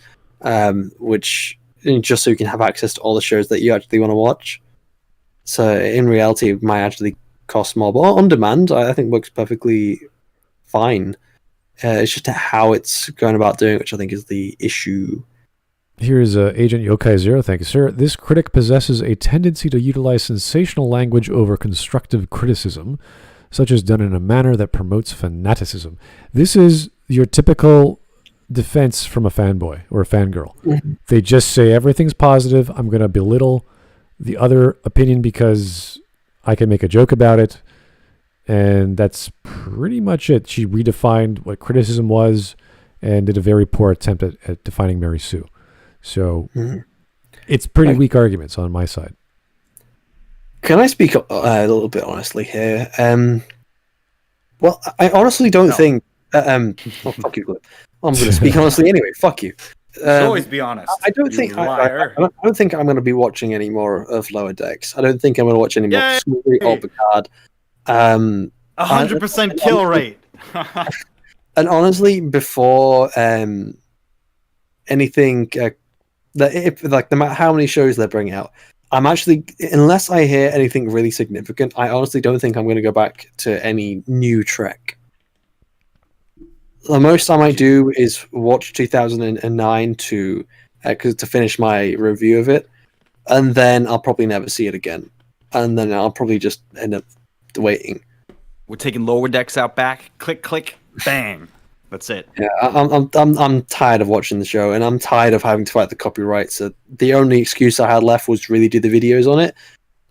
which just so you can have access to all the shows that you actually want to watch. So in reality, it might actually cost more, but on demand, I think works perfectly fine. It's just how it's going about doing it, which I think is the issue. Here's Agent Yokai Zero. Thank you, sir. This critic possesses a tendency to utilize sensational language over constructive criticism, such as done in a manner that promotes fanaticism. This is your typical defense from a fanboy or a fangirl. Mm-hmm. They just say everything's positive. I'm going to belittle the other opinion because I can make a joke about it. And that's pretty much it. She redefined what criticism was and did a very poor attempt at defining Mary Sue. So it's pretty weak arguments on my side. Can I speak a little bit honestly here? Well, I honestly don't think... fuck you, Glib. I'm going to speak honestly anyway. Fuck you. Always be honest. I don't think I don't think I'm going to be watching any more of Lower Decks. I don't think I'm going to watch any more Smoothie or Picard. 100% kill rate. And honestly, before anything, no matter how many shows they bring out, I'm actually, unless I hear anything really significant, I honestly don't think I'm going to go back to any new Trek. The most I might do is watch 2009 to finish my review of it, and then I'll probably never see it again, and then I'll probably just end up waiting. We're taking Lower Decks out back. Click, click, bang. That's it. Yeah, I'm tired of watching the show, and I'm tired of having to fight the copyright. So the only excuse I had left was to really do the videos on it,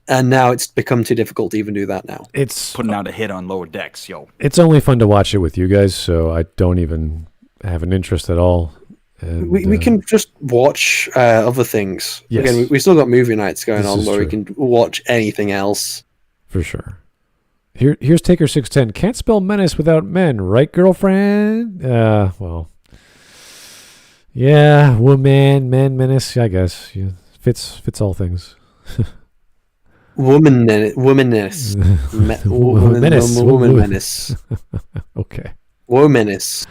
and now it's become too difficult to even do that now. It's putting out a hit on Lower Decks, yo. It's only fun to watch it with you guys, so I don't even have an interest at all. And, we can just watch other things. Yes. Again, we still got movie nights going on where true. we can watch anything else. For sure. Here's Taker 610. Can't spell menace without men, right, girlfriend? Well, yeah, woman, man, menace. I guess yeah, fits all things. Womanness. Woman menace. Okay. Womenace.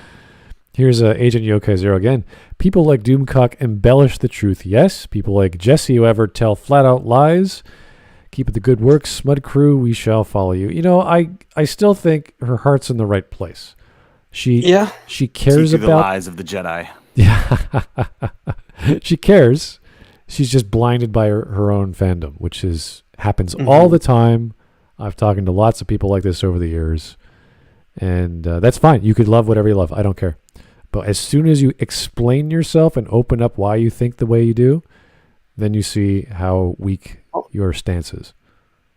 Here's Agent Yokai Zero again. People like Doomcock embellish the truth, yes. People like Jessie, whoever tell flat out lies. Keep it the good work, Smud Crew. We shall follow you. You know, I still think her heart's in the right place. She cares about the lies of the Jedi. Yeah, she cares. She's just blinded by her own fandom, which happens all the time. I've talked to lots of people like this over the years, and that's fine. You could love whatever you love. I don't care. But as soon as you explain yourself and open up why you think the way you do, then you see how weak your stance is.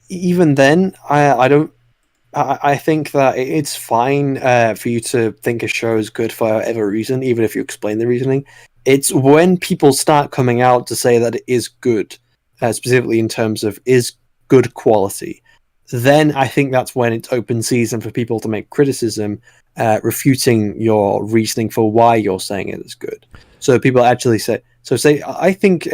Even then, I think that it's fine for you to think a show is good for whatever reason, even if you explain the reasoning. It's when people start coming out to say that it is good, specifically in terms of is good quality, then I think that's when it's open season for people to make criticism, refuting your reasoning for why you're saying it is good. So people actually say, I think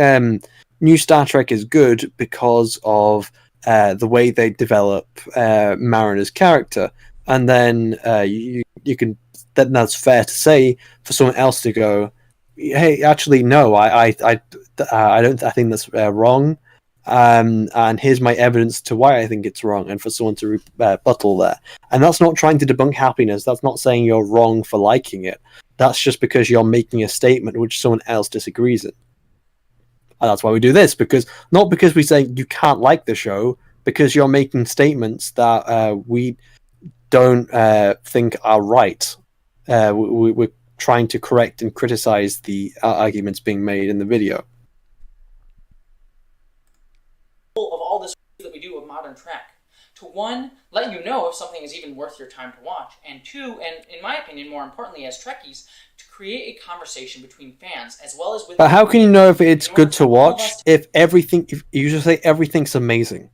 New Star Trek is good because of the way they develop Mariner's character, and then you can. Then that's fair to say for someone else to go, hey, actually, no, I don't. I think that's wrong, and here's my evidence to why I think it's wrong, and for someone to rebuttal that. And that's not trying to debunk happiness. That's not saying you're wrong for liking it. That's just because you're making a statement which someone else disagrees in. And that's why we do this, not because we say you can't like the show, because you're making statements that we don't think are right. We're trying to correct and criticize the arguments being made in the video. Of all this that we do of modern Trek, to one, let you know if something is even worth your time to watch, and two, and in my opinion, more importantly, as Trekkies, to create a conversation between fans as well as with. But how can you know if it's good to watch if you just say everything's amazing?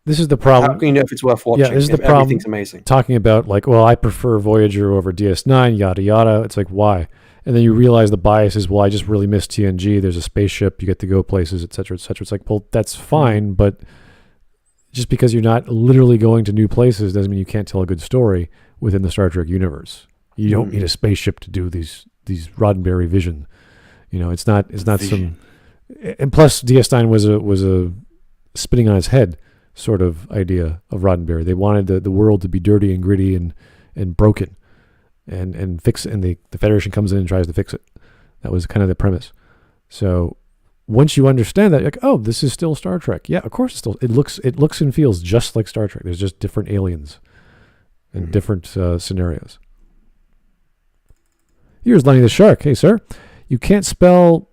This is the problem. How can you know if it's worth watching? Yeah, this is the if problem. Everything's amazing. Talking about I prefer Voyager over DS9, yada yada. It's like, why? And then you realize the bias is, I just really miss TNG. There's a spaceship, you get to go places, etc., etc. It's like, well, that's fine, but just because you're not literally going to new places doesn't mean you can't tell a good story within the Star Trek universe. You don't need a spaceship to do these Roddenberry vision. It's not some. And plus, DS9 was a spinning on its head sort of idea of Roddenberry. They wanted the world to be dirty and gritty and broken, and fix it, and the Federation comes in and tries to fix it. That was kind of the premise. So once you understand that, you're like, oh, this is still Star Trek. Yeah, of course it's still. It looks and feels just like Star Trek. There's just different aliens and different scenarios. Here's Lenny the Shark. Hey, sir, you can't spell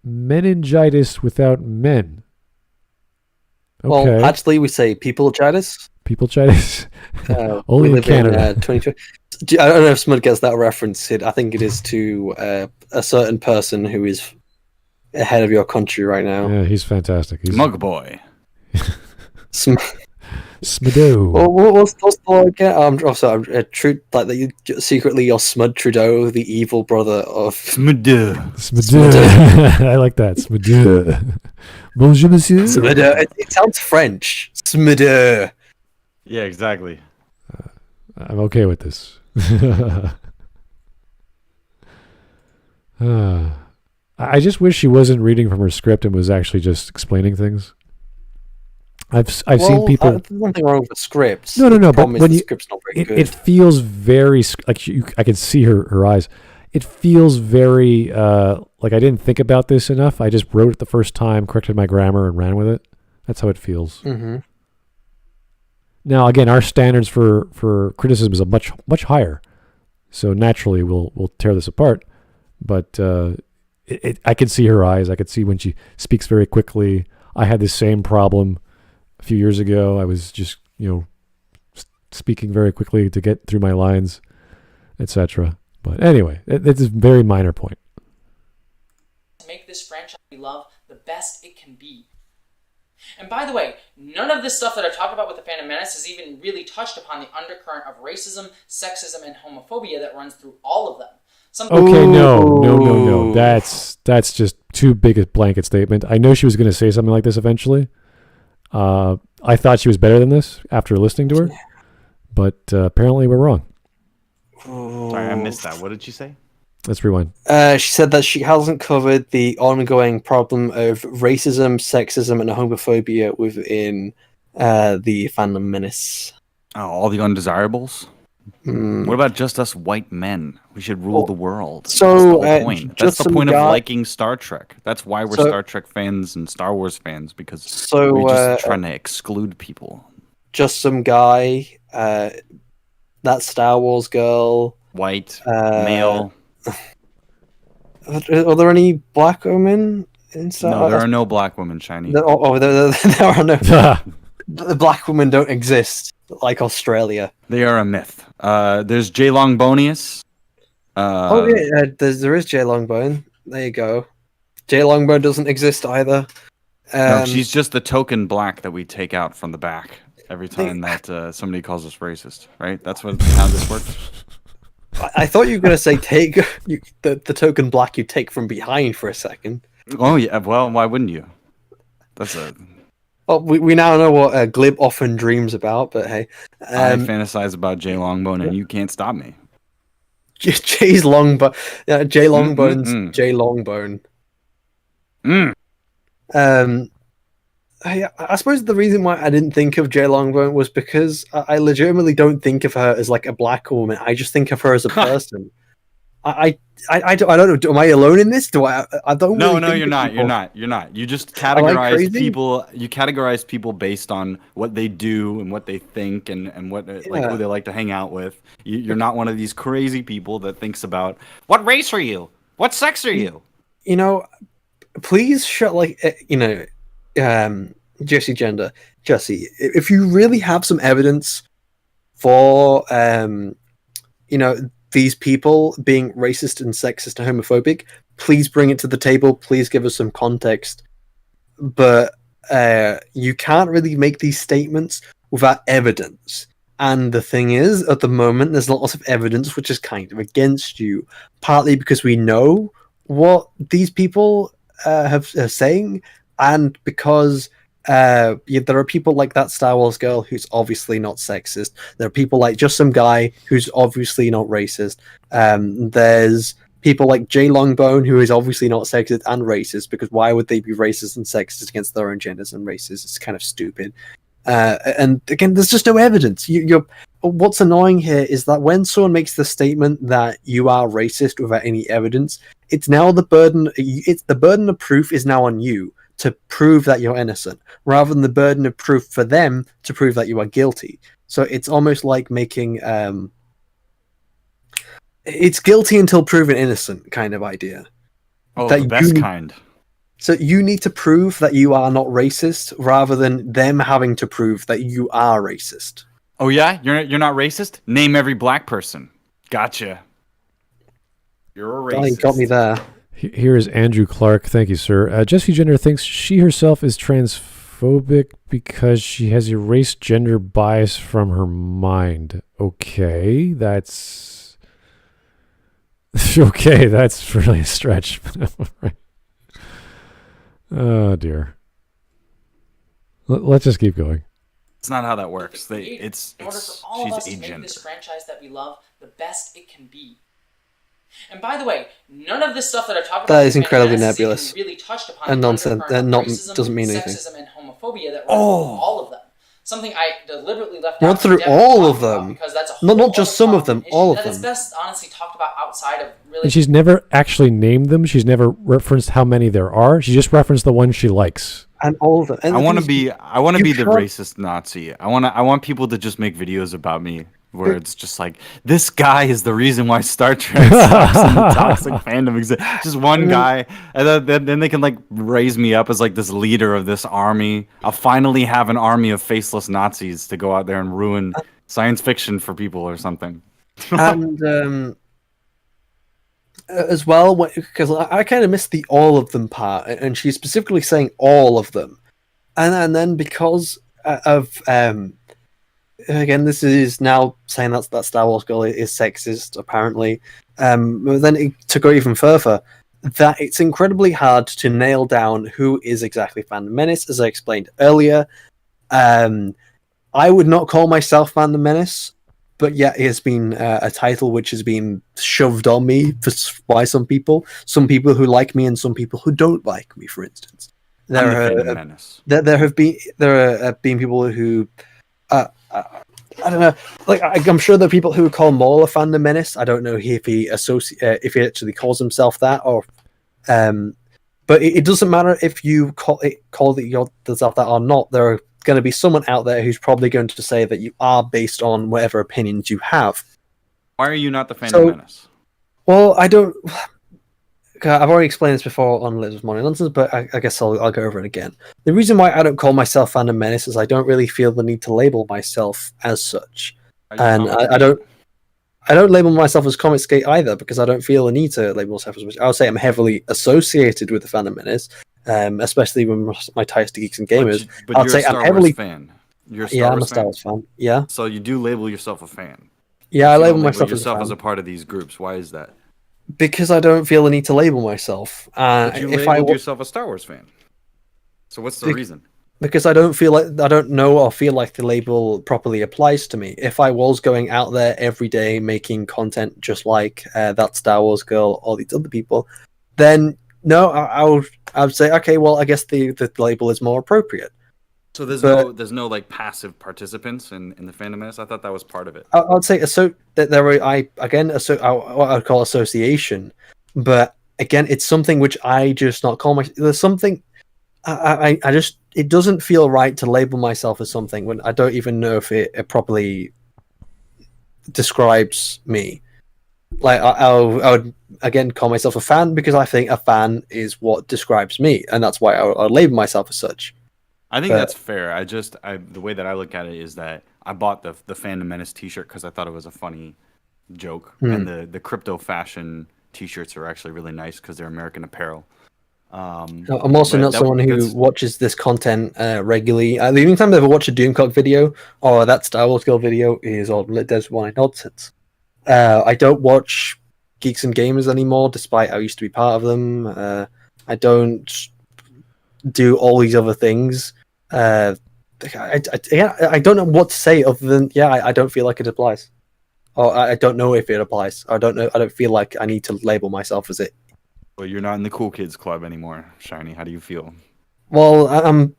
meningitis without men. Okay. Well, actually, we say people-chitis. People-chitis? Only in Canada. 2020. I don't know if Smud gets that reference. I think it is to a certain person who is ahead of your country right now. Yeah, he's fantastic. He's Mug Boy. Smudo. Well, what's the law again? Secretly you're Smud Trudeau, the evil brother of Smudo. I like that. Smudo. Bonjour, monsieur. Smudo. It sounds French. Smudo. Yeah, exactly. I'm okay with this. I just wish she wasn't reading from her script and was actually just explaining things. I've seen people. There's nothing wrong with the scripts. No. The But problem is when the you, script's not very good. it feels very like I can see her eyes. It feels very like I didn't think about this enough. I just wrote it the first time, corrected my grammar, and ran with it. That's how it feels. Mm-hmm. Now, again, our standards for criticism is a much higher, so naturally we'll tear this apart. But I can see her eyes. I could see when she speaks very quickly. I had the same problem a few years ago. I was just speaking very quickly to get through my lines, etc. But anyway, it's a very minor point. Make this franchise we love the best it can be. And by the way, none of this stuff that I talk about with the Phantom Menace has even really touched upon the undercurrent of racism, sexism, and homophobia that runs through all of them. Okay, no. That's just too big a blanket statement. I know she was going to say something like this eventually. I thought she was better than this after listening to her, but apparently we're wrong. Sorry, I missed that. What did she say? Let's rewind. She said that she hasn't covered the ongoing problem of racism, sexism, and homophobia within the Fandom Menace. Oh, all the undesirables? What about just us white men? We should rule the world. So, that's the whole point. That's the point of liking Star Trek. That's why we're Star Trek fans and Star Wars fans, because we're just trying to exclude people. Just some guy, that Star Wars girl. White, male. Are there any black women in Star Wars? No, there are no black women, Shiny. There are no. The black women don't exist, like Australia. They are a myth. There's J. Longbonius. There is J. Longbone. There you go. J. Longbone doesn't exist either. No, she's just the token black that we take out from the back every time that somebody calls us racist, right? That's how this works. I thought you were going to say take the token black you take from behind for a second. Oh, yeah. Well, why wouldn't you? That's a... Oh, we now know what Glib often dreams about, but hey. I fantasize about Jay Longbone, and you can't stop me. Jay's Longbone. Yeah, Jay Longbone's Jay Longbone. I suppose the reason why I didn't think of Jay Longbone was because I legitimately don't think of her as like a black woman. I just think of her as a person. I don't know. Am I alone in this? I don't. No, really you're not. You're not. You just categorize people. You categorize people based on what they do and what they think and what like who they like to hang out with. You're not one of these crazy people that thinks about what race are you, what sex are you. Please shut Jessie Gender. Jessie, if you really have some evidence for these people being racist and sexist and homophobic, please bring it to the table. Please give us some context. But you can't really make these statements without evidence. And the thing is, at the moment, there's lots of evidence which is kind of against you, partly because we know what these people are saying, and because there are people like that Star Wars girl who's obviously not sexist. There are people like just some guy who's obviously not racist. There's people like Jay Longbone who is obviously not sexist and racist, because why would they be racist and sexist against their own genders and races? It's kind of stupid. And again, there's just no evidence. What's annoying here is that when someone makes the statement that you are racist without any evidence, it's now the burden of proof is now on you to prove that you're innocent, rather than the burden of proof for them to prove that you are guilty. So it's almost like making it's guilty until proven innocent kind of idea. Oh, the best kind. So you need to prove that you are not racist, rather than them having to prove that you are racist. Oh yeah, you're not racist? Name every black person. Gotcha. You're a racist. Oh, you got me there. Here is Andrew Clark. Thank you, sir. Jessie Gender thinks she herself is transphobic because she has erased gender bias from her mind. Okay, that's really a stretch. Oh dear. Let's just keep going. It's not how that works. She's a gender. Make this franchise that we love the best it can be. And by the way, none of this stuff that I talk about that is incredibly nebulous really touched upon and nonsense. Doesn't mean anything. Sexism and homophobia homophobia that runs through all of them. Something I deliberately left Run out. through all of them. Because that's a whole not just some of them, all of them. It's best honestly talked about outside of really. And she's never actually named them. She's never referenced how many there are. She just referenced the ones she likes. And all of them. And I want to be the racist Nazi. I want people to just make videos about me where it's just like, this guy is the reason why Star Trek sucks and the toxic fandom exists. Just one guy, and then they can like raise me up as like this leader of this army. I'll finally have an army of faceless Nazis to go out there and ruin science fiction for people or something. And as well, because I kind of missed the all of them part, and she's specifically saying all of them, and then because of again, this is now saying that Star Wars girl is sexist, apparently. But then to go even further, that it's incredibly hard to nail down who is exactly FandomMenace, as I explained earlier. I would not call myself FandomMenace, but yet it has been a title which has been shoved on me by some people who like me and some people who don't like me, for instance. There have been people who I don't know. Like I'm sure there are people who call Maul a FandomMenace. I don't know if he actually calls himself that, or but it doesn't matter if you call yourself that or not. There are going to be someone out there who's probably going to say that you are based on whatever opinions you have. Why are you not the FandomMenace? Well, I don't. I've already explained this before on Liz Morning Nonsense, but I guess I'll go over it again. The reason why I don't call myself FandomMenace is I don't really feel the need to label myself as such, and I don't label myself as Comic Skate either because I don't feel the need to label myself as such. I would say I'm heavily associated with the FandomMenace, especially with my ties to geeks and gamers. But I'd say I'm heavily fan. You're I'm a Star Wars fan. Yeah. So you do label yourself a fan. Yeah, I label myself as a part of these groups. Why is that? Because I don't feel the need to label myself. But you labeled yourself a Star Wars fan. So what's the reason? Because I don't know or feel like the label properly applies to me. If I was going out there every day making content just like that Star Wars girl or these other people, then no, I would say, okay, well, I guess the label is more appropriate. So there's no like passive participants in the FandomMenace. I thought that was part of it. I'd say that there are what I would call association, but again, it's something which I just not call there's something I just it doesn't feel right to label myself as something when I don't even know if it properly describes me. Like I would again call myself a fan because I think a fan is what describes me, and that's why I label myself as such. I think that's fair. The way that I look at it is that I bought the FandomMenace T-shirt because I thought it was a funny joke, and the crypto fashion T-shirts are actually really nice because they're American apparel. I'm also not someone who watches this content regularly. The only time I ever watch a Doomcock video or that Star Wars Girl video is on LiteratureDevil Morning Nonsense. I don't watch Geeks and Gamers anymore, despite I used to be part of them. I don't do all these other things. I don't know what to say other than I don't feel like it applies, or I don't know if it applies. I don't know. I don't feel like I need to label myself as it. Well, you're not in the cool kids club anymore, Shiny. How do you feel? Well, I'm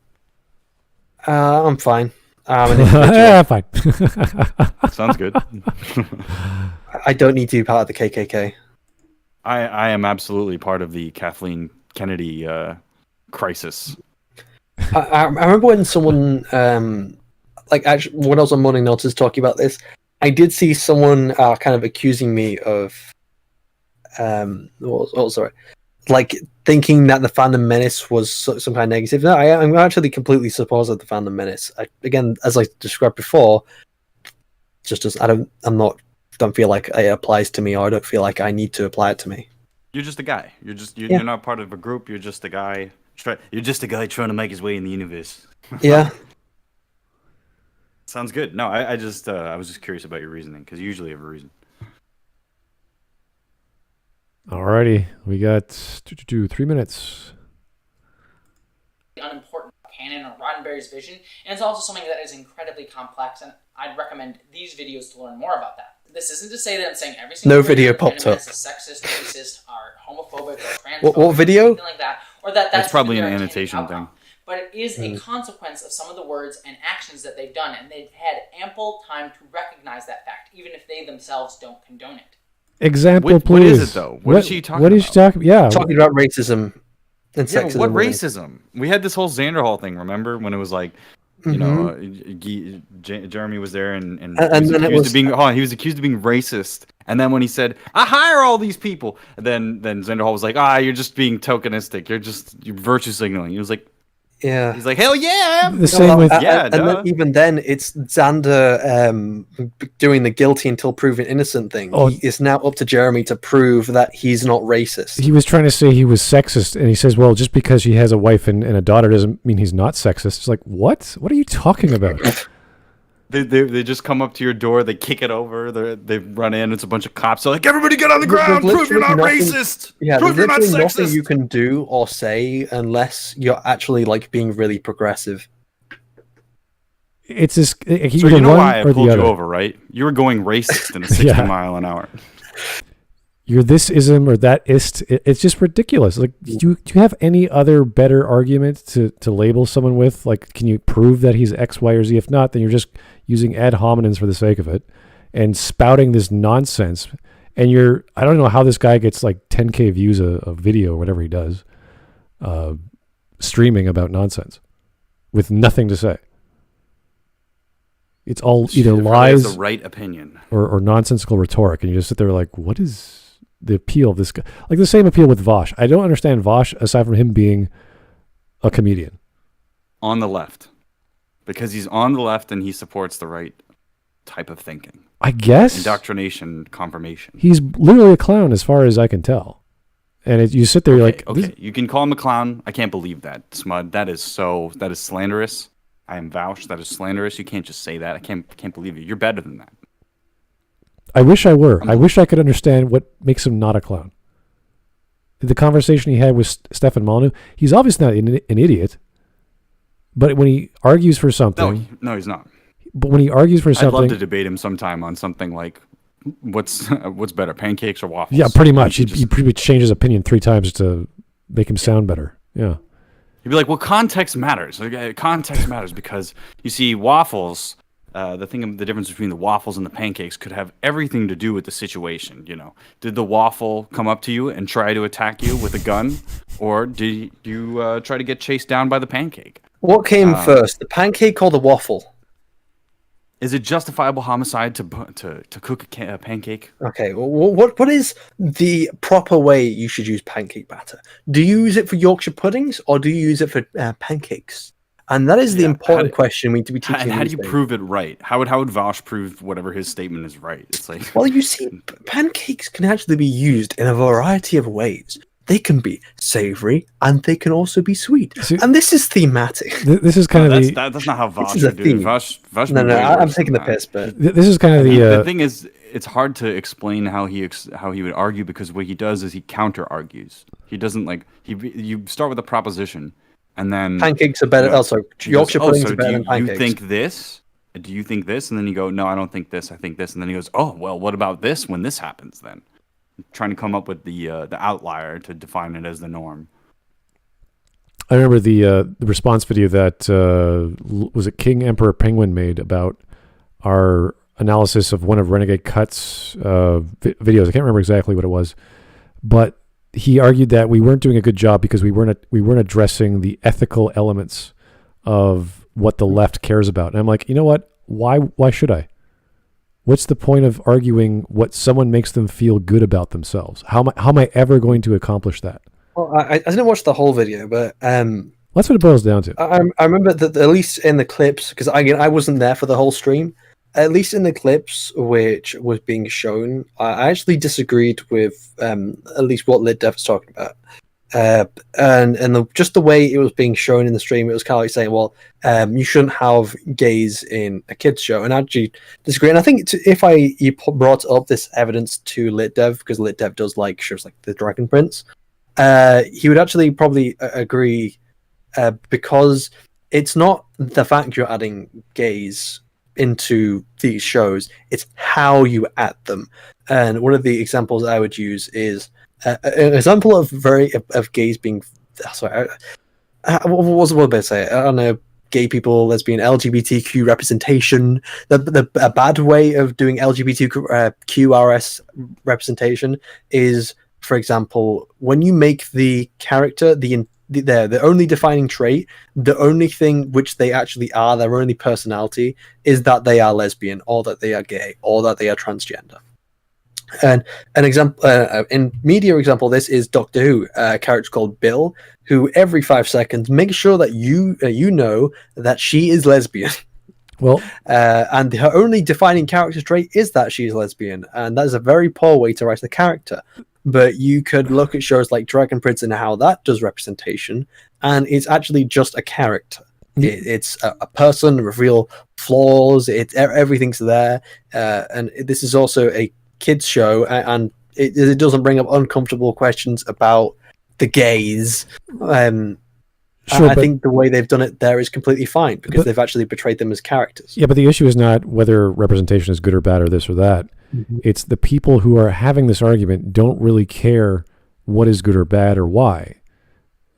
fine. Fine. Sounds good. I don't need to be part of the KKK. I am absolutely part of the Kathleen Kennedy crisis. I remember when someone, actually, when I was on Morning Notices talking about this, I did see someone kind of accusing me of, thinking that the Fandom Menace was some kind of negative. No, I'm actually completely supportive of the Fandom Menace. Again, as I described before, just as I don't feel like it applies to me, or I don't feel like I need to apply it to me. You're just a guy. You're not part of a group. You're just a guy. You're just a guy trying to make his way in the universe. Yeah. Sounds good. No, I was just curious about your reasoning because you usually have a reason. Alrighty, we got 3 minutes. Unimportant canon or Roddenberry's vision, and it's also something that is incredibly complex, and I'd recommend these videos to learn more about that. This isn't to say that I'm saying every single video popped up. Is sexist, racist, or homophobic, or transphobic, what video? Something like that, or that's probably an annotation thing. but it is a consequence of some of the words and actions that they've done, and they've had ample time to recognize that fact, even if they themselves don't condone it. Example, please. What is it, though? What is she talking about? What is she talking about? Yeah. Talking about racism and Yeah, sexism. what racism? We had this whole Xanderhall thing, remember? When it was like, you know, Jeremy was there and he was accused of being racist. And then when he said, I hire all these people, then Xanderhall was like, you're just being tokenistic. You're virtue signaling. He was like, yeah. He's like, hell yeah. The same with and then, even then, it's Xander doing the guilty until proven innocent thing. It's now up to Jeremy to prove that he's not racist. He was trying to say he was sexist, and he says, well, just because he has a wife and a daughter doesn't mean he's not sexist. It's like, what? What are you talking about? They just come up to your door, they kick it over, they run in, it's a bunch of cops. They're like, everybody get on the ground, prove you're not racist. Yeah, prove you're not there's sexist. nothing you can do or say unless you're actually like being really progressive. It's this. So you know why I pulled you over, right? You were going racist in a 60 mile an hour. You're this ism or that ist. It's just ridiculous. Like, do you have any other better argument to label someone with? Like, can you prove that he's X, Y, or Z? If not, then you're just using ad hominems for the sake of it and spouting this nonsense. And I don't know how this guy gets like 10K views a video or whatever he does, streaming about nonsense with nothing to say. It's all either lies, the right opinion, or nonsensical rhetoric, and you just sit there like, what is the appeal of this guy? Like the same appeal with Vosh. I don't understand Vosh aside from him being a comedian on the left, because he's on the left and he supports the right type of thinking. I guess indoctrination, confirmation. He's literally a clown, as far as I can tell. And you sit there, okay, you can call him a clown. I can't believe that, Smud. That is slanderous. I am Vouch. That is slanderous. You can't just say that. I can't believe you. You're better than that. I wish I were. I wish I could understand what makes him not a clown. The conversation he had with Stefan Molyneux, he's obviously not an idiot. But when he argues for something... No, he's not. But when he argues for something... I'd love to debate him sometime on something like, what's better, pancakes or waffles? Yeah, pretty much. He pretty much changed his opinion 3 times to make him sound better. Yeah. He'd be like, well, context matters. Context matters because, you see, waffles, the difference between the waffles and the pancakes could have everything to do with the situation, you know. Did the waffle come up to you and try to attack you with a gun? Or did you try to get chased down by the pancake? What came first, the pancake or the waffle? Is it justifiable homicide to cook a pancake? Okay, well, what is the proper way you should use pancake batter? Do you use it for Yorkshire puddings or do you use it for pancakes? And that is the important question we need to be teaching. And how do you prove it right? How would Vaush prove whatever his statement is right? It's like, well, you see, pancakes can actually be used in a variety of ways. They can be savory and they can also be sweet. See, and this is thematic. This is kind of that's not how Vosh would do it. Vosh no, I'm taking the piss, but this is kind of the thing is, it's hard to explain how he would argue because what he does is he counter argues. He doesn't you start with a proposition and then pancakes are better. Also, Yorkshire puddings are better than pancakes. You think this? Do you think this? And then you go, no, I don't think this. I think this. And then he goes, oh, well, what about this when this happens then? Trying to come up with the outlier to define it as the norm. I remember the response video that was it King Emperor Penguin made about our analysis of one of Renegade Cut's videos. I can't remember exactly what it was, but he argued that we weren't doing a good job because we weren't addressing the ethical elements of what the left cares about. And I'm like, you know what? Why should I? What's the point of arguing what someone makes them feel good about themselves? How am I ever going to accomplish that? Well, I didn't watch the whole video, but that's what it boils down to. I remember that at least in the clips, because I wasn't there for the whole stream. At least in the clips which was being shown, I actually disagreed with at least what LitDev was talking about. And just the way it was being shown in the stream, it was kind of like saying, well, you shouldn't have gays in a kids show, and I actually disagree. And I think if you brought up this evidence to LitDev, because LitDev does like shows like The Dragon Prince, he would actually probably agree, because it's not the fact you're adding gays into these shows, it's how you add them. And one of the examples I would use is an example of gays being what was the word I say? I don't know. Gay people, lesbian, LGBTQ representation. A bad way of doing LGBTQRS representation is, for example, when you make the character the only defining trait, the only thing which they actually are, their only personality, is that they are lesbian, or that they are gay, or that they are transgender. And an example in media example, this is Doctor Who, a character called Bill, who every 5 seconds makes sure that you know that she is lesbian. Well, and her only defining character trait is that she is lesbian, and that is a very poor way to write a character. But you could look at shows like Dragon Prince and how that does representation, and it's actually just a character. It's a person with real flaws. Everything's there, and this is also a kids show, and it doesn't bring up uncomfortable questions about the gays. Sure, I think the way they've done it there is completely fine, because they've actually portrayed them as characters. Yeah, but the issue is not whether representation is good or bad or this or that. Mm-hmm. It's the people who are having this argument don't really care what is good or bad or why.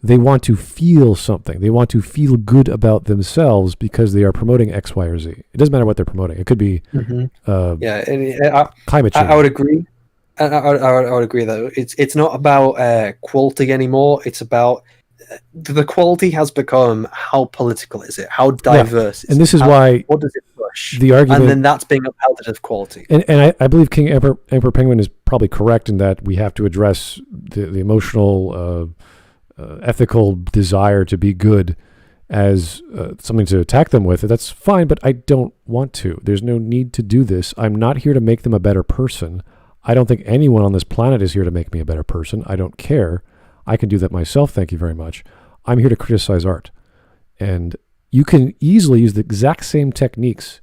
They want to feel something. They want to feel good about themselves because they are promoting X, Y, or Z. It doesn't matter what they're promoting. It could be climate change. I would agree. I would agree that it's not about quality anymore. It's about the quality has become how political is it, how diverse is and this it? is why what does it push, the argument, and then that's being upheld as quality. And I believe King Emperor Penguin is probably correct in that we have to address the emotional, ethical desire to be good as something to attack them with. That's fine, but I don't want to. There's no need to do this. I'm not here to make them a better person. I don't think anyone on this planet is here to make me a better person. I don't care. I can do that myself, thank you very much. I'm here to criticize art. And you can easily use the exact same techniques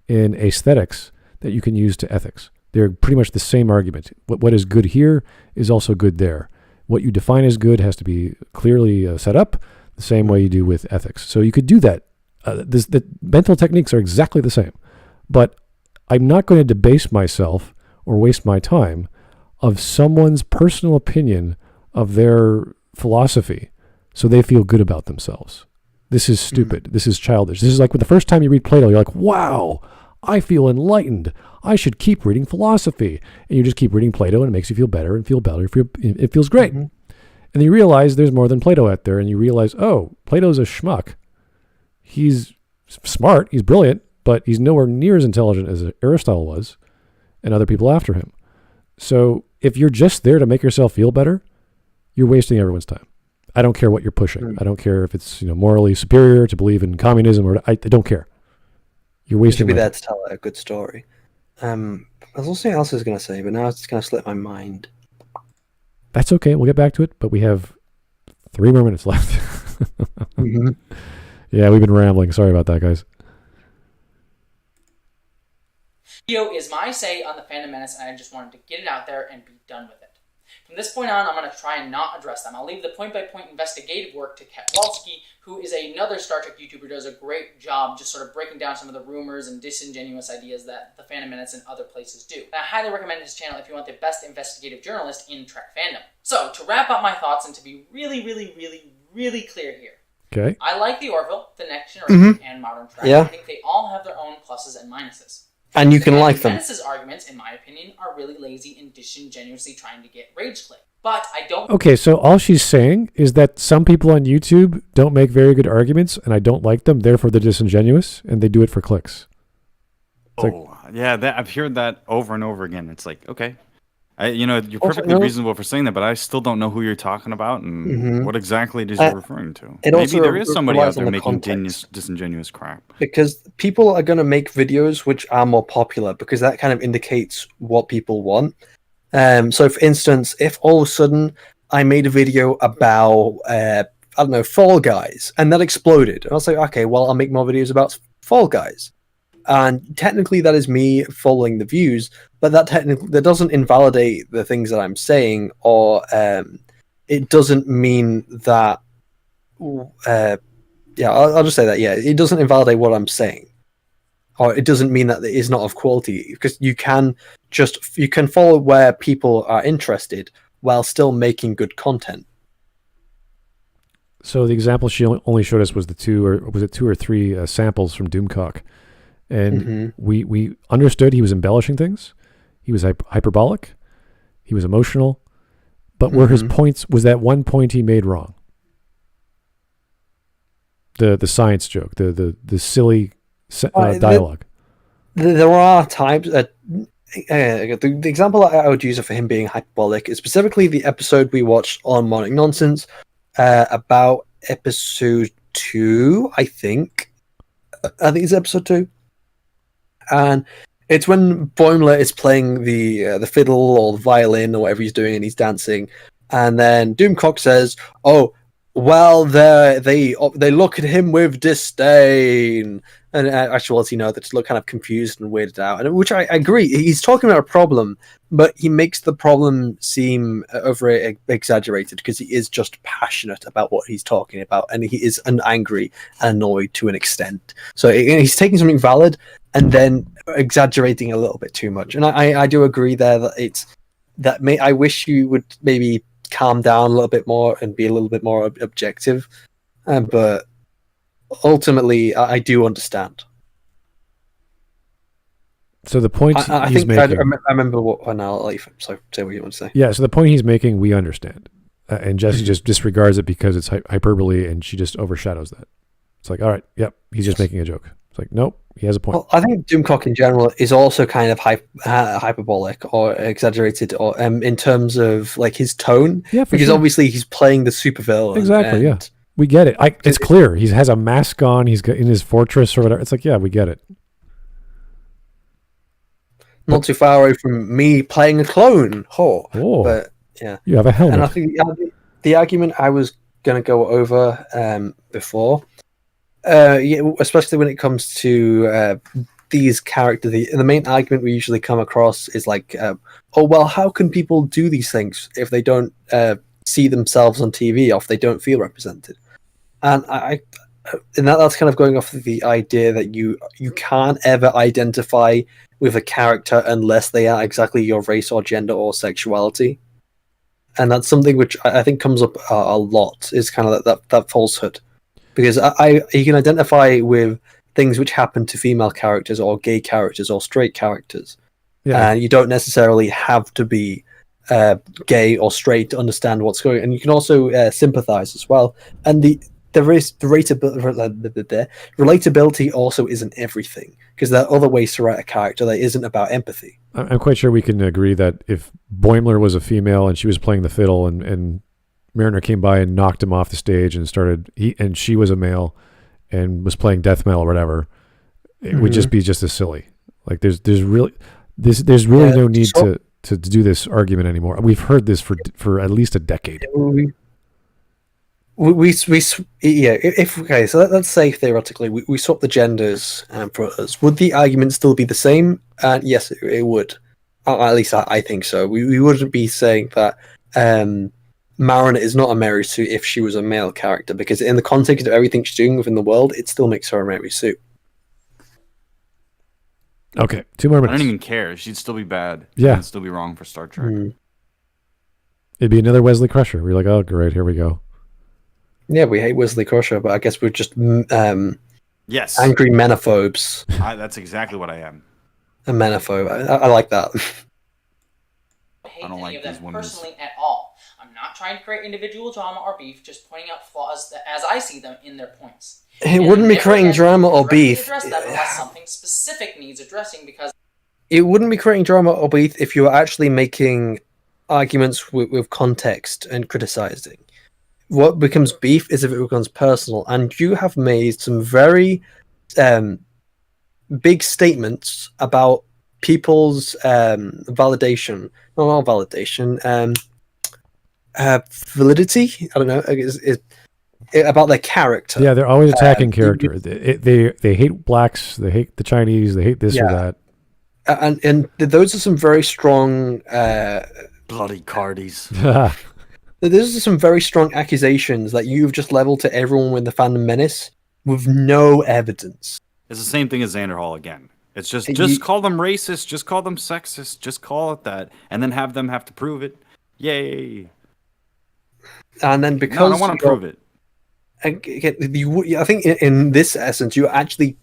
in aesthetics that you can use to ethics. They're pretty much the same argument. What is good here is also good there. What you define as good has to be clearly set up the same way you do with ethics. So you could do that. The mental techniques are exactly the same. But I'm not going to debase myself or waste my time of someone's personal opinion of their philosophy so they feel good about themselves. This is stupid. This is childish. This is like when the first time you read Plato, you're like, wow, I feel enlightened. I should keep reading philosophy. And you just keep reading Plato and it makes you feel better and feel better. It feels great. And then you realize there's more than Plato out there, and you realize, oh, Plato's a schmuck. He's smart, he's brilliant, but he's nowhere near as intelligent as Aristotle was and other people after him. So if you're just there to make yourself feel better, you're wasting everyone's time. I don't care what you're pushing. I don't care if it's morally superior to believe in communism, or I don't care. You're wasting. You should be there to tell a good story. There's also something else I was going to say, but now it's going to slip my mind. That's okay. We'll get back to it, but we have 3 more minutes left. Yeah, we've been rambling. Sorry about that, guys. Video is my say on the Fandom Menace, and I just wanted to get it out there and be done with it. From this point on, I'm going to try and not address them. I'll leave the point-by-point investigative work to Kat Walski, who is another Star Trek YouTuber who does a great job just sort of breaking down some of the rumors and disingenuous ideas that the Fandom Menace and other places do. And I highly recommend his channel if you want the best investigative journalist in Trek fandom. So, to wrap up my thoughts and to be really clear here. Okay. I like the Orville, the Next Generation, and Modern Trek. Yeah. I think they all have their own pluses and minuses. And you can like them. Menace's arguments, in my opinion, are really lazy and disingenuously trying to get rage click. But I don't... Okay, so all she's saying is that some people on YouTube don't make very good arguments, and I don't like them, therefore they're disingenuous, and they do it for clicks. It's I've heard that over and over again. It's like, okay. You're perfectly reasonable for saying that, but I still don't know who you're talking about and what exactly it is you're referring to. Maybe there is somebody out there making disingenuous crap. Because people are going to make videos which are more popular, because that kind of indicates what people want. So, for instance, if all of a sudden I made a video about, Fall Guys, and that exploded, and I'll say, okay, well, I'll make more videos about Fall Guys. And technically that is me following the views, but that doesn't invalidate the things that I'm saying, or it doesn't mean that I'll just say that it doesn't invalidate what I'm saying, or it doesn't mean that it is not of quality, because you can follow where people are interested while still making good content. So the example she only showed us was two or three samples from Doomcock, and we understood he was embellishing things. He was hyperbolic. He was emotional, but were his points, was that one point he made wrong? The science joke, the silly dialogue. There are times that the example I would use for him being hyperbolic is specifically the episode we watched on Morning Nonsense, about episode 2, I think. I think it's episode 2. And it's when Boimler is playing the fiddle or the violin or whatever he's doing, and he's dancing. And then Doomcock says, "Oh, well, they look at him with disdain." And actually, they just look kind of confused and weirded out. And which I agree, he's talking about a problem, but he makes the problem seem over exaggerated because he is just passionate about what he's talking about, and he is angry and annoyed to an extent. So he's taking something valid and then exaggerating a little bit too much. And I do agree there that I wish you would maybe calm down a little bit more and be a little bit more objective. But ultimately, I do understand. So the point he's making... I remember what... And I'll let you say what you want to say. Yeah, so the point he's making, we understand. And Jessie just disregards it because it's hyperbole, and she just overshadows that. It's like, all right, yep, he's just making a joke. It's like, nope, he has a point. Well, I think Doomcock in general is also kind of hyperbolic or exaggerated, or in terms of like his tone. Yeah, because obviously he's playing the supervillain. Exactly, yeah. We get it. It's clear. He has a mask on. He's in his fortress or whatever. It's like, yeah, we get it. Not too far away from me playing a clone. But yeah, you have a helmet. And I think the argument I was going to go over before, especially when it comes to these characters, the main argument we usually come across is like, oh well, how can people do these things if they don't see themselves on TV, or if they don't feel represented? And that's kind of going off of the idea that you can't ever identify with a character unless they are exactly your race or gender or sexuality. And that's something which I think comes up a lot, is kind of that falsehood. Because you can identify with things which happen to female characters or gay characters or straight characters. Yeah. And you don't necessarily have to be gay or straight to understand what's going on. And you can also sympathize as well. And the relatability also isn't everything, because there are other ways to write a character that isn't about empathy. I'm quite sure we can agree that if Boimler was a female and she was playing the fiddle, and Mariner came by and knocked him off the stage and and she was a male and was playing death metal or whatever, it would just be just as silly. Like there's really no need to do this argument anymore. We've heard this for at least a decade. So let's say theoretically we swap the genders for us. Would the argument still be the same? Yes, it would. At least I think so. We wouldn't be saying that Mariner is not a Mary Sue if she was a male character, because in the context of everything she's doing within the world, it still makes her a Mary Sue. Okay, 2 more minutes. I don't even care. She'd still be bad. Yeah. It'd still be wrong for Star Trek. It'd be another Wesley Crusher. We're like, oh, great, here we go. Yeah, we hate Wesley Crusher, but I guess we're just yes, angry menophobes. That's exactly what I am. A menophobe. I like that. I don't like these women personally at all. I'm not trying to create individual drama or beef, just pointing out flaws as I see them in their points. It wouldn't be creating drama or beef. Address that unless something specific needs addressing, because it wouldn't be creating drama or beef if you were actually making arguments with context and criticizing. What becomes beef is if it becomes personal, and you have made some very big statements about people's validation, not validation, validity. I don't know. About their character. Yeah, they're always attacking character. They hate blacks. They hate the Chinese. They hate this or that. And those are some very strong bloody cardies. Those are some very strong accusations that you've just leveled to everyone with the Fandom Menace with no evidence. It's the same thing as Xander Hall again. It's just call them racist, just call them sexist, just call it that, and then have them have to prove it. Yay! And then because I don't want to prove it. I think in this essence, you're actually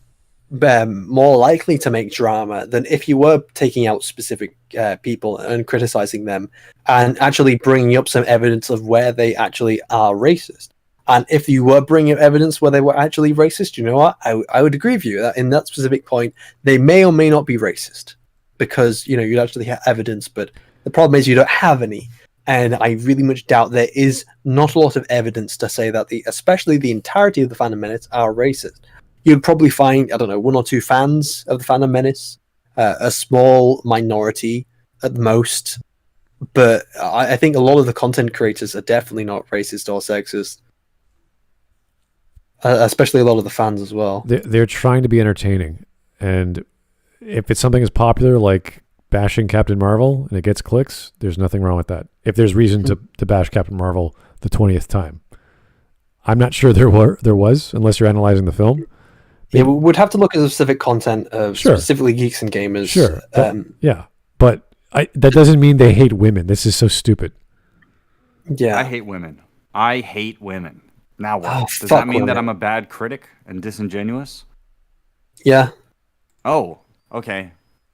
more likely to make drama than if you were taking out specific people and criticizing them and actually bringing up some evidence of where they actually are racist. And if you were bringing up evidence where they were actually racist, you know what? I would agree with you that in that specific point, they may or may not be racist because, you know, you'd actually have evidence, but the problem is you don't have any. And I really much doubt there is not a lot of evidence to say that especially the entirety of the Fandom Menace are racist. You'd probably find, I don't know, 1 or 2 fans of the Fandom Menace, a small minority at the most. But I think a lot of the content creators are definitely not racist or sexist. Especially a lot of the fans as well. They're trying to be entertaining. And if it's something as popular like bashing Captain Marvel and it gets clicks, there's nothing wrong with that. If there's reason to bash Captain Marvel the 20th time. I'm not sure there was, unless you're analyzing the film. Yeah, we would have to look at the specific content of specifically Geeks and Gamers. Sure. Yeah. But that doesn't mean they hate women. This is so stupid. Yeah. I hate women. I hate women. Now what? Oh, does that mean that I'm a bad critic and disingenuous? Yeah. Oh, okay.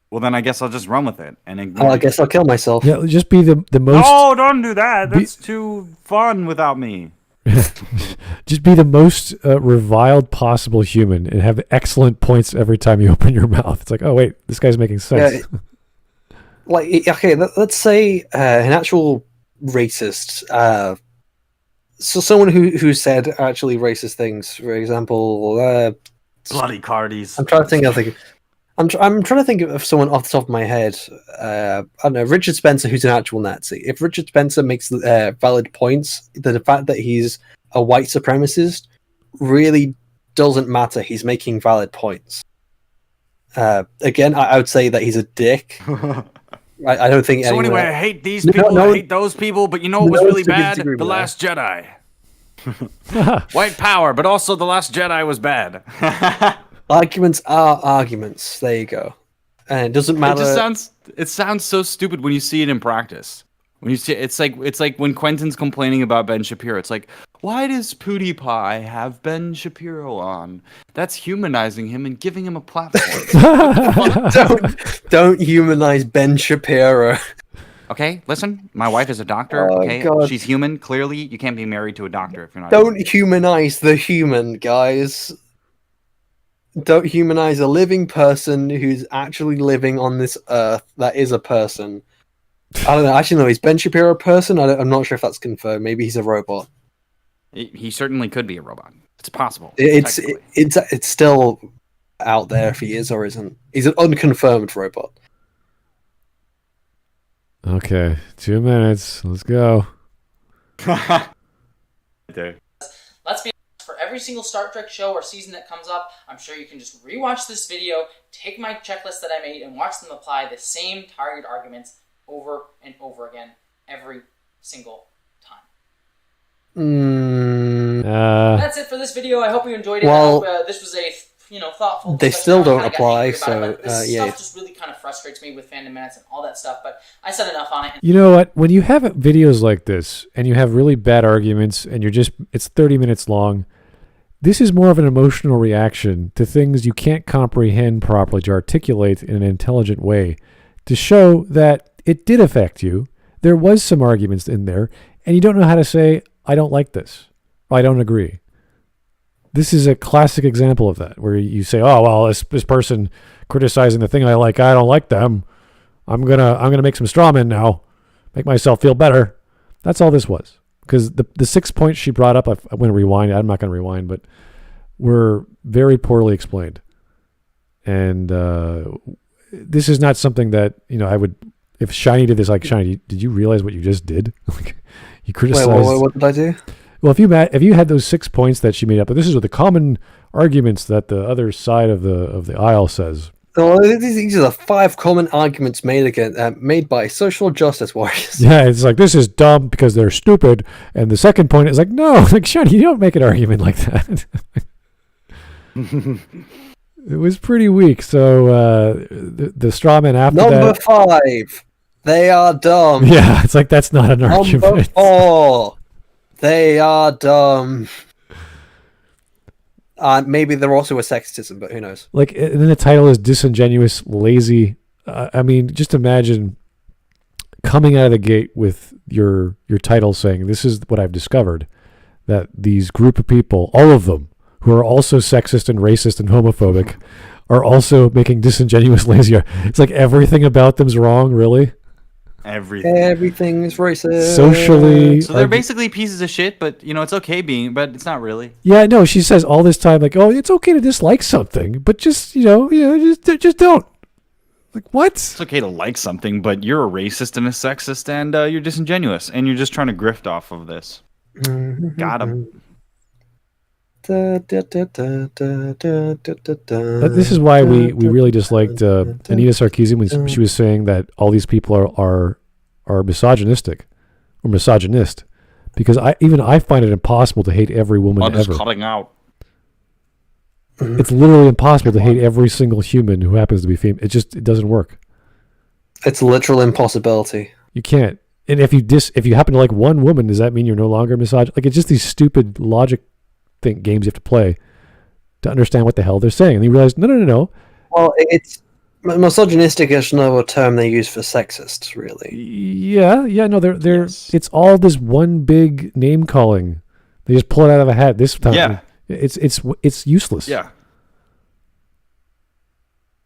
Well, then I guess I'll just run with it and ignore. Oh, I guess I'll kill myself. Yeah, just be the most. No, don't do that. That's too fun without me. Just be the most reviled possible human and have excellent points every time you open your mouth. It's like, oh wait, this guy's making sense. Yeah, like, okay, let's say an actual racist. So someone who said actually racist things, for example, bloody cardies. I'm trying to think. I'm trying to think of someone off the top of my head. I don't know, Richard Spencer, who's an actual Nazi. If Richard Spencer makes valid points, the fact that he's a white supremacist really doesn't matter. He's making valid points. Again, I would say that he's a dick. I don't think. So anyway, I hate these people. I hate those people. But you know what was really bad? The Last Jedi. White power, but also The Last Jedi was bad. Arguments are arguments. There you go. And it doesn't matter. It sounds so stupid when you see it in practice. When you see it's like when Quentin's complaining about Ben Shapiro. It's like, why does PewDiePie have Ben Shapiro on? That's humanizing him and giving him a platform. don't humanize Ben Shapiro. Okay, listen. My wife is a doctor. Okay, God. She's human. Clearly, you can't be married to a doctor if you're not. Don't humanize the human, guys. Don't humanize a living person who's actually living on this earth that is a person. I don't know. Actually, no, is Ben Shapiro a person? I'm not sure if that's confirmed. Maybe he's a robot. He certainly could be a robot. It's possible. It's still out there if he is or isn't. He's an unconfirmed robot. Okay, 2 minutes. Let's go. Let's be honest, for every single Star Trek show or season that comes up, I'm sure you can just rewatch this video, take my checklist that I made, and watch them apply the same target arguments over and over again every single time. That's it for this video. I hope you enjoyed it. Well, I hope this was a thoughtful. They still don't apply, so this yeah. stuff just really kind of frustrates me with Fandom Menace and all that stuff. But I said enough on it. You know what? When you have videos like this and you have really bad arguments and it's 30 minutes long, this is more of an emotional reaction to things you can't comprehend properly, to articulate in an intelligent way, to show that it did affect you. There was some arguments in there, and you don't know how to say, I don't like this, or I don't agree. This is a classic example of that, where you say, oh, well, this person criticizing the thing I like, I don't like them. I'm gonna make some straw men now, make myself feel better. That's all this was. Because the 6 points she brought up, I'm going to rewind. I'm not going to rewind, but were very poorly explained. And this is not something that, I would, if Shiny did this, like, Shiny, did you realize what you just did? You criticized. Wait, what did I do? Well, if you had those 6 points that she made up, but this is what the common arguments that the other side of the aisle says. Well, these are the 5 common arguments made by social justice warriors. Yeah, it's like, this is dumb because they're stupid. And the second point is like, no, like, Shiny, you don't make an argument like that. It was pretty weak. So the straw man after Number that. 5, they are dumb. Yeah, it's like, that's not an argument. Number 4, they are dumb. Maybe there also a sexism, but who knows? Like, and then the title is Disingenuous, Lazy. I mean, just imagine coming out of the gate with your title saying, "This is what I've discovered," that these group of people, all of them, who are also sexist and racist and homophobic, are also making disingenuous, lazy art. It's like everything about them's wrong, really. Everything is racist. Socially. So they're basically pieces of shit, but it's okay being, but it's not really. Yeah, no, she says all this time, like, oh, it's okay to dislike something, but just, just don't. Like, what? It's okay to like something, but you're a racist and a sexist, and you're disingenuous, and you're just trying to grift off of this. Got him. This is why we really disliked Anita Sarkeesian when she was saying that all these people are misogynistic or misogynist, because I find it impossible to hate every woman I'm just ever. cutting out. It's literally impossible to hate every single human who happens to be female. It doesn't work. It's a literal impossibility. You can't. And if you happen to like one woman, does that mean you're no longer misogynist? Like, it's just these stupid logic games you have to play to understand what the hell they're saying. And you realize, no. Well, it's misogynistic is another term they use for sexist, really. Yeah, no, they're yes. It's all this one big name calling. They just pull it out of a hat this time. Yeah. It's useless. Yeah.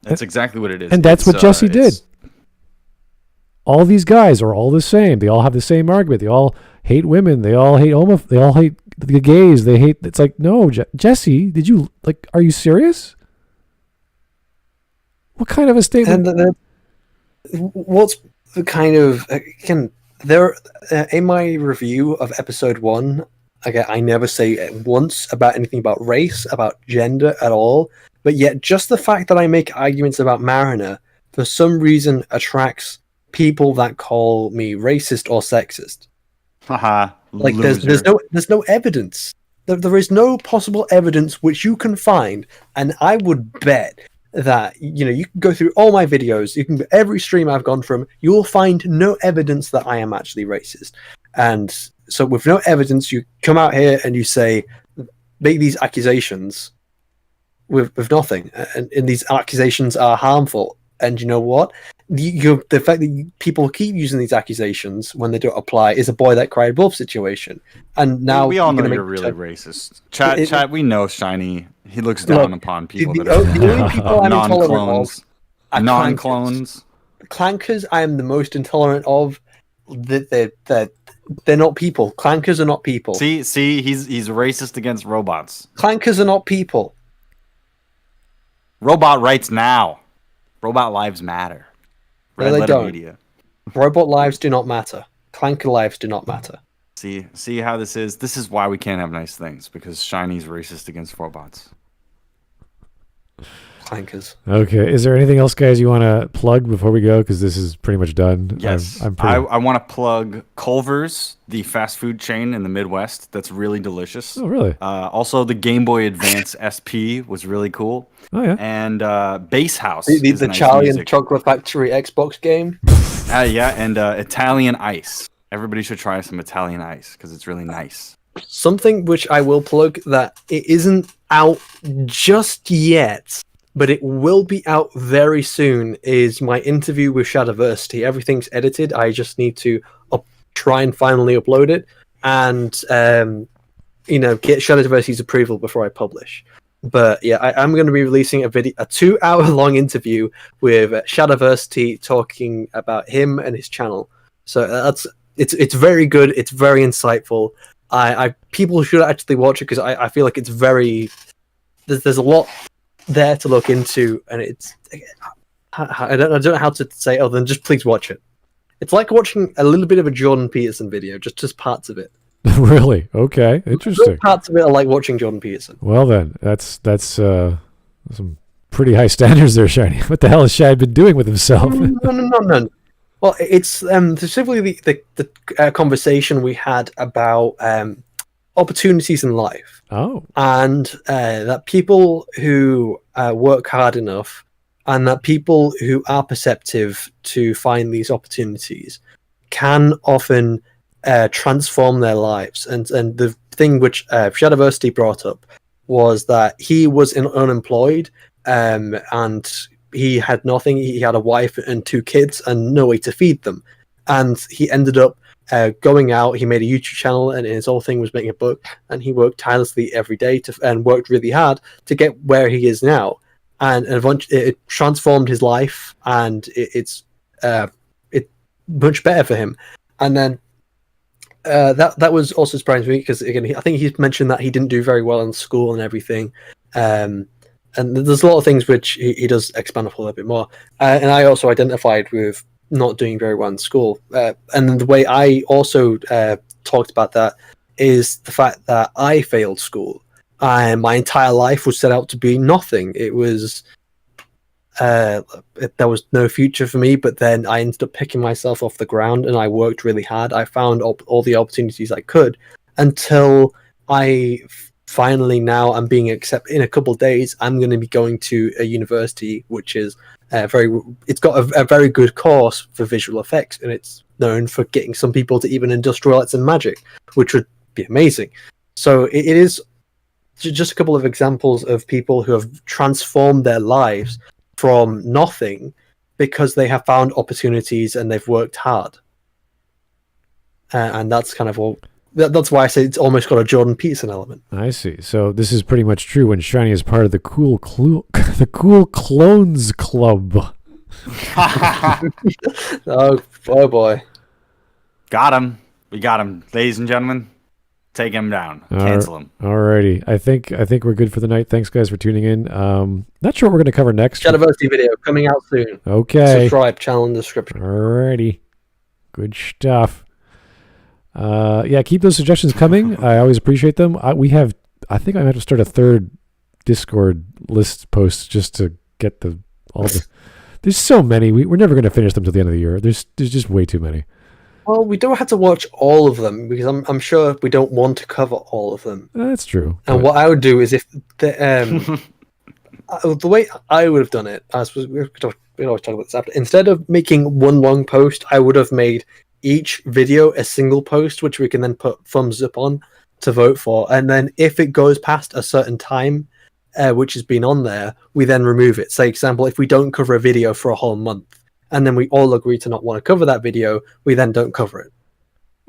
That's exactly what it is. And that's what Jessie did. All these guys are all the same. They all have the same argument. They all hate women. They all hate they all hate the gays. They hate. It's like, no, Jessie, did you are you serious? What kind of a statement? And what's the kind of in my review of episode 1, okay, I never say once about anything about race, about gender at all, but yet just the fact that I make arguments about Mariner for some reason attracts people that call me racist or sexist. Haha. Like there's no evidence. There is no possible evidence which you can find, and I would bet that you can go through all my videos, every stream I've gone from, you will find no evidence that I am actually racist. And so with no evidence, you come out here and you make these accusations with nothing, and these accusations are harmful. And you know what? The fact that people keep using these accusations when they don't apply is a boy that cried wolf situation. And now we all know you're really racist. Chat, we know Shiny. He looks down upon people that are the only people I'm non-clones. Non-clones. Clankers, I am the most intolerant of. They're not people. Clankers are not people. See, he's racist against robots. Clankers are not people. Robot rights now. Robot lives matter. No, they don't. Media. Robot lives do not matter. Clanker lives do not matter. See how this is? This is why we can't have nice things, because Shiny's racist against robots. Clankers. Okay. Is there anything else, guys, you want to plug before we go? Because this is pretty much done. Yes. I want to plug Culver's, the fast food chain in the Midwest. That's really delicious. Oh, really? Also, the Game Boy Advance SP was really cool. Oh, yeah. And Bass House. The Charlie and Chocolate Factory Xbox game. Yeah, and Italian Ice. Everybody should try some Italian Ice because it's really nice. Something which I will plug that it isn't out just yet, but it will be out very soon, is my interview with Shadiversity. Everything's edited. I just need to try and finally upload it and get Shadiversity's approval before I publish. But yeah, I'm going to be releasing a 2-hour-long interview with Shadiversity talking about him and his channel. So it's very good. It's very insightful. People should actually watch it because I feel like it's very. There's a lot there to look into, and it's. I don't know how to say other than just please watch it. It's like watching a little bit of a Jordan Peterson video, just parts of it. Really? Okay, interesting. Parts of it are like watching Jordan Peterson. Well then, that's some pretty high standards there, Shiny. What the hell has Shad been doing with himself? No. Well, it's specifically the conversation we had about opportunities in life. Oh. And that people who work hard enough and that people who are perceptive to find these opportunities can often transform their lives. And the thing which Shadiversity brought up was that he was unemployed, and he had nothing. He had a wife and 2 kids and no way to feed them. And he ended up going out. He made a YouTube channel, and his whole thing was making a book. And he worked tirelessly every day and worked really hard to get where he is now. And eventually, it transformed his life, and it's much better for him. And then that was also surprising to me because, again, I think he's mentioned that he didn't do very well in school and everything. And there's a lot of things which he does expand upon a little bit more. And I also identified with not doing very well in school. And the way I also talked about that is the fact that I failed school. My entire life was set out to be nothing. It was there was no future for me, but then I ended up picking myself off the ground and I worked really hard. I found all the opportunities I could until I finally now I'm being accepted. In a couple of days, I'm going to be going to a university which is it's got a very good course for visual effects, and it's known for getting some people to even industrial arts and magic, which would be amazing. So it is just a couple of examples of people who have transformed their lives from nothing because they have found opportunities and they've worked hard. And that's kind of all. That's why I say it's almost got a Jordan Peterson element. I see. So this is pretty much true when Shiny is part of the Cool Clones Club. Oh boy. Got him. We got him. Ladies and gentlemen, take him down. Cancel him. Alrighty. I think we're good for the night. Thanks, guys, for tuning in. Not sure what we're going to cover next. Shadowversity video coming out soon. Okay. Subscribe, channel in the description. Alrighty. Good stuff. Yeah, keep those suggestions coming. I always appreciate them. I think I have to start a 3rd Discord list post just to get all the. There's so many. We're never going to finish them till the end of the year. There's just way too many. Well, we don't have to watch all of them because I'm sure we don't want to cover all of them. That's true. And what I would do is if the way I would have done it, as we always talk about this after, instead of making one long post, I would have made each video a single post, which we can then put thumbs up on to vote for. And then if it goes past a certain time, which has been on there, we then remove it. Say, example, if we don't cover a video for a whole month, and then we all agree to not want to cover that video, we then don't cover it.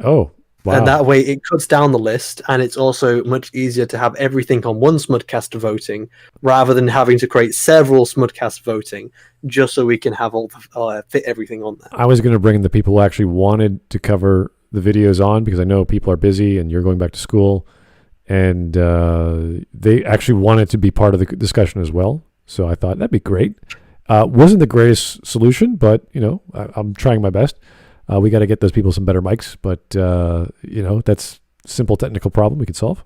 Oh, wow. And that way it cuts down the list, and it's also much easier to have everything on one Smudcast voting, rather than having to create several Smudcast voting, just so we can have fit everything on there. I was going to bring the people who actually wanted to cover the videos on, because I know people are busy and you're going back to school, and they actually wanted to be part of the discussion as well. So I thought that'd be great. Wasn't the greatest solution, but I'm trying my best. We got to get those people some better mics, but that's a simple technical problem we could solve.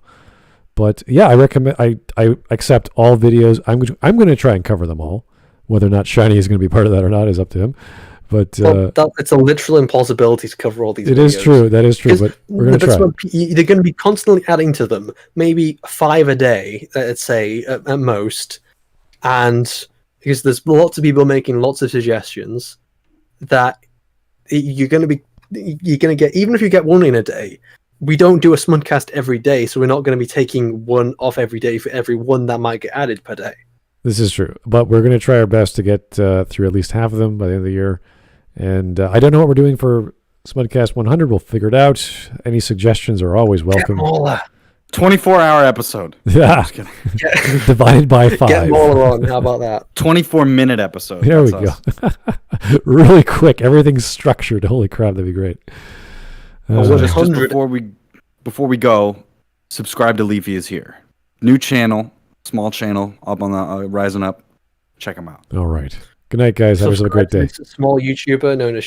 But yeah, I recommend. I accept all videos. I'm going to try and cover them all. Whether or not Shiny is going to be part of that or not is up to him. But it's a literal impossibility to cover all these videos. It is true. That is true. But we're going to try. They're going to be constantly adding to them. Maybe 5 a day, let's say, at most. And because there's lots of people making lots of suggestions, that you're going to get, even if you get one in a day, we don't do a Smudcast every day, so we're not going to be taking one off every day for every one that might get added per day. This is true, but we're going to try our best to get through at least half of them by the end of the year. And I don't know what we're doing for Smudcast 100. We'll figure it out. Any suggestions are always welcome. 24-hour episode. Yeah. Divided by 5. Get them all on. How about that? 24-minute episode. There we go. Really quick. Everything's structured. Holy crap, that'd be great. Just before we go, subscribe to Leafy is Here. New channel, small channel, up on the Rising Up. Check them out. All right. Good night, guys. Have yourself a great day. Small YouTuber known as